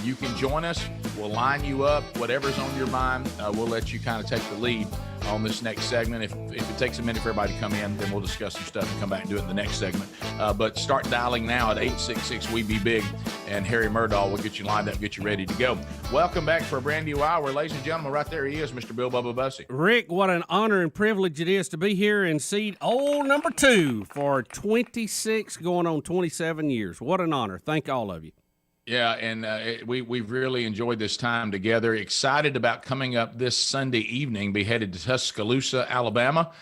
You can join us. We'll line you up. Whatever's on your mind, we'll let you kind of take the lead on this next segment. If it takes a minute for everybody to come in, then we'll discuss some stuff and come back and do it in the next segment. But start dialing now at 866-WE-BE-BIG, and Harry Murdahl will get you lined up, get you ready to go. Welcome back for a brand new hour. Ladies and gentlemen, right there he is, Mr. Bill Bubba Bussey. Rick, what an honor and privilege it is to be here in seat number 2 for 26 going on 27 years. What an honor. Thank all of you. Yeah, and we've really enjoyed this time together. Excited about coming up this Sunday evening. Be headed to Tuscaloosa, Alabama,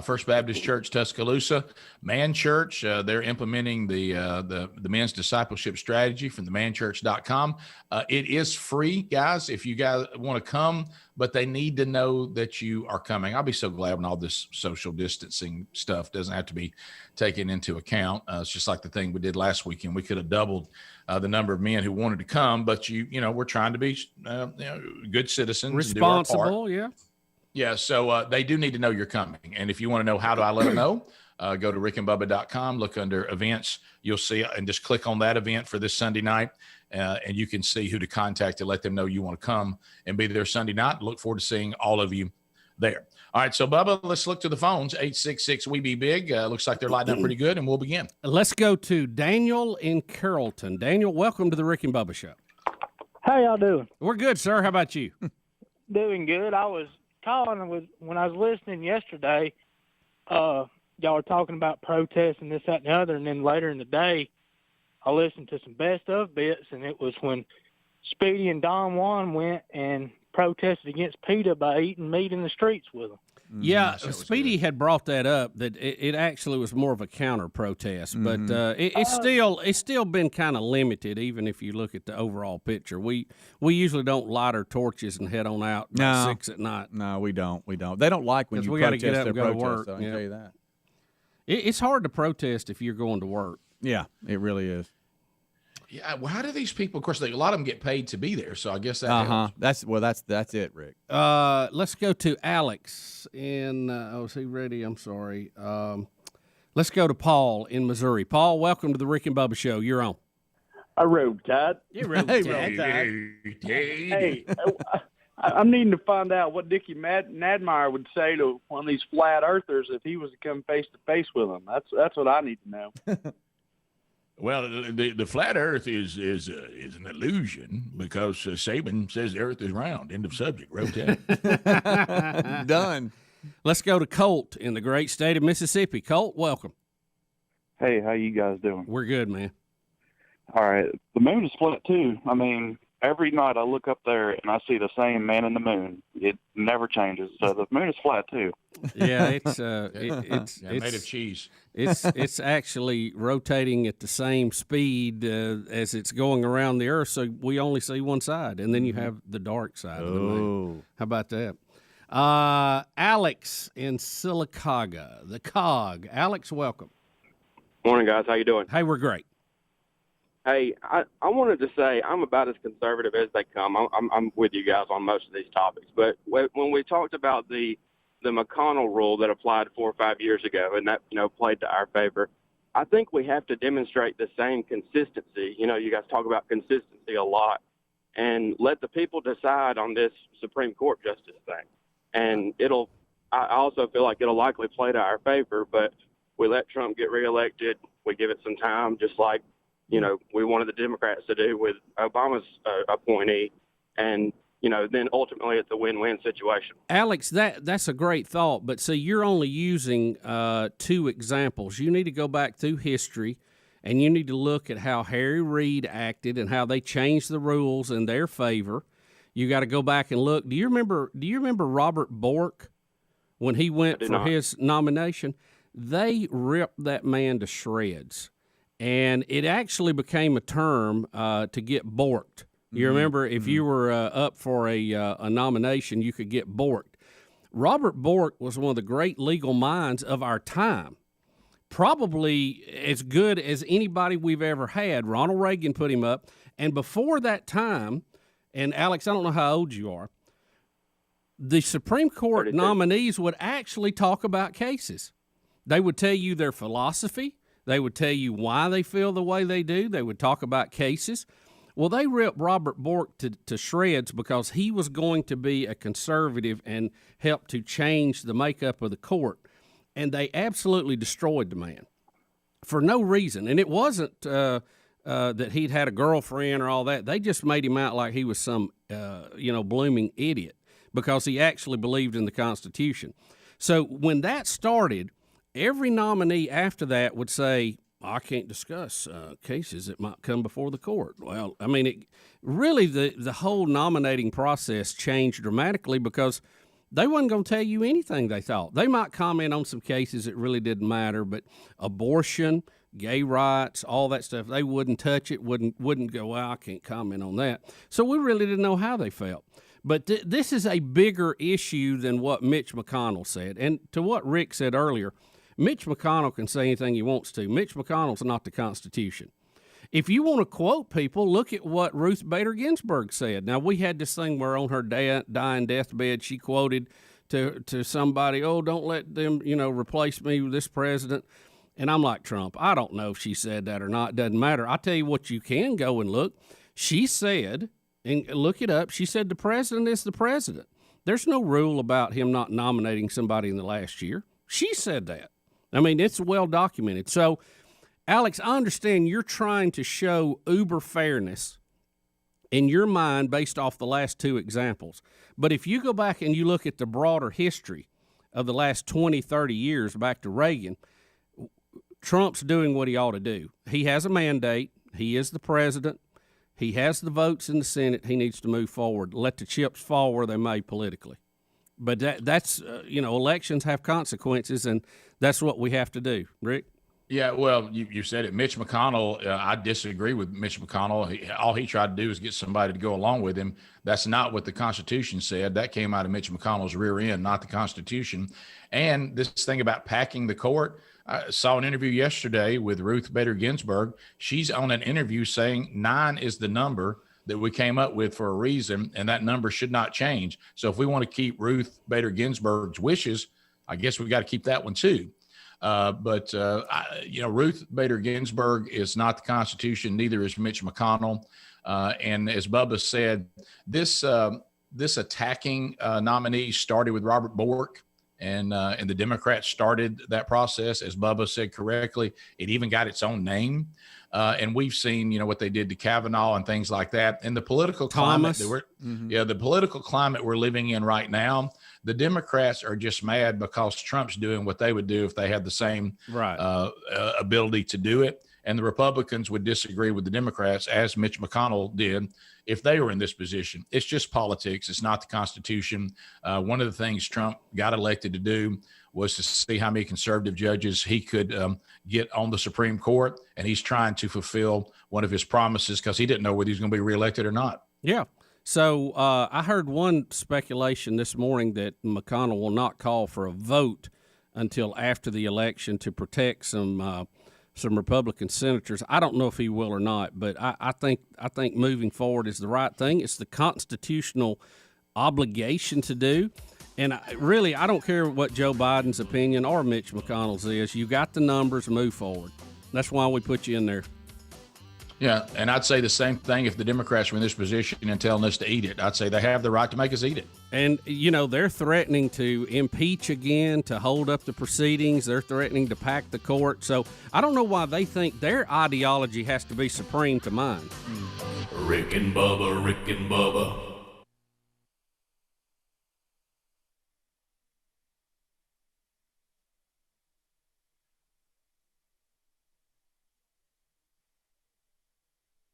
First Baptist Church, Tuscaloosa, Man Church. They're implementing the men's discipleship strategy from themanchurch.com. It is free, guys, if you guys want to come, but they need to know that you are coming. I'll be so glad when all this social distancing stuff doesn't have to be taken into account. It's just like the thing we did last weekend. We could have doubled the number of men who wanted to come, but we're trying to be good citizens, responsible. Yeah. So they do need to know you're coming. And if you want to know how do I let them know, go to rickandbubba.com, look under events, you'll see, and just click on that event for this Sunday night. And you can see who to contact to let them know you want to come and be there Sunday night. Look forward to seeing all of you there. All right, so Bubba, let's look to the phones. 866-WE-BE-BIG. Looks like they're lighting up pretty good, and we'll begin. Let's go to Daniel in Carrollton. Daniel, welcome to the Rick and Bubba Show. How y'all doing? We're good, sir. How about you? Doing good. I was calling when I was listening yesterday. Y'all were talking about protests and this, that, and the other, and then later in the day, I listened to some best of bits, and it was when Speedy and Don Juan went and protested against PETA by eating meat in the streets with them. Yeah, Speedy had brought that up, that it actually was more of a counter protest, but it's still been kind of limited, even if you look at the overall picture. We usually don't light our torches and head on out by 6 at night. No, we don't. They don't like when you protest get up their and go to protest, work. I can tell you that. It's hard to protest if you're going to work. Yeah, it really is. Yeah, well, how do these people? Of course, a lot of them get paid to be there, so I guess that helps. That's it, Rick. Let's go to Alex in. Is he ready? I'm sorry. Let's go to Paul in Missouri. Paul, welcome to the Rick and Bubba Show. You're on. I rode Tide. You rode Tide. Hey, I'm needing to find out what Dickie Nadmeyer would say to one of these flat earthers if he was to come face to face with them. That's what I need to know. Well, the flat Earth is an illusion because Saban says the Earth is round. End of subject. Rotate. Done. Let's go to Colt in the great state of Mississippi. Colt, welcome. Hey, how you guys doing? We're good, man. All right. The moon is flat, too. I mean, every night I look up there and I see the same man in the moon. It never changes. So the moon is flat, too. Yeah, it's made of cheese. It's actually rotating at the same speed as it's going around the Earth, so we only see one side, and then you have the dark side of the moon. How about that? Alex in Sylacauga, the COG. Alex, welcome. Morning, guys. How you doing? Hey, we're great. Hey, I wanted to say I'm about as conservative as they come. I'm with you guys on most of these topics, but when we talked about the McConnell rule that applied 4 or 5 years ago, and that played to our favor, I think we have to demonstrate the same consistency. You guys talk about consistency a lot, and let the people decide on this Supreme Court justice thing. And I also feel like it'll likely play to our favor, but we let Trump get reelected. We give it some time, just like we wanted the Democrats to do with Obama's appointee, and then ultimately it's a win-win situation. Alex, that's a great thought, but see, you're only using 2 examples. You need to go back through history, and you need to look at how Harry Reid acted and how they changed the rules in their favor. You got to go back and look. Do you remember Robert Bork when he went for his nomination? They ripped that man to shreds, and it actually became a term to get borked. You remember if you were up for a nomination, you could get borked. Robert Bork was one of the great legal minds of our time. probably as good as anybody we've ever had. Ronald Reagan put him up. And before that time, and Alex, I don't know how old you are, the Supreme Court 32. nominees would actually talk about cases. They would tell you their philosophy. They would tell you why they feel the way they do. They would talk about cases. Well, they ripped Robert Bork to shreds because he was going to be a conservative and help to change the makeup of the court. And they absolutely destroyed the man for no reason. And it wasn't that he'd had a girlfriend or all that. They just made him out like he was some, blooming idiot because he actually believed in the Constitution. So when that started, every nominee after that would say, I can't discuss cases that might come before the court. Well, I mean, the whole nominating process changed dramatically because they wasn't going to tell you anything they thought. They might comment on some cases that really didn't matter, but abortion, gay rights, all that stuff, they wouldn't touch it, wouldn't go, well, I can't comment on that. So we really didn't know how they felt. But this is a bigger issue than what Mitch McConnell said. And to what Rick said earlier, Mitch McConnell can say anything he wants to. Mitch McConnell's not the Constitution. If you want to quote people, look at what Ruth Bader Ginsburg said. Now, we had this thing where on her dying deathbed, she quoted to somebody, oh, don't let them, replace me with this president. And I'm like, Trump, I don't know if she said that or not. It doesn't matter. I'll tell you what, you can go and look. She said, and look it up, she said the president is the president. There's no rule about him not nominating somebody in the last year. She said that. I mean, it's well documented. So, Alex, I understand you're trying to show uber fairness in your mind based off the last two examples. But if you go back and you look at the broader history of the last 20, 30 years back to Reagan, Trump's doing what he ought to do. He has a mandate. He is the president. He has the votes in the Senate. He needs to move forward. Let the chips fall where they may politically. But that's elections have consequences, and that's what we have to do. Rick? Yeah, well, you said it. Mitch McConnell, I disagree with Mitch McConnell. All he tried to do is get somebody to go along with him. That's not what the Constitution said. That came out of Mitch McConnell's rear end, not the Constitution. And this thing about packing the court, I saw an interview yesterday with Ruth Bader Ginsburg. She's on an interview saying 9 is the number that we came up with for a reason, and that number should not change. So if we want to keep Ruth Bader Ginsburg's wishes, I guess we got to keep that one too. But Ruth Bader Ginsburg is not the Constitution. Neither is Mitch McConnell. And as Bubba said, this attacking nominee started with Robert Bork, and the Democrats started that process. As Bubba said correctly, it even got its own name. And we've seen, what they did to Kavanaugh and things like that. And the political climate the political climate we're living in right now, the Democrats are just mad because Trump's doing what they would do if they had the same ability to do it. And the Republicans would disagree with the Democrats, as Mitch McConnell did, if they were in this position. It's just politics. It's not the Constitution. One of the things Trump got elected to do was to see how many conservative judges he could get on the Supreme Court. And he's trying to fulfill one of his promises because he didn't know whether he's going to be reelected or not. Yeah. So I heard one speculation this morning that McConnell will not call for a vote until after the election to protect some Republican senators. I don't know if he will or not, but I think moving forward is the right thing. It's the constitutional obligation to do. And I don't care what Joe Biden's opinion or Mitch McConnell's is. You got the numbers, move forward. That's why we put you in there. Yeah, and I'd say the same thing if the Democrats were in this position and telling us to eat it. I'd say they have the right to make us eat it. And, they're threatening to impeach again, to hold up the proceedings. They're threatening to pack the court. So I don't know why they think their ideology has to be supreme to mine. Rick and Bubba, Rick and Bubba.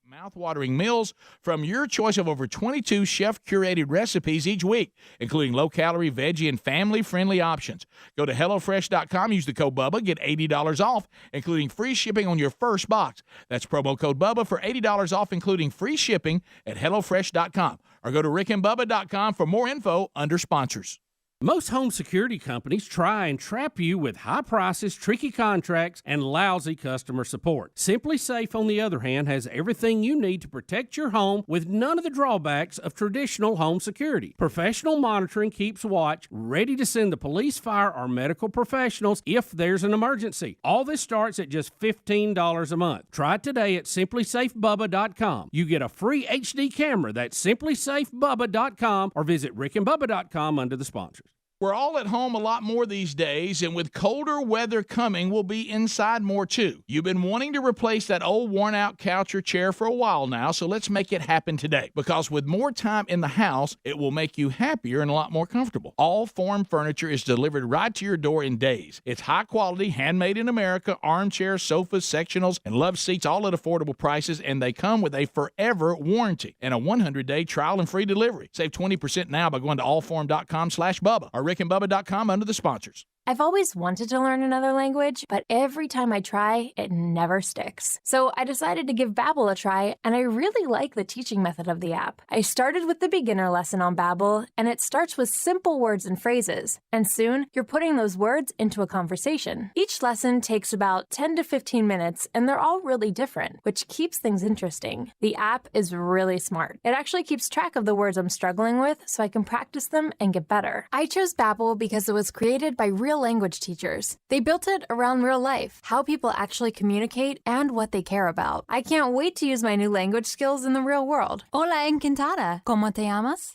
Mouth-watering meals from your choice of over 22 chef-curated recipes each week, including low-calorie, veggie, and family-friendly options. Go to HelloFresh.com, use the code BUBBA, get $80 off, including free shipping on your first box. That's promo code BUBBA for $80 off, including free shipping at HelloFresh.com. Or go to RickandBubba.com for more info under sponsors. Most home security companies try and trap you with high prices, tricky contracts, and lousy customer support. Simply Safe, on the other hand, has everything you need to protect your home with none of the drawbacks of traditional home security. Professional monitoring keeps watch, ready to send the police, fire, or medical professionals if there's an emergency. All this starts at just $15 a month. Try it today at simplysafebubba.com. You get a free HD camera. That's simplysafebubba.com, or visit rickandbubba.com under the sponsors. We're all at home a lot more these days, and with colder weather coming, we'll be inside more too. You've been wanting to replace that old worn-out couch or chair for a while now, so let's make it happen today. Because with more time in the house, it will make you happier and a lot more comfortable. All Form furniture is delivered right to your door in days. It's high-quality, handmade in America, armchairs, sofas, sectionals, and love seats, all at affordable prices, and they come with a forever warranty and a 100-day trial and free delivery. Save 20% now by going to allform.com/Bubba or rickandbubba.com under the sponsors. I've always wanted to learn another language, but every time I try, it never sticks. So I decided to give Babbel a try, and I really like the teaching method of the app. I started with the beginner lesson on Babbel, and it starts with simple words and phrases. And soon, you're putting those words into a conversation. Each lesson takes about 10 to 15 minutes, and they're all really different, which keeps things interesting. The app is really smart. It actually keeps track of the words I'm struggling with, so I can practice them and get better. I chose Babbel because it was created by real language teachers. They built it around real life, how people actually communicate, and what they care about. I can't wait to use my new language skills in the real world. Hola, encantada. ¿Cómo te llamas?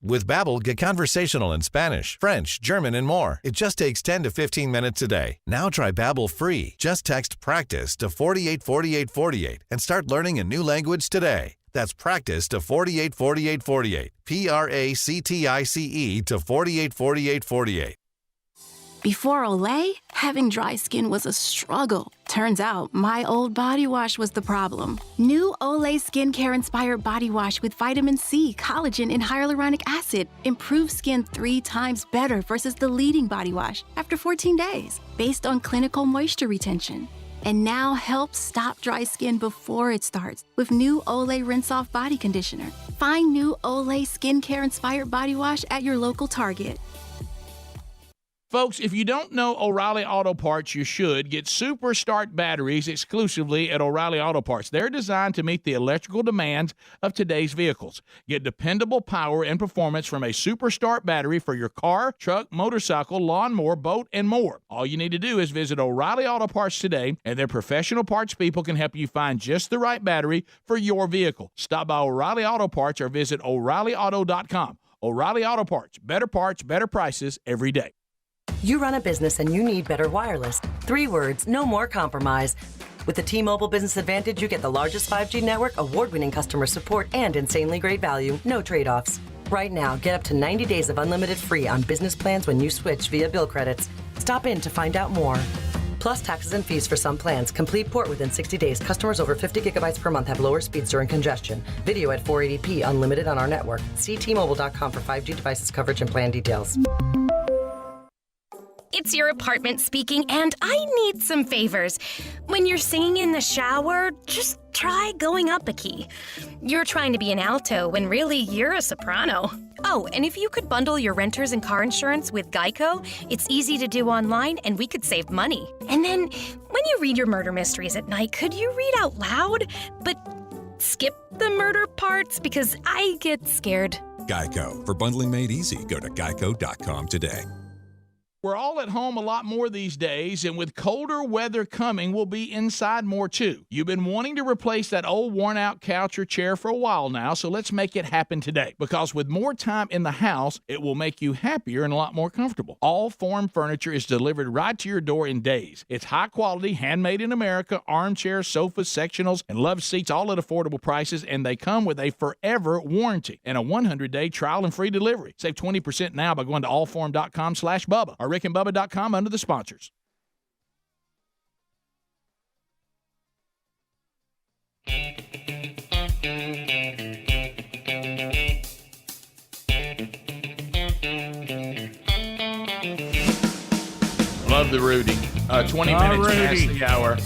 With Babbel, get conversational in Spanish, French, German, and more. It just takes 10 to 15 minutes a day. Now try Babbel free. Just text PRACTICE to 484848 and start learning a new language today. That's PRACTICE to 484848. PRACTICE to 484848. Before Olay, having dry skin was a struggle. Turns out, my old body wash was the problem. New Olay skincare-inspired body wash with vitamin C, collagen, and hyaluronic acid improves skin 3 times better versus the leading body wash after 14 days, based on clinical moisture retention. And now helps stop dry skin before it starts with new Olay Rinse-Off Body Conditioner. Find new Olay skincare-inspired body wash at your local Target. Folks, if you don't know O'Reilly Auto Parts, you should. Get Super Start batteries exclusively at O'Reilly Auto Parts. They're designed to meet the electrical demands of today's vehicles. Get dependable power and performance from a Super Start battery for your car, truck, motorcycle, lawnmower, boat, and more. All you need to do is visit O'Reilly Auto Parts today, and their professional parts people can help you find just the right battery for your vehicle. Stop by O'Reilly Auto Parts or visit O'ReillyAuto.com. O'Reilly Auto Parts. Better prices every day. You run a business and you need better wireless. 3 words, no more compromise. With the T-Mobile Business Advantage, you get the largest 5G network, award-winning customer support, and insanely great value. No trade-offs. Right now, get up to 90 days of unlimited free on business plans when you switch via bill credits. Stop in to find out more. Plus taxes and fees for some plans. Complete port within 60 days. Customers over 50 gigabytes per month have lower speeds during congestion. Video at 480p, unlimited on our network. See T-Mobile.com for 5G devices coverage and plan details. It's your apartment speaking, and I need some favors. When you're singing in the shower, just try going up a key. You're trying to be an alto when really you're a soprano. Oh, and if you could bundle your renters and car insurance with Geico, it's easy to do online and we could save money. And then, when you read your murder mysteries at night, could you read out loud? But skip the murder parts because I get scared. Geico. For bundling made easy, go to geico.com today. We're all at home a lot more these days, and with colder weather coming, we'll be inside more too. You've been wanting to replace that old worn-out couch or chair for a while now, so let's make it happen today. Because with more time in the house, it will make you happier and a lot more comfortable. All Form furniture is delivered right to your door in days. It's high-quality, handmade in America, armchairs, sofas, sectionals, and love seats, all at affordable prices, and they come with a forever warranty and a 100-day trial and free delivery. Save 20% now by going to allform.com/Bubba or rickandbubba.com under the sponsors. Love the Rudy. 20 minutes past the hour.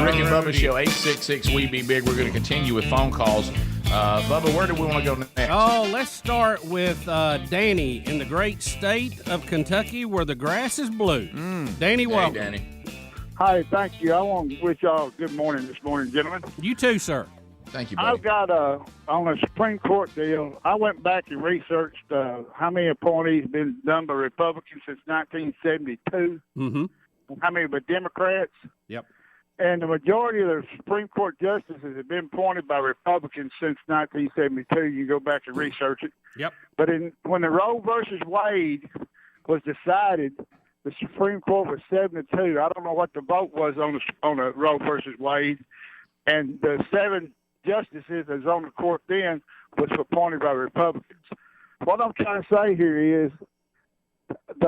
Rick and Bubba Show, 866-WE-BE-BIG. We're going to continue with phone calls. Bubba, where do we want to go next? Oh, let's start with Danny in the great state of Kentucky where the grass is blue. Danny, welcome. Hey, Danny. Hi, thank you. I want to wish y'all good morning this morning, gentlemen. You too, sir. Thank you, buddy. I've got on a Supreme Court deal, I went back and researched how many appointees been done by Republicans since 1972, and how many by Democrats. Yep. And the majority of the Supreme Court justices have been appointed by Republicans since 1972. You go back and research it. Yep. But when the Roe versus Wade was decided, the Supreme Court was 7-2. I don't know what the vote was on the Roe versus Wade, and the 7 justices that's on the court then was appointed by Republicans. What I'm trying to say here is